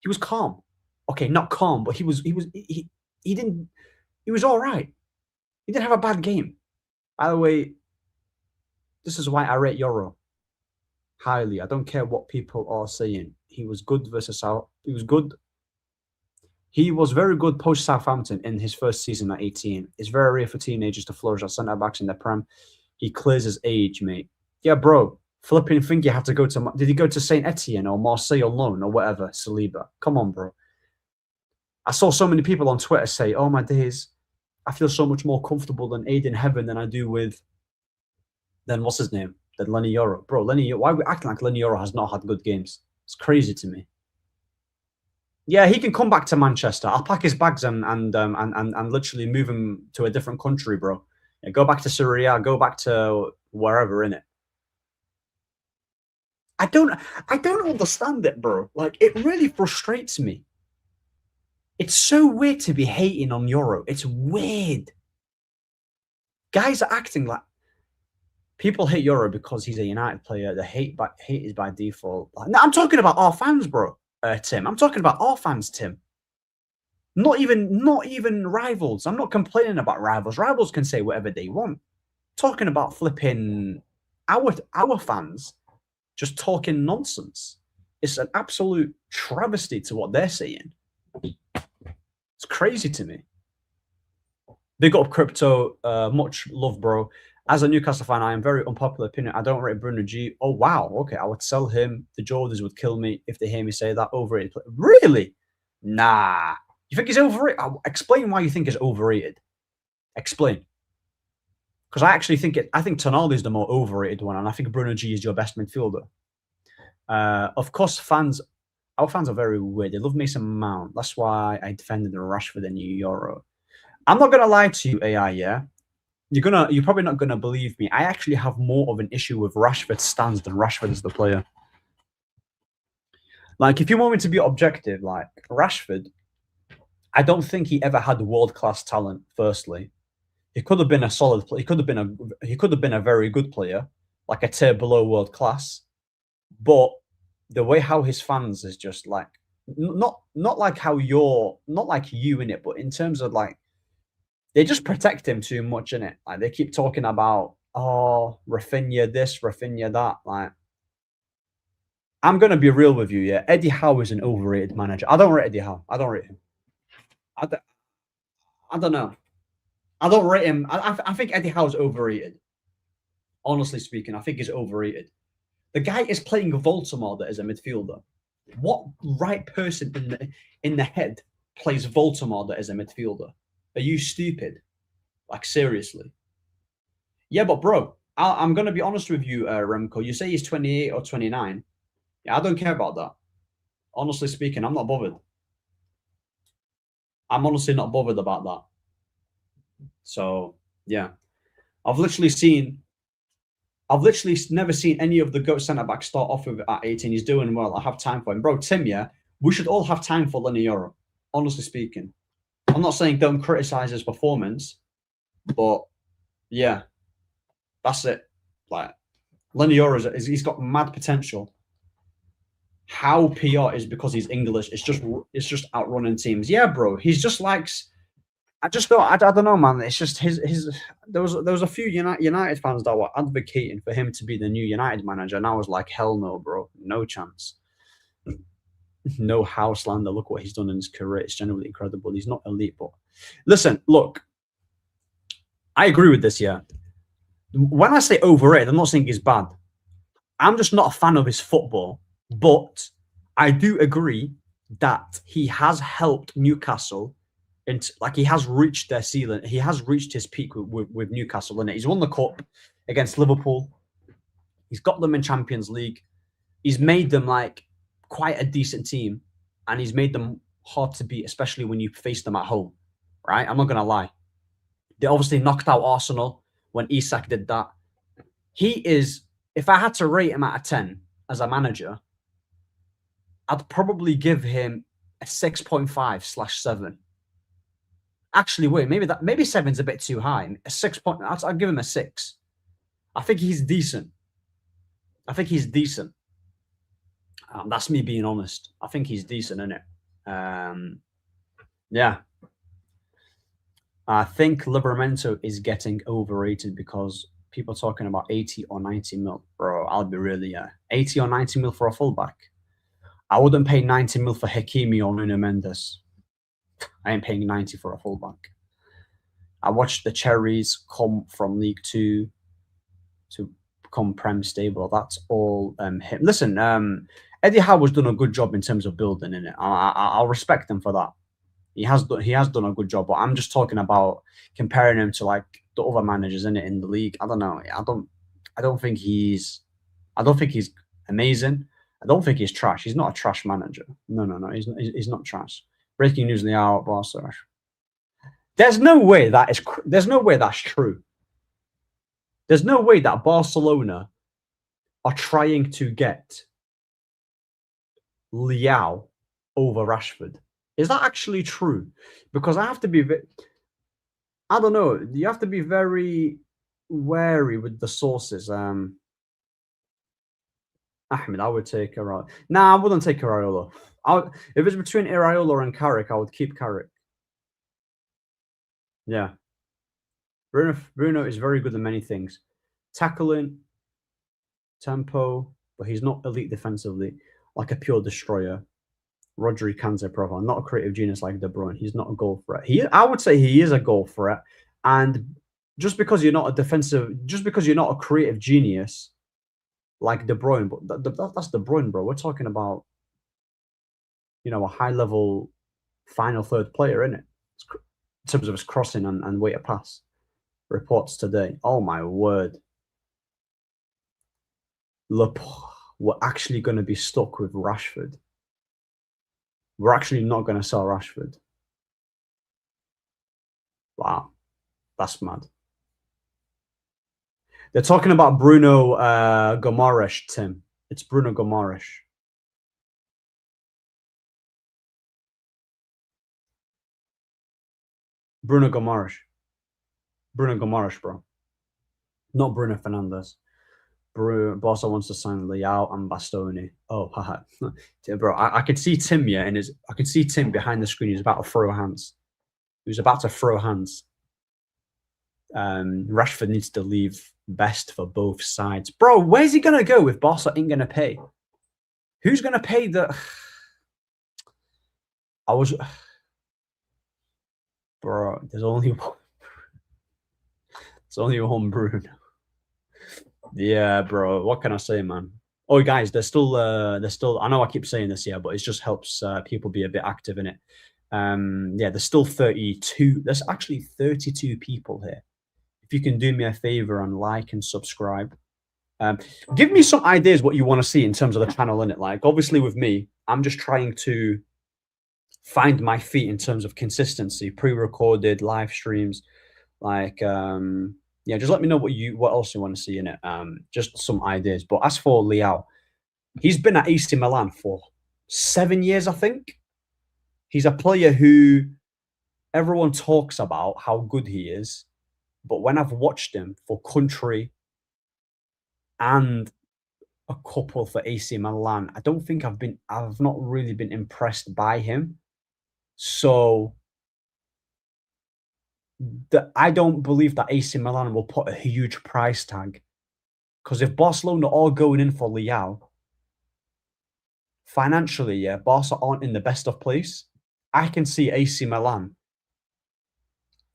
He was calm. Okay, not calm, but he was all right. He didn't have a bad game. By the way, this is why I rate Yoro highly. I don't care what people are saying. He was good versus South. He was good. He was very good post Southampton in his first season at 18. It's very rare for teenagers to flourish as centre backs in the Prem. He clears his age, mate. Yeah, bro. Flipping think you have to go to. Did he go to Saint Etienne or Marseille on loan or whatever? Saliba. Come on, bro. I saw so many people on Twitter say, "Oh my days, I feel so much more comfortable than Aiden Heaven than I do with." Then what's his name? Then Lenny Yoro, bro. Why are we acting like Lenny Yoro has not had good games? It's crazy to me. Yeah, he can come back to Manchester. I'll pack his bags and literally move him to a different country, bro. Yeah, go back to Syria, go back to wherever, innit? I don't understand it, bro. Like, it really frustrates me. It's so weird to be hating on Yoro. It's weird. Guys are acting like people hate Yoro because he's a United player. The hate is by default. No, I'm talking about our fans, bro. Tim. I'm talking about our fans, Tim. Not even rivals. I'm not complaining about rivals. Rivals can say whatever they want. Talking about flipping our fans just talking nonsense. It's an absolute travesty to what they're saying. It's crazy to me. Big up Crypto. Much love, bro. As a Newcastle fan, I am very unpopular opinion. I don't rate Bruno G. Oh, wow. Okay, I would sell him. The Jordans would kill me if they hear me say that. Overrated. Really? Nah. You think he's overrated? Explain why you think he's overrated. Explain. Because I actually think I think Tonali is the more overrated one, and I think Bruno G is your best midfielder. Of course, our fans are very weird. They love Mason Mount. That's why I defended Rashford and Euro. I'm not gonna lie to you, AI. Yeah. You're probably not gonna believe me. I actually have more of an issue with Rashford's stance than Rashford as the player. Like, if you want me to be objective, like Rashford, I don't think he ever had world-class talent. Firstly, he could have been a solid player. He could have been a very good player, like a tier below world class. But the way how his fans is just like not like how you're not like you in it, but in terms of like. They just protect him too much, innit? Like, they keep talking about, oh, Rafinha this, Rafinha that. Like, I'm going to be real with you, yeah? Eddie Howe is an overrated manager. I don't rate Eddie Howe. I don't rate him. I don't know. I don't rate him. I think Eddie Howe is overrated. Honestly speaking, I think he's overrated. The guy is playing Voldemort as a midfielder. What right person in the head plays Voldemort as a midfielder? Are you stupid? Like, seriously? Yeah, but bro, I'm going to be honest with you, Remco. You say he's 28 or 29. Yeah, I don't care about that. Honestly speaking, I'm not bothered. I'm honestly not bothered about that. So, yeah. I've literally never seen any of the GOAT centre-backs start off with at 18. He's doing well. I have time for him. Bro, Tim, yeah, we should all have time for Lenny Yoro. Honestly speaking. I'm not saying don't criticize his performance, but yeah, that's it. Like Leniora he's got mad potential. How PR is because he's English. It's just outrunning teams. Yeah, bro. He's just likes. I just thought I don't know, man. It's just his. There was a few United fans that were advocating for him to be the new United manager, and I was like, hell no, bro, no chance. No Houselander. Look what he's done in his career. It's genuinely incredible. He's not elite, but listen, look, I agree with this. Yeah, when I say overrated, I'm not saying he's bad. I'm just not a fan of his football, but I do agree that he has helped Newcastle. And like he has reached their ceiling, he has reached his peak with Newcastle, and he's won the cup against Liverpool. He's got them in Champions League. He's made them like quite a decent team, and he's made them hard to beat, especially when you face them at home. Right? I'm not gonna lie. They obviously knocked out Arsenal when Isak did that. He is, if I had to rate him out of 10 as a manager, I'd probably give him a 6.5/7. Actually, wait, maybe 7's a bit too high. A 6 point. I'll give him a 6. I think he's decent. That's me being honest. I think he's decent, isn't it? Yeah. I think Livramento is getting overrated because people are talking about 80 or 90 mil. Bro, I'll be really 80 or 90 mil for a fullback. I wouldn't pay 90 mil for Hakimi or Nuno Mendes. I ain't paying 90 for a fullback. I watched the Cherries come from League 2 to become Prem stable. That's all him. Listen, Eddie Howe's done a good job in terms of building in it. I'll respect him for that. He has done a good job, but I'm just talking about comparing him to like the other managers in it in the league. I don't know. I don't think he's amazing. I don't think he's trash. He's not a trash manager. No. He's not trash. Breaking news in the hour at Barca. There's no way that's true. There's no way that Barcelona are trying to get Leao over Rashford. Is that actually true? Because I have to be I don't know. You have to be very wary with the sources. Ahmed, I would take Iraola. Nah, I wouldn't take Iraola. If it's between Iraola and Carrick, I would keep Carrick. Yeah. Bruno is very good at many things. Tackling, tempo, but he's not elite defensively, like a pure destroyer. Rodri Kanze profile, not a creative genius like De Bruyne. He's not a goal threat. I would say he is a goal threat. And just because you're not a creative genius like De Bruyne, but that's De Bruyne, bro. We're talking about, a high-level final third player, isn't it? In terms of his crossing and weight of pass. Reports today. Oh, my word. Look, we're actually going to be stuck with Rashford. We're actually not going to sell Rashford. Wow. That's mad. They're talking about Bruno Gomares, Tim. It's Bruno Gomares. Bruno Gomares, bro. Not Bruno Fernandes. Barca wants to sign Leao and Bastoni. Oh, haha. Bro, I could see Tim, I could see Tim behind the screen. He was about to throw hands. Rashford needs to leave best for both sides. Bro, where's he going to go if Barca ain't going to pay? Who's going to pay the... Bro, there's only one Bruno. Yeah, bro. What can I say, man? Oh, guys, they're still. I know I keep saying this, but it just helps people be a bit active in it. Yeah, there's still 32. There's actually 32 people here. If you can do me a favor and like and subscribe, give me some ideas what you want to see in terms of the channel, in it. Like, obviously, with me, I'm just trying to find my feet in terms of consistency, pre-recorded live streams, like. Yeah, just let me know what else you want to see in it. Just some ideas. But as for Leao, he's been at AC Milan for 7 years, I think. He's a player who everyone talks about how good he is, but when I've watched him for country and a couple for AC Milan, I don't think I've not really been impressed by him. So I don't believe that AC Milan will put a huge price tag. Because if Barcelona are going in for Leao, financially, yeah, Barca aren't in the best of place. I can see AC Milan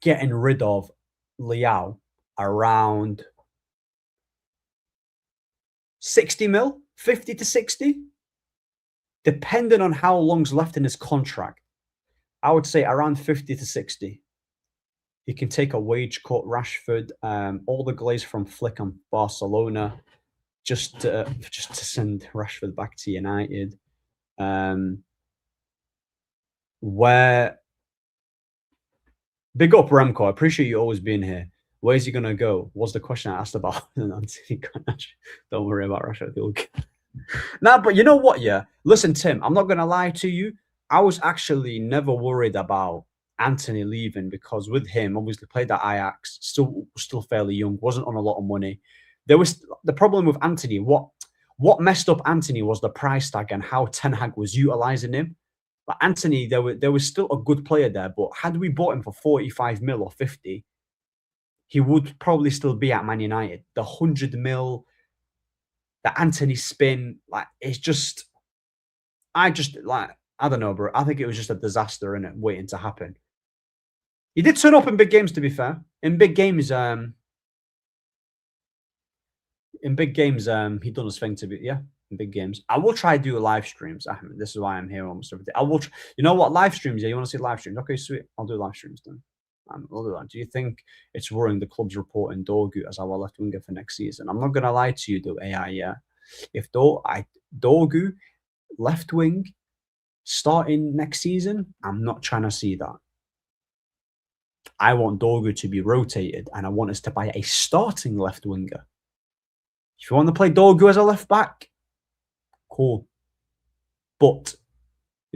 getting rid of Leao around 60 mil, 50 to 60, depending on how long's left in his contract. I would say around 50 to 60. He can take a wage cut, Rashford, all the glaze from Flick on Barcelona, just to send Rashford back to United. Where big up Remco, I appreciate you always being here. Where's he gonna go? Was the question I asked about? Don't worry about Rashford. Nah, but you know what? Yeah, listen, Tim. I'm not gonna lie to you. I was actually never worried about Anthony leaving because with him, obviously played at Ajax, still fairly young, wasn't on a lot of money. There was the problem with Anthony. What messed up Anthony was the price tag and how Ten Hag was utilizing him. But Anthony, there was still a good player there, but had we bought him for 45 mil or 50, he would probably still be at Man United. The 100 mil, the Anthony spin, like it's just, I don't know, bro. I think it was just a disaster in it waiting to happen. He did turn up in big games, to be fair. In big games, he done his thing to be, yeah. In big games, I will try to do live streams. This is why I'm here almost every day. I will. You know what? Live streams. Yeah, you want to see live streams? Okay, sweet. I'll do live streams then. I'll do that. Do you think it's worrying the club's reporting Dorgu as our left winger for next season? I'm not gonna lie to you, though. AI, yeah. If Dorgu left wing starting next season, I'm not trying to see that. I want Dorgu to be rotated, and I want us to buy a starting left winger. If you want to play Dorgu as a left back, cool. But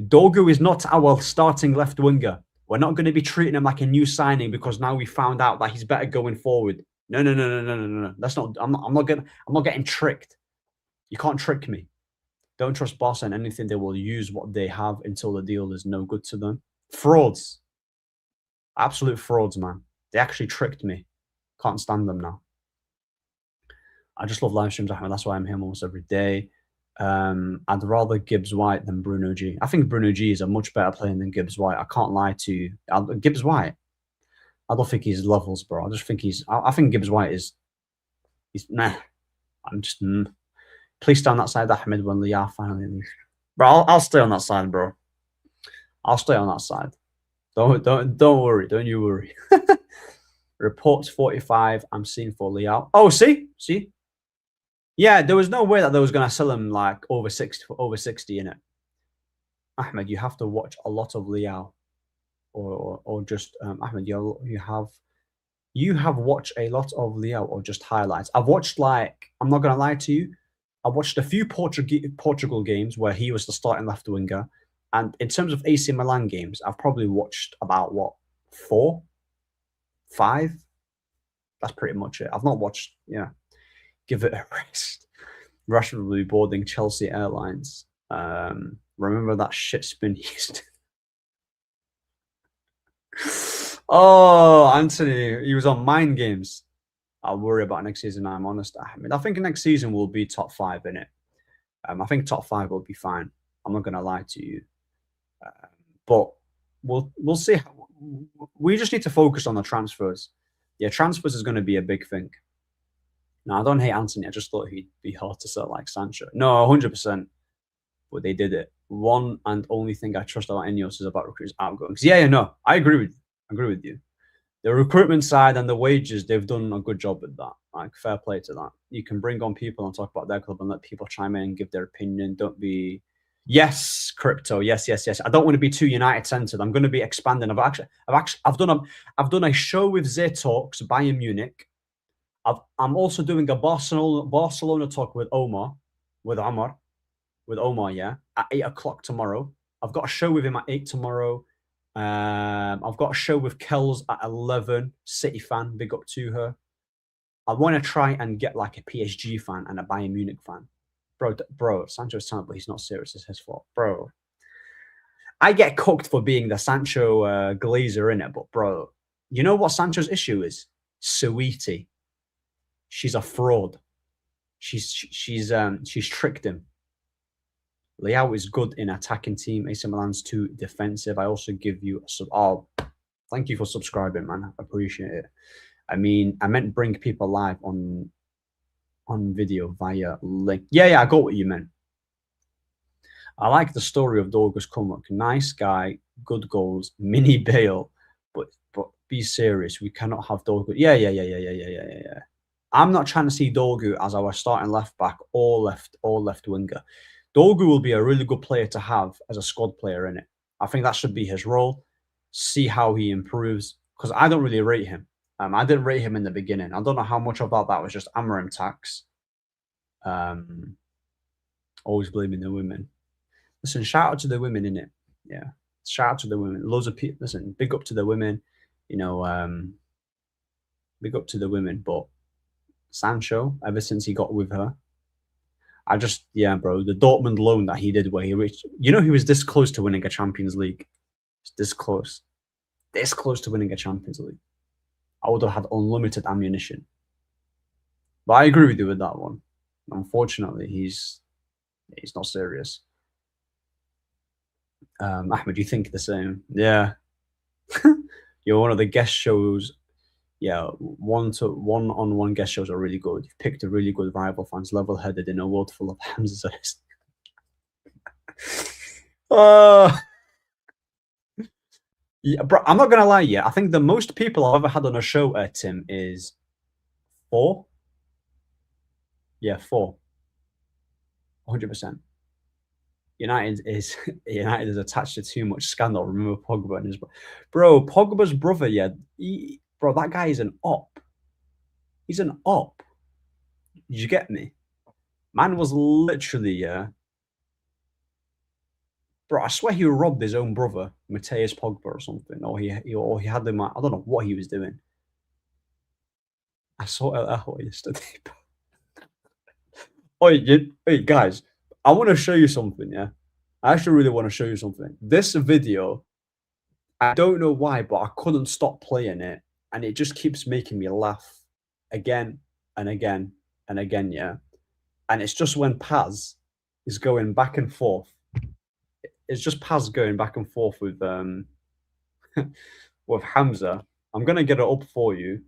Dorgu is not our starting left winger. We're not going to be treating him like a new signing because now we found out that he's better going forward. No. That's not. I'm not getting tricked. You can't trick me. Don't trust Barca and anything. They will use what they have until the deal is no good to them. Frauds. Absolute frauds, man. They actually tricked me. Can't stand them now. I just love live streams, Ahmed. That's why I'm here almost every day. I'd rather Gibbs White than Bruno G. I think Bruno G is a much better player than Gibbs White. I can't lie to you. Gibbs White, I don't think he's levels, bro. I just think I think Gibbs White he's nah. I'm just Please stay on that side, Ahmed, when Leah finally leaves. Bro, I'll stay on that side, bro. I'll stay on that side. Don't worry. Don't you worry. Reports 45. I'm seeing for Leao. Oh, see. Yeah, there was no way that they was gonna sell him like over 60 in it. Ahmed, you have to watch a lot of Leao, or just Ahmed. You have watched a lot of Leao or just highlights. I've watched I'm not gonna lie to you. I watched a few Portugal games where he was the starting left winger, and in terms of AC Milan games, I've probably watched about 4, 5. That's pretty much it. I've not watched. Yeah. Give it a rest. Rashford will be boarding Chelsea Airlines. Remember that shit spin he used to... Oh, Anthony, he was on Mind Games. I'll worry about next season, I'm honest. I think next season will be top 5 in it. I think top 5 will be fine. I'm not going to lie to you. But we'll see. We just need to focus on the transfers. Yeah, transfers is going to be a big thing. No, I don't hate Anthony. I just thought he'd be hard to sell like Sancho. No, 100%. But they did it. One and only thing I trust about Ineos is about recruits outgoings. Yeah, no, I agree with you. The recruitment side and the wages, they've done a good job with that. Like, fair play to that. You can bring on people and talk about their club and let people chime in and give their opinion. Don't be... Yes, crypto. Yes. I don't want to be too United centered. I'm going to be expanding. I've done a show with Z Talks, Bayern Munich. I'm also doing a Barcelona talk with Omar, yeah, at 8 o'clock tomorrow. I've got a show with him at 8 tomorrow. I've got a show with Kells at 11. City fan, big up to her. I want to try and get like a PSG fan and a Bayern Munich fan. Bro, Sancho's talented, but he's not serious. It's his fault. Bro, I get cooked for being the Sancho glazer in it, but bro, you know what Sancho's issue is? Sweetie. She's a fraud. She's tricked him. Leao is good in attacking team. AC Milan's too defensive. I also give you a sub. Oh, thank you for subscribing, man. I appreciate it. I mean, I meant bring people live on video via link. Yeah, I got what you meant. I like the story of Dorgus Kumuk. Nice guy, good goals, mini Bale, but be serious. We cannot have Dorgu. Yeah. I'm not trying to see Dorgu as our starting left back or left winger. Dorgu will be a really good player to have as a squad player in it. I think that should be his role. See how he improves, because I don't really rate him. I didn't rate him in the beginning. I don't know how much of that was just Amorim tax. Always blaming the women. Listen, shout out to the women in it. Yeah, shout out to the women. Loads of people. Listen, big up to the women. You know, big up to the women. But Sancho, ever since he got with her, bro, the Dortmund loan that he did where he reached, he was this close to winning a Champions League. This close to winning a Champions League. I would have had unlimited ammunition. But I agree with you with that one. Unfortunately, he's not serious. Ahmed, you think the same? Yeah. You're one of the guest shows. Yeah, one-on-one guest shows are really good. You've picked a really good rival fans, level-headed in a world full of Hamzas. Yeah, bro, I'm not gonna lie. Yeah, I think the most people I've ever had on a show, Tim, is 4. Yeah, 4. 100%. United is attached to too much scandal. Remember Pogba and his bro. Pogba's brother. Yeah, bro, that guy is an op. He's an op. Did you get me? Man was literally bro. I swear he robbed his own brother, Mateus Pogba, or something, or he had them. I don't know what he was doing. I saw it yesterday. Hey guys. I want to show you something, yeah? I actually really want to show you something. This video, I don't know why, but I couldn't stop playing it. And it just keeps making me laugh again and again and again, yeah? And it's just when Paz is going back and forth. It's just Paz going back and forth with with Hamza. I'm going to get it up for you.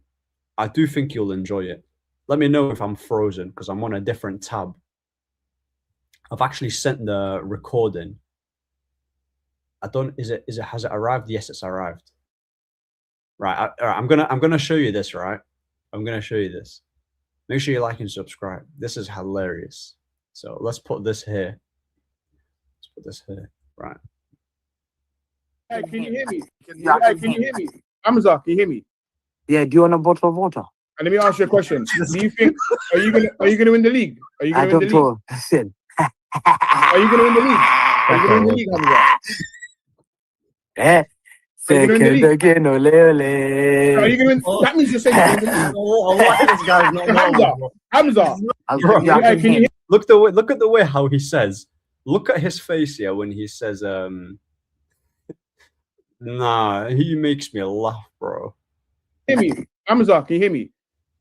I do think you'll enjoy it. Let me know if I'm frozen, because I'm on a different tab. I've actually sent the recording. Has it arrived? Yes, it's arrived. Right. I'm gonna show you this, right? I'm gonna show you this. Make sure you like and subscribe. This is hilarious. So let's put this here. Let's put this here. Right. Hey, can you hear me? Hey, can you hear me? Hamza, can you hear me? Yeah, do you want a bottle of water? And let me ask you a question. Do you think are you gonna win the league? Are you I gonna win don't the league? know. Listen. Are you gonna win the league? Are you gonna win the league, Hamza? Eh? Are you gonna win the league? Second again, ole, ole. Are you gonna win? That means you're saying you're gonna win the league. Oh, this guy's not Hamza. Bro, Yeah, can you hear? look at the way how he says. Look at his face here when he says nah, he makes me laugh, bro. Hear me? Hamza, can you hear me?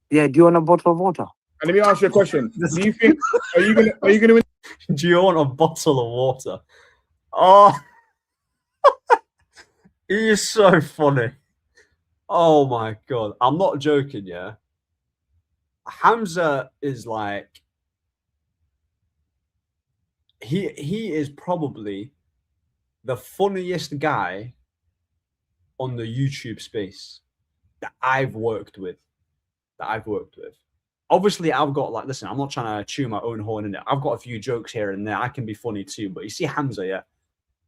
Yeah, do you want a bottle of water? And let me ask you a question. Do you think are you gonna win? Do you want a bottle of water? Oh, he is so funny. Oh my god, I'm not joking. Yeah, Hamza is like he is probably the funniest guy on the YouTube space that I've worked with. Obviously, I've got like, listen, I'm not trying to chew my own horn in it. I've got a few jokes here and there. I can be funny too. But you see Hamza, yeah,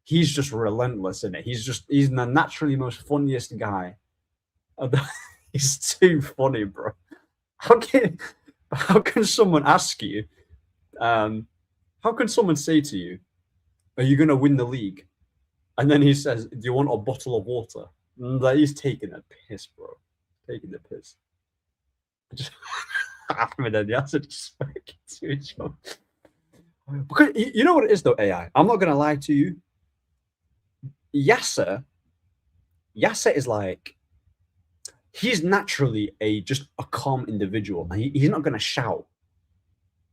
he's just relentless in it. He's the naturally most funniest guy. He's too funny, bro. How can someone ask you? How can someone say to you, "Are you gonna win the league?" And then he says, "Do you want a bottle of water?" Like, he's taking a piss, bro. Taking the piss. Just Ahmed and Yasser just speaking to each other. Because you know what it is though, AI. I'm not gonna lie to you. Yasser is like, he's naturally just a calm individual, and he's not gonna shout.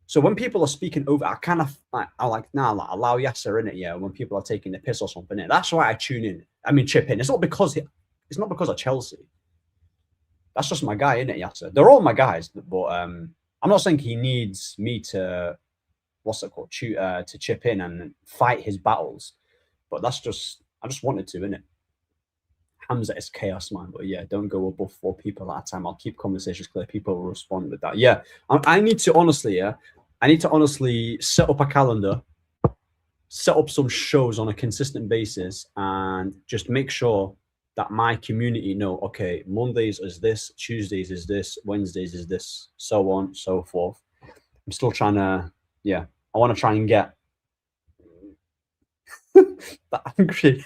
So when people are speaking over, I kind of like, allow Yasser in it, yeah. When people are taking the piss or something, that's why I tune in. I mean, chip in. It's not because of Chelsea. That's just my guy, innit, Yasser? They're all my guys, but I'm not saying he needs me to, to chip in and fight his battles. But that's just, I just wanted to, innit? Hamza is chaos, man. But yeah, don't go above 4 people at a time. I'll keep conversations clear. People will respond with that. Yeah, I need to honestly set up a calendar, set up some shows on a consistent basis, and just make sure that my community know, okay, Mondays is this, Tuesdays is this, Wednesdays is this, so on, so forth. I'm still trying to, yeah, I want to try and get that angry.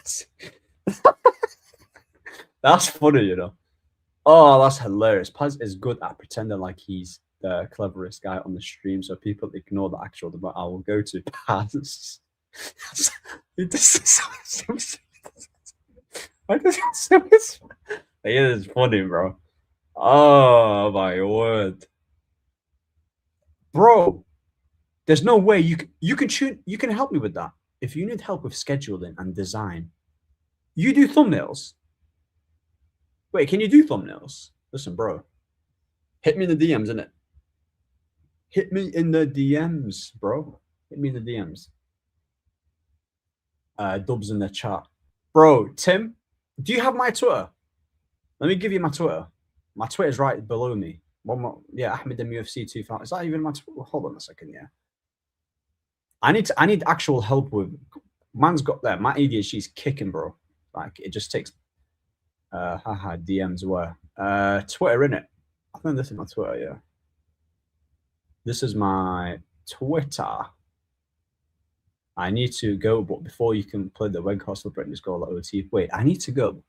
That's funny, you know. Oh, that's hilarious. Paz is good at pretending like he's the cleverest guy on the stream, so people ignore the actual debate. I will go to Paz. It is funny, bro. Oh my word, bro. There's no way you can help me with that. If you need help with scheduling and design, you do thumbnails. Wait, can you do thumbnails? Listen, bro. Hit me in the DMs, innit? Hit me in the DMs, bro. Hit me in the DMs. Dubs in the chat. Bro, Tim, do you have my Twitter? Let me give you my Twitter. My Twitter's right below me. One more, yeah, Ahmed MUFC 2000. Is that even my Twitter? Hold on a second, yeah. I need actual help with. Man's got there. My ADHD is kicking, bro. Like, it just takes. DMs were Twitter, innit? I think this is my Twitter, yeah. This is my Twitter. I need to go, but before you can play the Weg Hostel Britain's goal at OT. Wait, I need to go.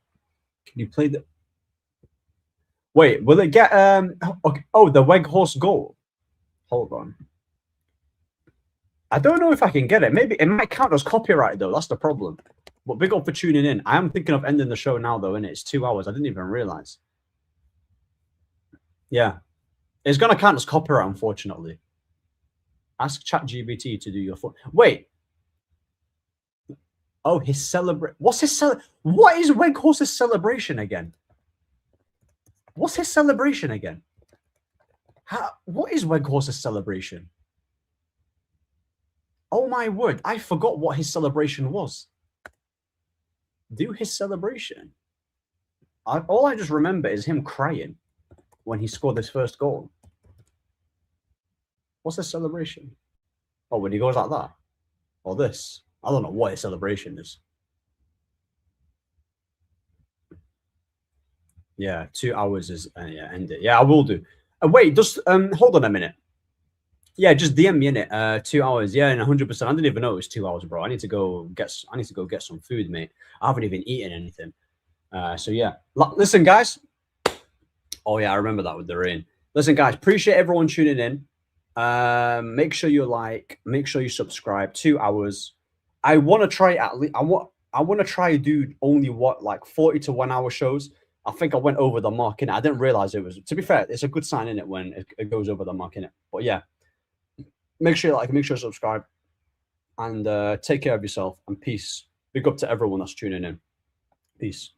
Can you play the? Wait, will it get okay. Oh, the Weg Horse goal. Hold on. I don't know if I can get it. Maybe it might count as copyright though. That's the problem. But big up for tuning in. I am thinking of ending the show now though, and it's 2 hours. I didn't even realize. Yeah, it's gonna count as copyright, unfortunately. Ask ChatGPT to do your phone. Wait. Oh, his celebrate. What's his What is Weghorse's celebration again? What's his celebration again? What is Weghorse's celebration? Oh my word! I forgot what his celebration was. Do his celebration. All I just remember is him crying when he scored his first goal. What's his celebration? Oh, when he goes like that, or this. I don't know what his celebration is. Yeah, 2 hours is yeah, end it. Yeah, I will do. Wait, just hold on a minute. Yeah, just DM me in it. 2 hours. Yeah, and 100%. I didn't even know it was 2 hours, bro. I need to go get some food, mate. I haven't even eaten anything. So yeah. Listen, guys. Oh yeah, I remember that with the rain. Listen, guys, appreciate everyone tuning in. Make sure you like, make sure you subscribe. 2 hours. I want to try at least. I want to try do only like 40 to 1 hour shows. I think I went over the mark in it. I didn't realize it was. To be fair, it's a good sign in it when it goes over the mark in it. But yeah, make sure you like, make sure you subscribe, and take care of yourself and peace. Big up to everyone that's tuning in. Peace.